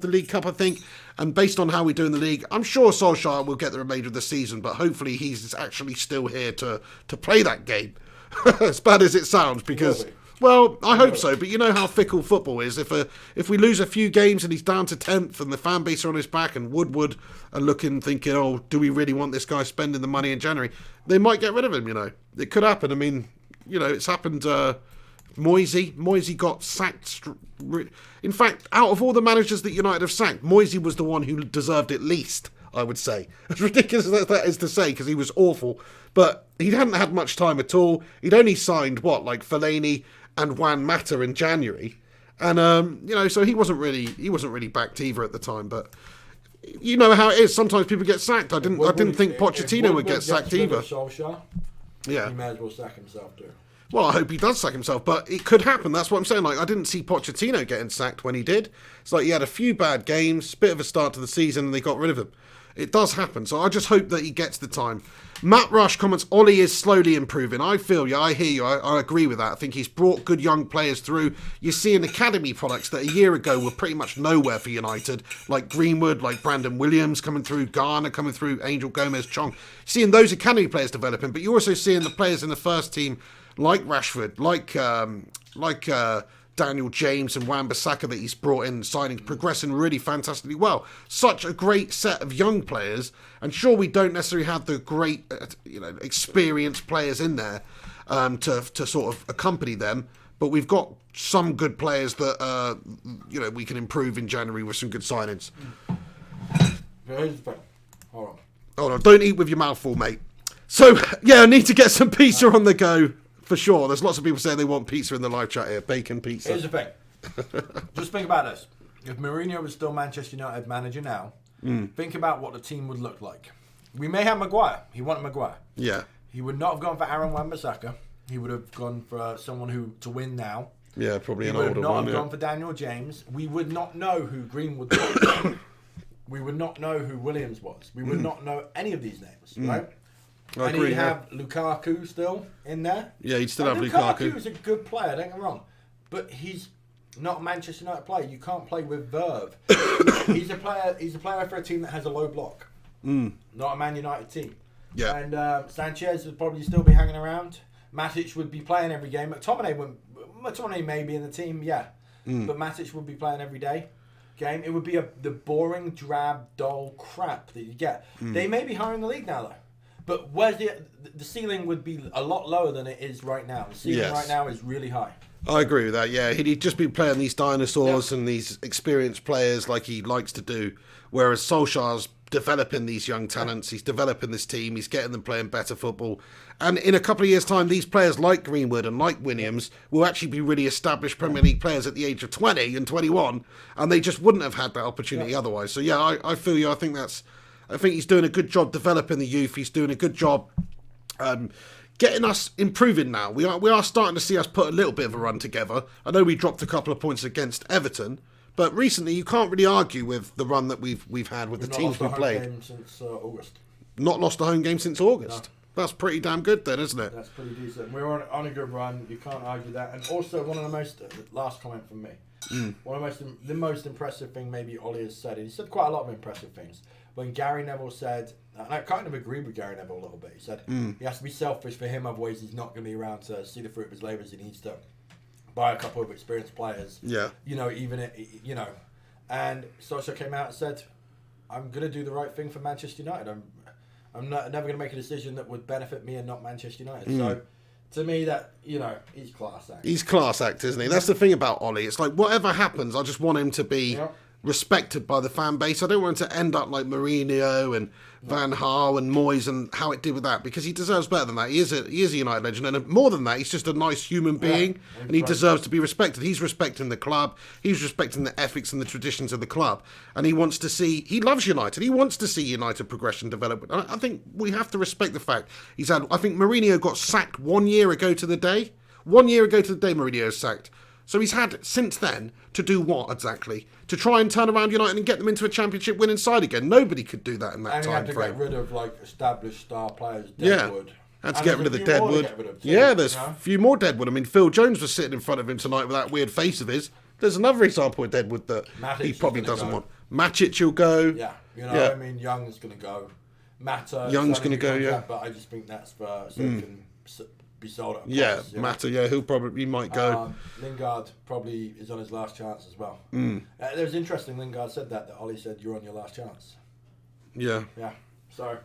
League Cup, I think? And based on how we do in the league, I'm sure Solskjaer will get the remainder of the season, but hopefully he's actually still here to play that game. As bad as it sounds, because, well, I hope so, but you know how fickle football is. If we lose a few games and he's down to 10th and the fan base are on his back and Woodward are looking, thinking, oh, do we really want this guy spending the money in January? They might get rid of him, you know. It could happen. I mean, you know, it's happened. Moisey got sacked. In fact, out of all the managers that United have sacked, Moisey was the one who deserved it least, I would say. As ridiculous as that is to say, because he was awful. But he hadn't had much time at all. He'd only signed, like Fellaini and Juan Mata in January. And, you know, so he wasn't really backed either at the time. But you know how it is. Sometimes people get sacked. I didn't think Pochettino would get sacked either. Yeah. He may as well sack himself too. Well, I hope he does sack himself, but it could happen. That's what I'm saying. Like, I didn't see Pochettino getting sacked when he did. It's like he had a few bad games, bit of a start to the season, and they got rid of him. It does happen, so I just hope that he gets the time. Matt Rush comments, Ollie is slowly improving. I feel you, I hear you, I agree with that. I think he's brought good young players through. You're seeing academy products that a year ago were pretty much nowhere for United, like Greenwood, like Brandon Williams coming through, Garner coming through, Angel Gomez, Chong. Seeing those academy players developing, but you're also seeing the players in the first team like Rashford, like Daniel James and Wan-Bissaka that he's brought in, signing, progressing really fantastically well. Such a great set of young players, and sure, we don't necessarily have the great, experienced players in there to sort of accompany them, but we've got some good players that we can improve in January with some good signings. Hold on, don't eat with your mouth full, mate. So yeah, I need to get some pizza on the go. For sure. There's lots of people saying they want pizza in the live chat here. Bacon pizza. Here's the thing. Just think about this. If Mourinho was still Manchester United manager now, think about what the team would look like. We may have Maguire. He wanted Maguire. Yeah. He would not have gone for Aaron Wan-Bissaka. He would have gone for someone to win now. Yeah, probably an older one. He would not have gone for Daniel James. We would not know who Greenwood was. We would not know who Williams was. We would not know any of these names, right? I and agree, he'd have Lukaku still in there. Yeah, he'd still have Lukaku. Lukaku. Is a good player, don't get me wrong. But he's not a Manchester United player. You can't play with verve. He's a player for a team that has a low block. Not a Man United team. Yeah. And Sanchez would probably still be hanging around. Matic would be playing every game. McTominay may be in the team, yeah. But Matic would be playing every game. It would be the boring, drab, dull crap that you get. They may be higher in the league now, though. But where's the ceiling would be a lot lower than it is right now. The ceiling right now is really high. I agree with that, yeah. He'd just be playing these dinosaurs and these experienced players like he likes to do, whereas Solskjaer's developing these young talents, he's developing this team, he's getting them playing better football. And in a couple of years' time, these players like Greenwood and like Williams will actually be really established Premier League players at the age of 20 and 21, and they just wouldn't have had that opportunity otherwise. So, yeah, I feel you. I think he's doing a good job developing the youth. He's doing a good job getting us improving now. We are starting to see us put a little bit of a run together. I know we dropped a couple of points against Everton, but recently you can't really argue with the run that we've had with the teams we've played. Game since August. Not lost a home game since August. No. That's pretty damn good then, isn't it? That's pretty decent. We're on a good last comment from me. The most impressive thing maybe Ollie has said, and he said quite a lot of impressive things. When Gary Neville said, and I kind of agreed with Gary Neville a little bit, he said he has to be selfish for him, otherwise he's not going to be around to see the fruit of his labours. He needs to buy a couple of experienced players. Yeah. And Solskjaer came out and said, I'm going to do the right thing for Manchester United. I'm never going to make a decision that would benefit me and not Manchester United. So, to me, he's class act. He's class act, isn't he? That's the thing about Ollie. It's like, whatever happens, I just want him to be respected by the fan base. I don't want him to end up like Mourinho and Van Gaal and Moyes and how it did with that, because he deserves better than that. He is a United legend, and more than that, he's just a nice human being, and he deserves to be respected. He's respecting the club, he's respecting the ethics and the traditions of the club, and he loves United. He wants to see United progression develop. I think we have to respect the fact I think Mourinho got sacked 1 year ago to the day. 1 year ago to the day Mourinho was sacked. So he's had, since then, to do what exactly? To try and turn around United and get them into a championship winning side again. Nobody could do that in that time frame. And he had to get rid of established star players, Deadwood. Had to get rid of the Deadwood. There's a few more Deadwood. I mean, Phil Jones was sitting in front of him tonight with that weird face of his. There's another example of Deadwood that he probably doesn't want. Matic will go. I mean, Young's going to go. Young's going to go, But I just think that's so he can be sold at a price, Mata, he might go. Lingard probably is on his last chance as well. It was interesting, Lingard said that Ollie said you're on your last chance. Yeah. So.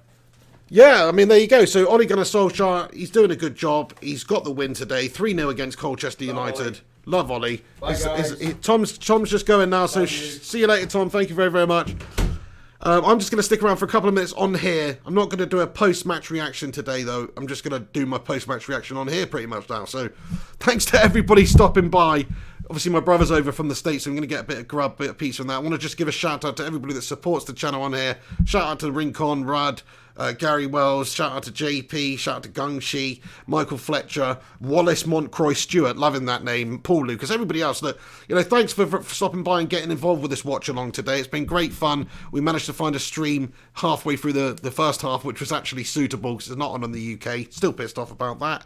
Yeah, I mean, there you go. So Ole Gunnar Solskjaer, he's doing a good job. He's got the win today, 3-0 against Colchester United. Love Ollie. Bye, guys. Tom's just going now, so see you later, Tom. Thank you very, very much. I'm just going to stick around for a couple of minutes on here. I'm not going to do a post-match reaction today, though. I'm just going to do my post-match reaction on here pretty much now. So thanks to everybody stopping by. Obviously, my brother's over from the States, so I'm going to get a bit of grub, bit of peace from that. I want to just give a shout-out to everybody that supports the channel on here. Shout-out to Rincon, Rudd, Gary Wells, shout-out to JP, shout-out to Gungshi, Michael Fletcher, Wallace Montcroy Stewart, loving that name, Paul Lucas, everybody else. That, thanks for stopping by and getting involved with this watch-along today. It's been great fun. We managed to find a stream halfway through the first half, which was actually suitable because it's not on in the UK. Still pissed off about that.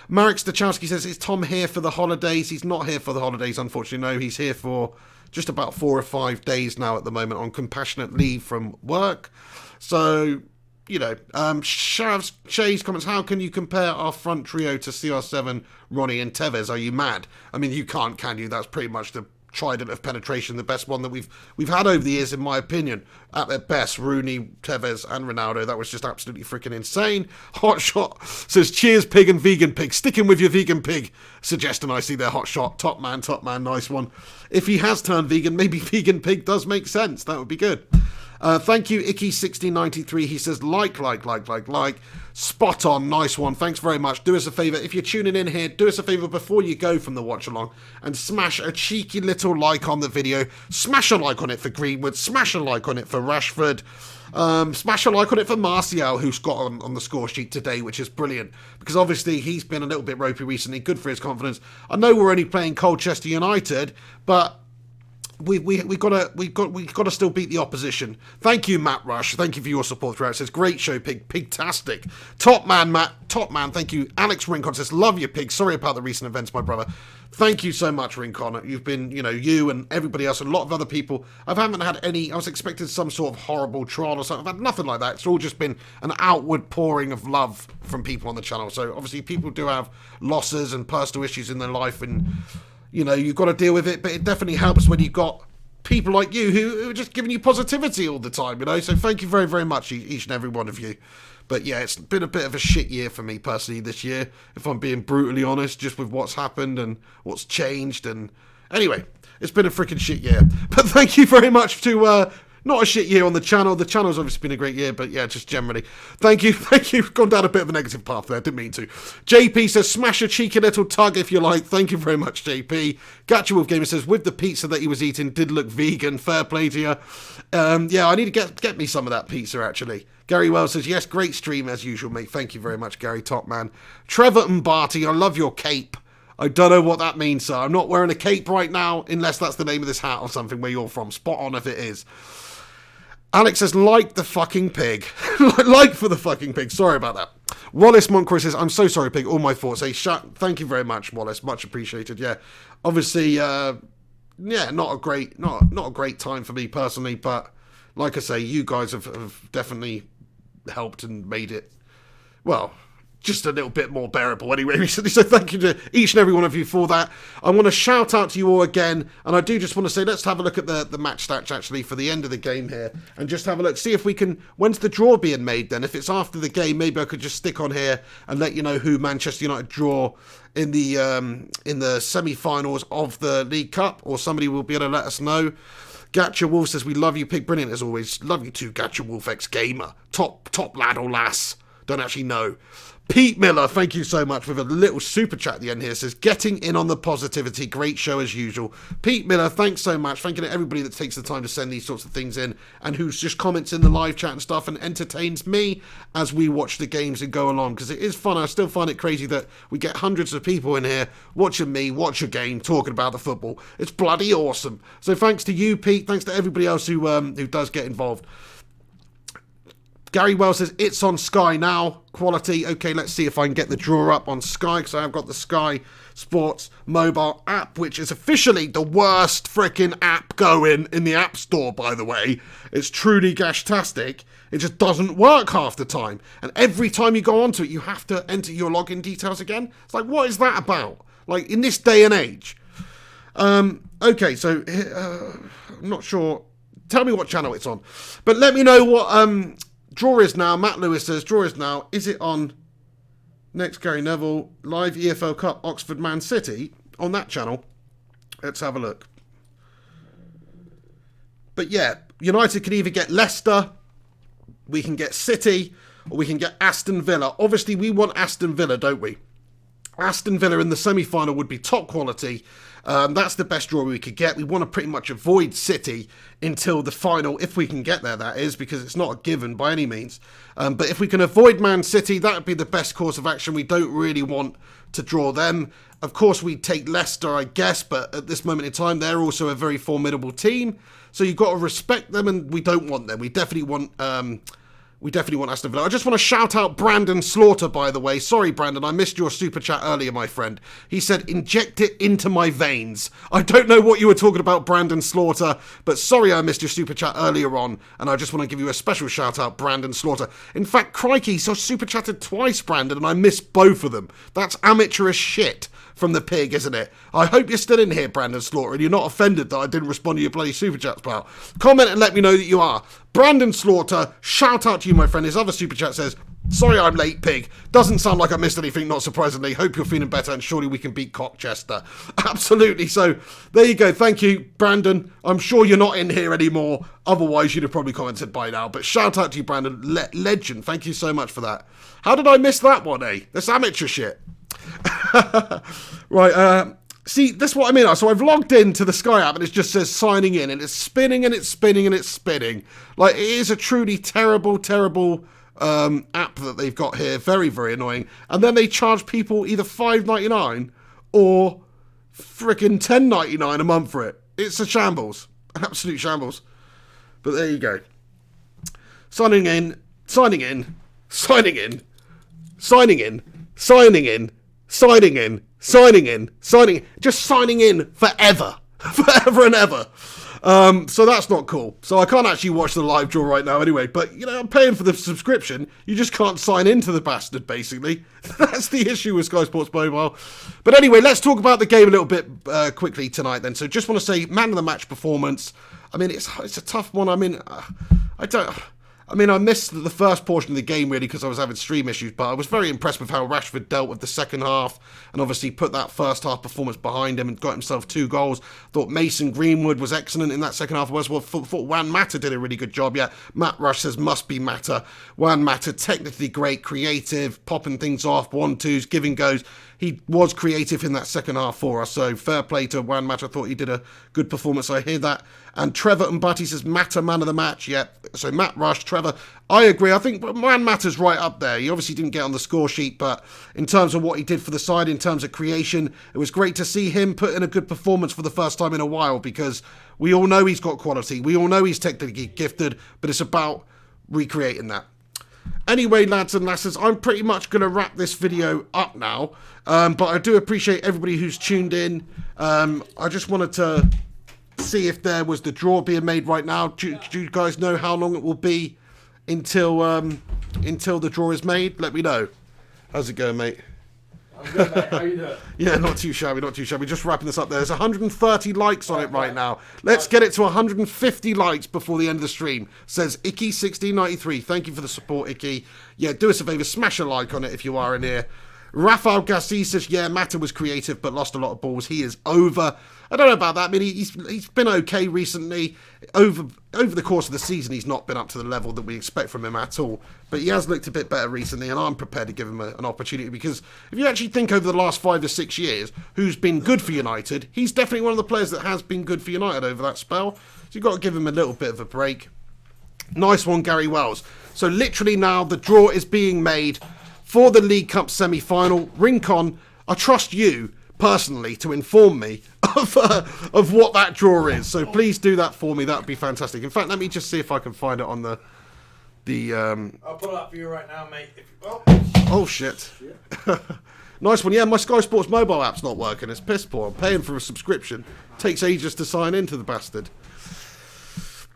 Marek Stachowski says, is Tom here for the holidays? He's not here for the holidays, unfortunately. No, he's here for just about 4 or 5 days now at the moment on compassionate leave from work. So, Shay's comments, how can you compare our front trio to CR7, Ronnie and Tevez? Are you mad? I mean, you can't, can you? That's pretty much the trident of penetration, the best one that we've had over the years, in my opinion. At their best, Rooney, Tevez and Ronaldo. That was just absolutely freaking insane. Hot Shot says, cheers pig and vegan pig. Sticking with your vegan pig suggestion, I see there. Hot Shot, top man, nice one. If he has turned vegan, maybe vegan pig does make sense. That would be good. Thank you, Icky1693. He says, like. Spot on, nice one. Thanks very much. Do us a favour, if you're tuning in here, do us a favour before you go from the watch along and smash a cheeky little like on the video. Smash a like on it for Greenwood. Smash a like on it for Rashford. Smash a like on it for Martial, who's got on the score sheet today, which is brilliant, because obviously he's been a little bit ropey recently. Good for his confidence. I know we're only playing Colchester United, but we gotta still beat the opposition. Thank you, Matt Rush. Thank you for your support throughout. It says, great show, Pig. Pigtastic. Top man, Matt. Top man. Thank you. Alex Rincon says, love you, Pig. Sorry about the recent events, my brother. Thank you so much, Rincon. You've been, you and everybody else, and a lot of other people. I haven't had any, I was expecting some sort of horrible trial or something. I've had nothing like that. It's all just been an outward pouring of love from people on the channel. So obviously people do have losses and personal issues in their life, and you've got to deal with it, but it definitely helps when you've got people like you who are just giving you positivity all the time, so thank you very, very much, each and every one of you. But yeah, it's been a bit of a shit year for me personally this year, if I'm being brutally honest, just with what's happened and what's changed. And anyway, it's been a freaking shit year. But thank you very much to not a shit year on the channel. The channel's obviously been a great year, but yeah, just generally. Thank you. Gone down a bit of a negative path there. Didn't mean to. JP says, smash a cheeky little tug if you like. Thank you very much, JP. Gacha Wolf Gamer says, with the pizza that he was eating, did look vegan. Fair play to you. Yeah, I need to get me some of that pizza, actually. Gary Wells says, yes, great stream as usual, mate. Thank you very much, Gary. Top man. Trevor and Barty, I love your cape. I don't know what that means, sir. I'm not wearing a cape right now, unless that's the name of this hat or something where you're from. Spot on if it is. Alex says, like the fucking pig. Like for the fucking pig. Sorry about that. Wallace Montcroy says, I'm so sorry, pig. All my thoughts. Thank you very much, Wallace. Much appreciated. Yeah. Obviously, not a great time for me personally, but like I say, you guys have definitely helped and made it, well, just a little bit more bearable anyway recently. So thank you to each and every one of you for that. I want to shout out to you all again, and I do just want to say, let's have a look at the match stats actually for the end of the game here, and just have a look, see if we can, when's the draw being made then? If it's after the game, maybe I could just stick on here and let you know who Manchester United draw in the semi-finals of the League Cup, or somebody will be able to let us know. Gacha Wolf says, we love you, Pig. Brilliant as always. Love you too, Gacha Wolf X Gamer. Top lad or lass. Don't actually know. Pete Miller, thank you so much, with a little super chat at the end here, says, getting in on the positivity. Great show as usual. Pete Miller, thanks so much. Thank you to everybody that takes the time to send these sorts of things in, and who's just comments in the live chat and stuff, and entertains me as we watch the games and go along, because it is fun. I still find it crazy that we get hundreds of people in here watching me watch a game, talking about the football. It's bloody awesome. So thanks to you, Pete. Thanks to everybody else who does get involved. Gary Wells says, it's on Sky now. Quality. Okay, let's see if I can get the draw up on Sky, because I have got the Sky Sports mobile app, which is officially the worst freaking app going in the App Store, by the way. It's truly gashtastic. It just doesn't work half the time. And every time you go onto it, you have to enter your login details again. It's like, what is that about? Like, in this day and age. Okay, so, I'm not sure. Tell me what channel it's on. But let me know what, draw is now. Matt Lewis says, draw is now. Is it on next Gary Neville live EFL Cup Oxford Man City on that channel? Let's have a look. But yeah, United can either get Leicester, we can get City, or we can get Aston Villa. Obviously, we want Aston Villa, don't we? Aston Villa in the semi-final would be top quality. That's the best draw we could get. We want to pretty much avoid City until the final, if we can get there, that is, because it's not a given by any means. But if we can avoid Man City, that would be the best course of action. We don't really want to draw them. Of course, we'd take Leicester, I guess, but at this moment in time, they're also a very formidable team. So you've got to respect them, and we don't want them. We definitely want Aston Villa. I just want to shout out Brandon Slaughter, by the way. Sorry, Brandon, I missed your super chat earlier, my friend. He said, inject it into my veins. I don't know what you were talking about, Brandon Slaughter, but sorry I missed your super chat earlier on, and I just want to give you a special shout out, Brandon Slaughter. In fact, crikey, so super chatted twice, Brandon, and I missed both of them. That's amateurish shit from the pig, isn't it? I hope you're still in here, Brandon Slaughter, and you're not offended that I didn't respond to your bloody super chats, pal. Comment and let me know that you are. Brandon Slaughter, shout out to you, my friend. His other super chat says, Sorry I'm late, Pig. Doesn't sound like I missed anything, not surprisingly. Hope you're feeling better, and surely we can beat Colchester. Absolutely. So, there you go. Thank you, Brandon. I'm sure you're not in here anymore. Otherwise, you'd have probably commented by now. But shout out to you, Brandon. Legend. Thank you so much for that. How did I miss that one, eh? That's amateur shit. Right, see, that's what I mean. So I've logged into the Sky app and it just says signing in, and it's spinning and it's spinning and it's spinning. Like, it is a truly terrible, terrible app that they've got here. Very, very annoying. And then they charge people either $5.99 or freaking $10.99 a month for it. It's a shambles. An absolute shambles. But there you go. Signing in, signing in, signing in, signing in, signing in, signing in, signing in, signing, just signing in forever. Forever and ever. So that's not cool. So I can't actually watch the live draw right now anyway, but, you know, I'm paying for the subscription. You just can't sign into the bastard, basically. That's the issue with Sky Sports Mobile. But anyway, let's talk about the game a little bit quickly tonight then. So just want to say, man of the match performance. I mean, it's a tough one. I mean, I missed the first portion of the game, really, because I was having stream issues, but I was very impressed with how Rashford dealt with the second half and obviously put that first half performance behind him and got himself 2 goals. Thought Mason Greenwood was excellent in that second half as well. Thought Juan Mata did a really good job. Yeah, Matt Rush says must be Mata. Juan Mata, technically great, creative, popping things off, 1-2s, giving goes. He was creative in that second half for us, so fair play to Juan Mata. I thought he did a good performance. I hear that. And Trevor Mbati says Mata man of the match. Yeah, so Matt Rush, Trevor. I agree. I think Juan Mata's right up there. He obviously didn't get on the score sheet, but in terms of what he did for the side, in terms of creation, it was great to see him put in a good performance for the first time in a while, because we all know he's got quality. We all know he's technically gifted, but it's about recreating that. Anyway, lads and lasses, I'm pretty much going to wrap this video up now, but I do appreciate everybody who's tuned in. I just wanted to see if there was the draw being made right now. Do you guys know how long it will be until the draw is made? Let me know. How's it going, mate? I'm good, mate. How you doing? Yeah, not too shabby, not too shabby. Just wrapping this up there. There's 130 likes on it right now. Let's get it to 150 likes before the end of the stream. Says Icky1693. Thank you for the support, Icky. Yeah, do us a favour. Smash a like on it if you are in here. Rafael Gassi says, yeah, Mata was creative but lost a lot of balls. He is over. I don't know about that. I mean, he's been okay recently. Over the course of the season, he's not been up to the level that we expect from him at all. But he has looked a bit better recently, and I'm prepared to give him an opportunity, because if you actually think over the last 5 or 6 years who's been good for United, he's definitely one of the players that has been good for United over that spell. So you've got to give him a little bit of a break. Nice one, Gary Wells. So literally now the draw is being made for the League Cup semi-final. Rincon, I trust you personally to inform me of what that draw is. So please do that for me. That would be fantastic. In fact, let me just see if I can find it on the I'll pull it up for you right now, mate. Oh shit. Nice one. Yeah, my Sky Sports mobile app's not working. It's piss poor. I'm paying for a subscription. Takes ages to sign into the bastard.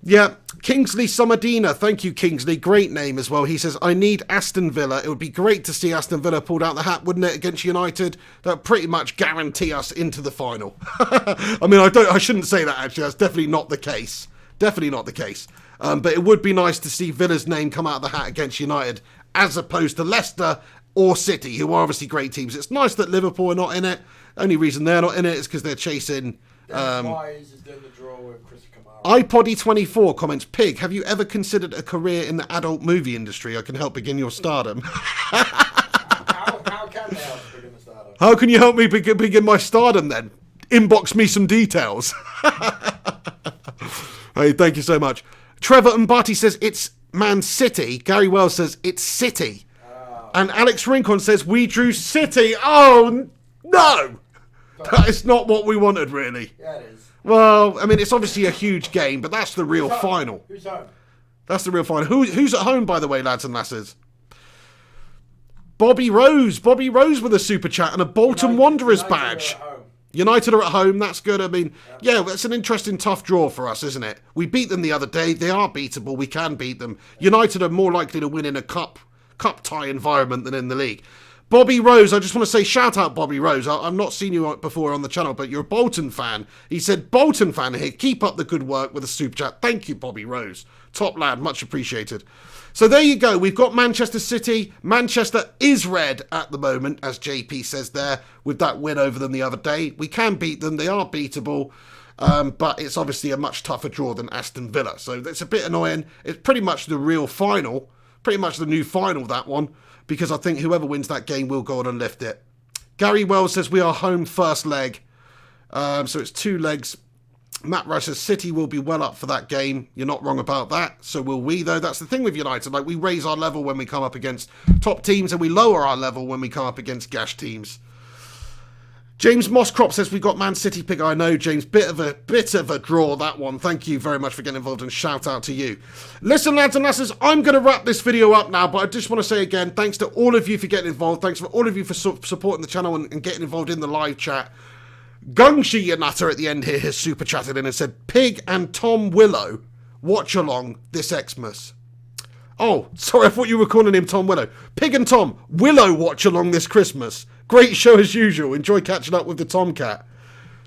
Yeah, Kingsley Somadina. Thank you, Kingsley. Great name as well. He says, I need Aston Villa. It would be great to see Aston Villa pulled out the hat, wouldn't it, against United? That would pretty much guarantee us into the final. I mean, I shouldn't say that, actually. That's definitely not the case. Definitely not the case. But it would be nice to see Villa's name come out of the hat against United, as opposed to Leicester or City, who are obviously great teams. It's nice that Liverpool are not in it. Only reason they're not in it is because they're chasing... Wise is doing the draw with Chris Kamara. iPoddy24 comments, Pig, have you ever considered a career in the adult movie industry? I can help begin your stardom. How can they help begin the stardom? How can you help me begin my stardom then? Inbox me some details. Hey, thank you so much. Trevor Mbati says it's Man City. Gary Wells says it's City. And Alex Rincon says we drew City. Oh, no! That is not what we wanted, really. Yeah, it is. Well, I mean, it's obviously a huge game, but that's the real final. Who's home? That's the real final. Who's at home, by the way, lads and lasses? Bobby Rose. Bobby Rose with a super chat and a Bolton Wanderers badge. United are at home. That's good. I mean, yeah, it's an interesting, tough draw for us, isn't it? We beat them the other day. They are beatable. We can beat them. United are more likely to win in a cup tie environment than in the league. Bobby Rose, I just want to say shout out Bobby Rose. I've not seen you before on the channel, but you're a Bolton fan. He said, Bolton fan here, keep up the good work with a super chat. Thank you, Bobby Rose. Top lad, much appreciated. So there you go. We've got Manchester City. Manchester is red at the moment, as JP says there, with that win over them the other day. We can beat them. They are beatable. But it's obviously a much tougher draw than Aston Villa. So that's a bit annoying. It's pretty much the real final. Pretty much the new final, that one. Because I think whoever wins that game will go on and lift it. Gary Wells says we are home first leg. So it's 2 legs. Matt Rush says City will be well up for that game. You're not wrong about that. So will we, though. That's the thing with United. Like, we raise our level when we come up against top teams, and we lower our level when we come up against gash teams. James Mosscrop says we got Man City pick. I know, James. Bit of a draw, that one. Thank you very much for getting involved, and shout out to you. Listen, lads and lasses, I'm going to wrap this video up now, but I just want to say again, thanks to all of you for getting involved. Thanks for all of you for supporting the channel and getting involved in the live chat. Gungshi Yanata at the end here has super chatted in and said, Pig and Tom Willow watch along this Xmas. Oh, sorry, I thought you were calling him Tom Willow. Pig and Tom Willow watch along this Christmas. Great show as usual. Enjoy catching up with the Tomcat.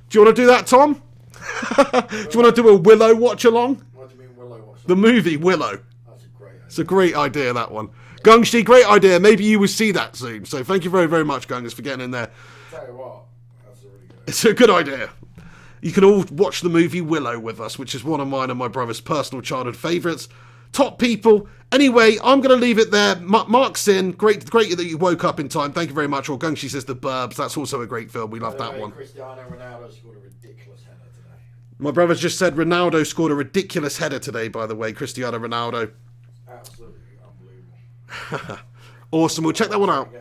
Do you want to do that, Tom? Do you want to do a Willow watch along? What do you mean Willow watch along? The movie Willow. That's a great idea. It's a great idea, that one. Gungshi, great idea. Maybe you will see that soon. So thank you very, very much, Gungus, for getting in there. Tell you what, that's a really good idea. It's a good idea. You can all watch the movie Willow with us, which is one of mine and my brother's personal childhood favourites. Top people. Anyway, I'm going to leave it there. Mark's in. Great that you woke up in time. Thank you very much. Or Gungshi says The Burbs. That's also a great film. We love that one. Cristiano Ronaldo scored a ridiculous header today. My brother's just said Ronaldo scored a ridiculous header today, by the way. Cristiano Ronaldo. Absolutely unbelievable. Awesome. We'll check that one out.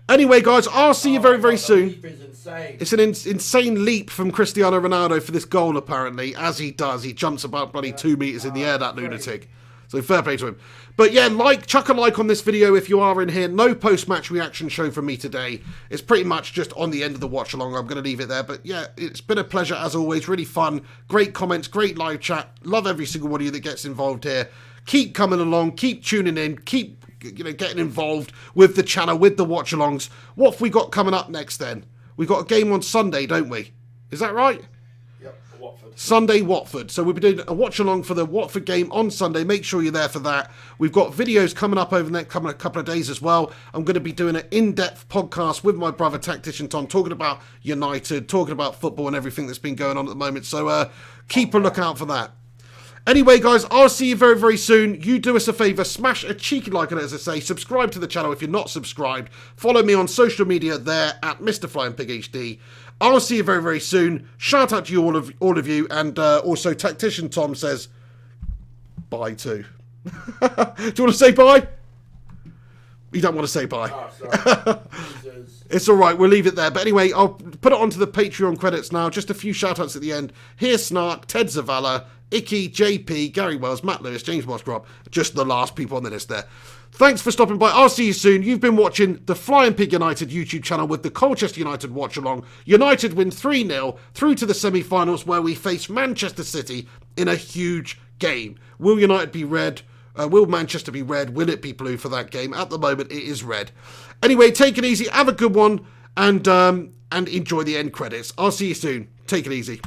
Anyway, guys, I'll see you very, very soon. The leap is insane. It's an insane leap from Cristiano Ronaldo for this goal, apparently. As he does, he jumps about bloody 2 meters in the air, that lunatic. So fair play to him. But yeah, chuck a like on this video if you are in here. No post-match reaction shown from me today. It's pretty much just on the end of the watch-along. I'm going to leave it there. But yeah, it's been a pleasure as always. Really fun. Great comments. Great live chat. Love every single one of you that gets involved here. Keep coming along. Keep tuning in. Keep getting involved with the channel, with the watch-alongs. What have we got coming up next then? We've got a game on Sunday, don't we? Is that right? Yep, Watford. Sunday, Watford. So we'll be doing a watch-along for the Watford game on Sunday. Make sure you're there for that. We've got videos coming up over the next couple of days as well. I'm going to be doing an in-depth podcast with my brother, Tactician Tom, talking about United, talking about football and everything that's been going on at the moment. So keep a lookout for that. Anyway, guys, I'll see you very, very soon. You do us a favour, smash a cheeky like on it, as I say. Subscribe to the channel if you're not subscribed. Follow me on social media there at Mr. Flying Pig HD. I'll see you very, very soon. Shout out to you, all of you. And also, Tactician Tom says bye too. Do you want to say bye? You don't want to say bye. Oh, sorry. It's all right. We'll leave it there. But anyway, I'll put it onto the Patreon credits now. Just a few shout-outs at the end. Here's Snark, Ted Zavala, Icky, JP, Gary Wells, Matt Lewis, James Mosscrop. Just the last people on the list there. Thanks for stopping by. I'll see you soon. You've been watching the Flying Pig United YouTube channel with the Colchester United watch-along. United win 3-0 through to the semi-finals where we face Manchester City in a huge game. Will United be red? Will Manchester be red? Will it be blue for that game? At the moment, it is red. Anyway, take it easy. Have a good one. And enjoy the end credits. I'll see you soon. Take it easy.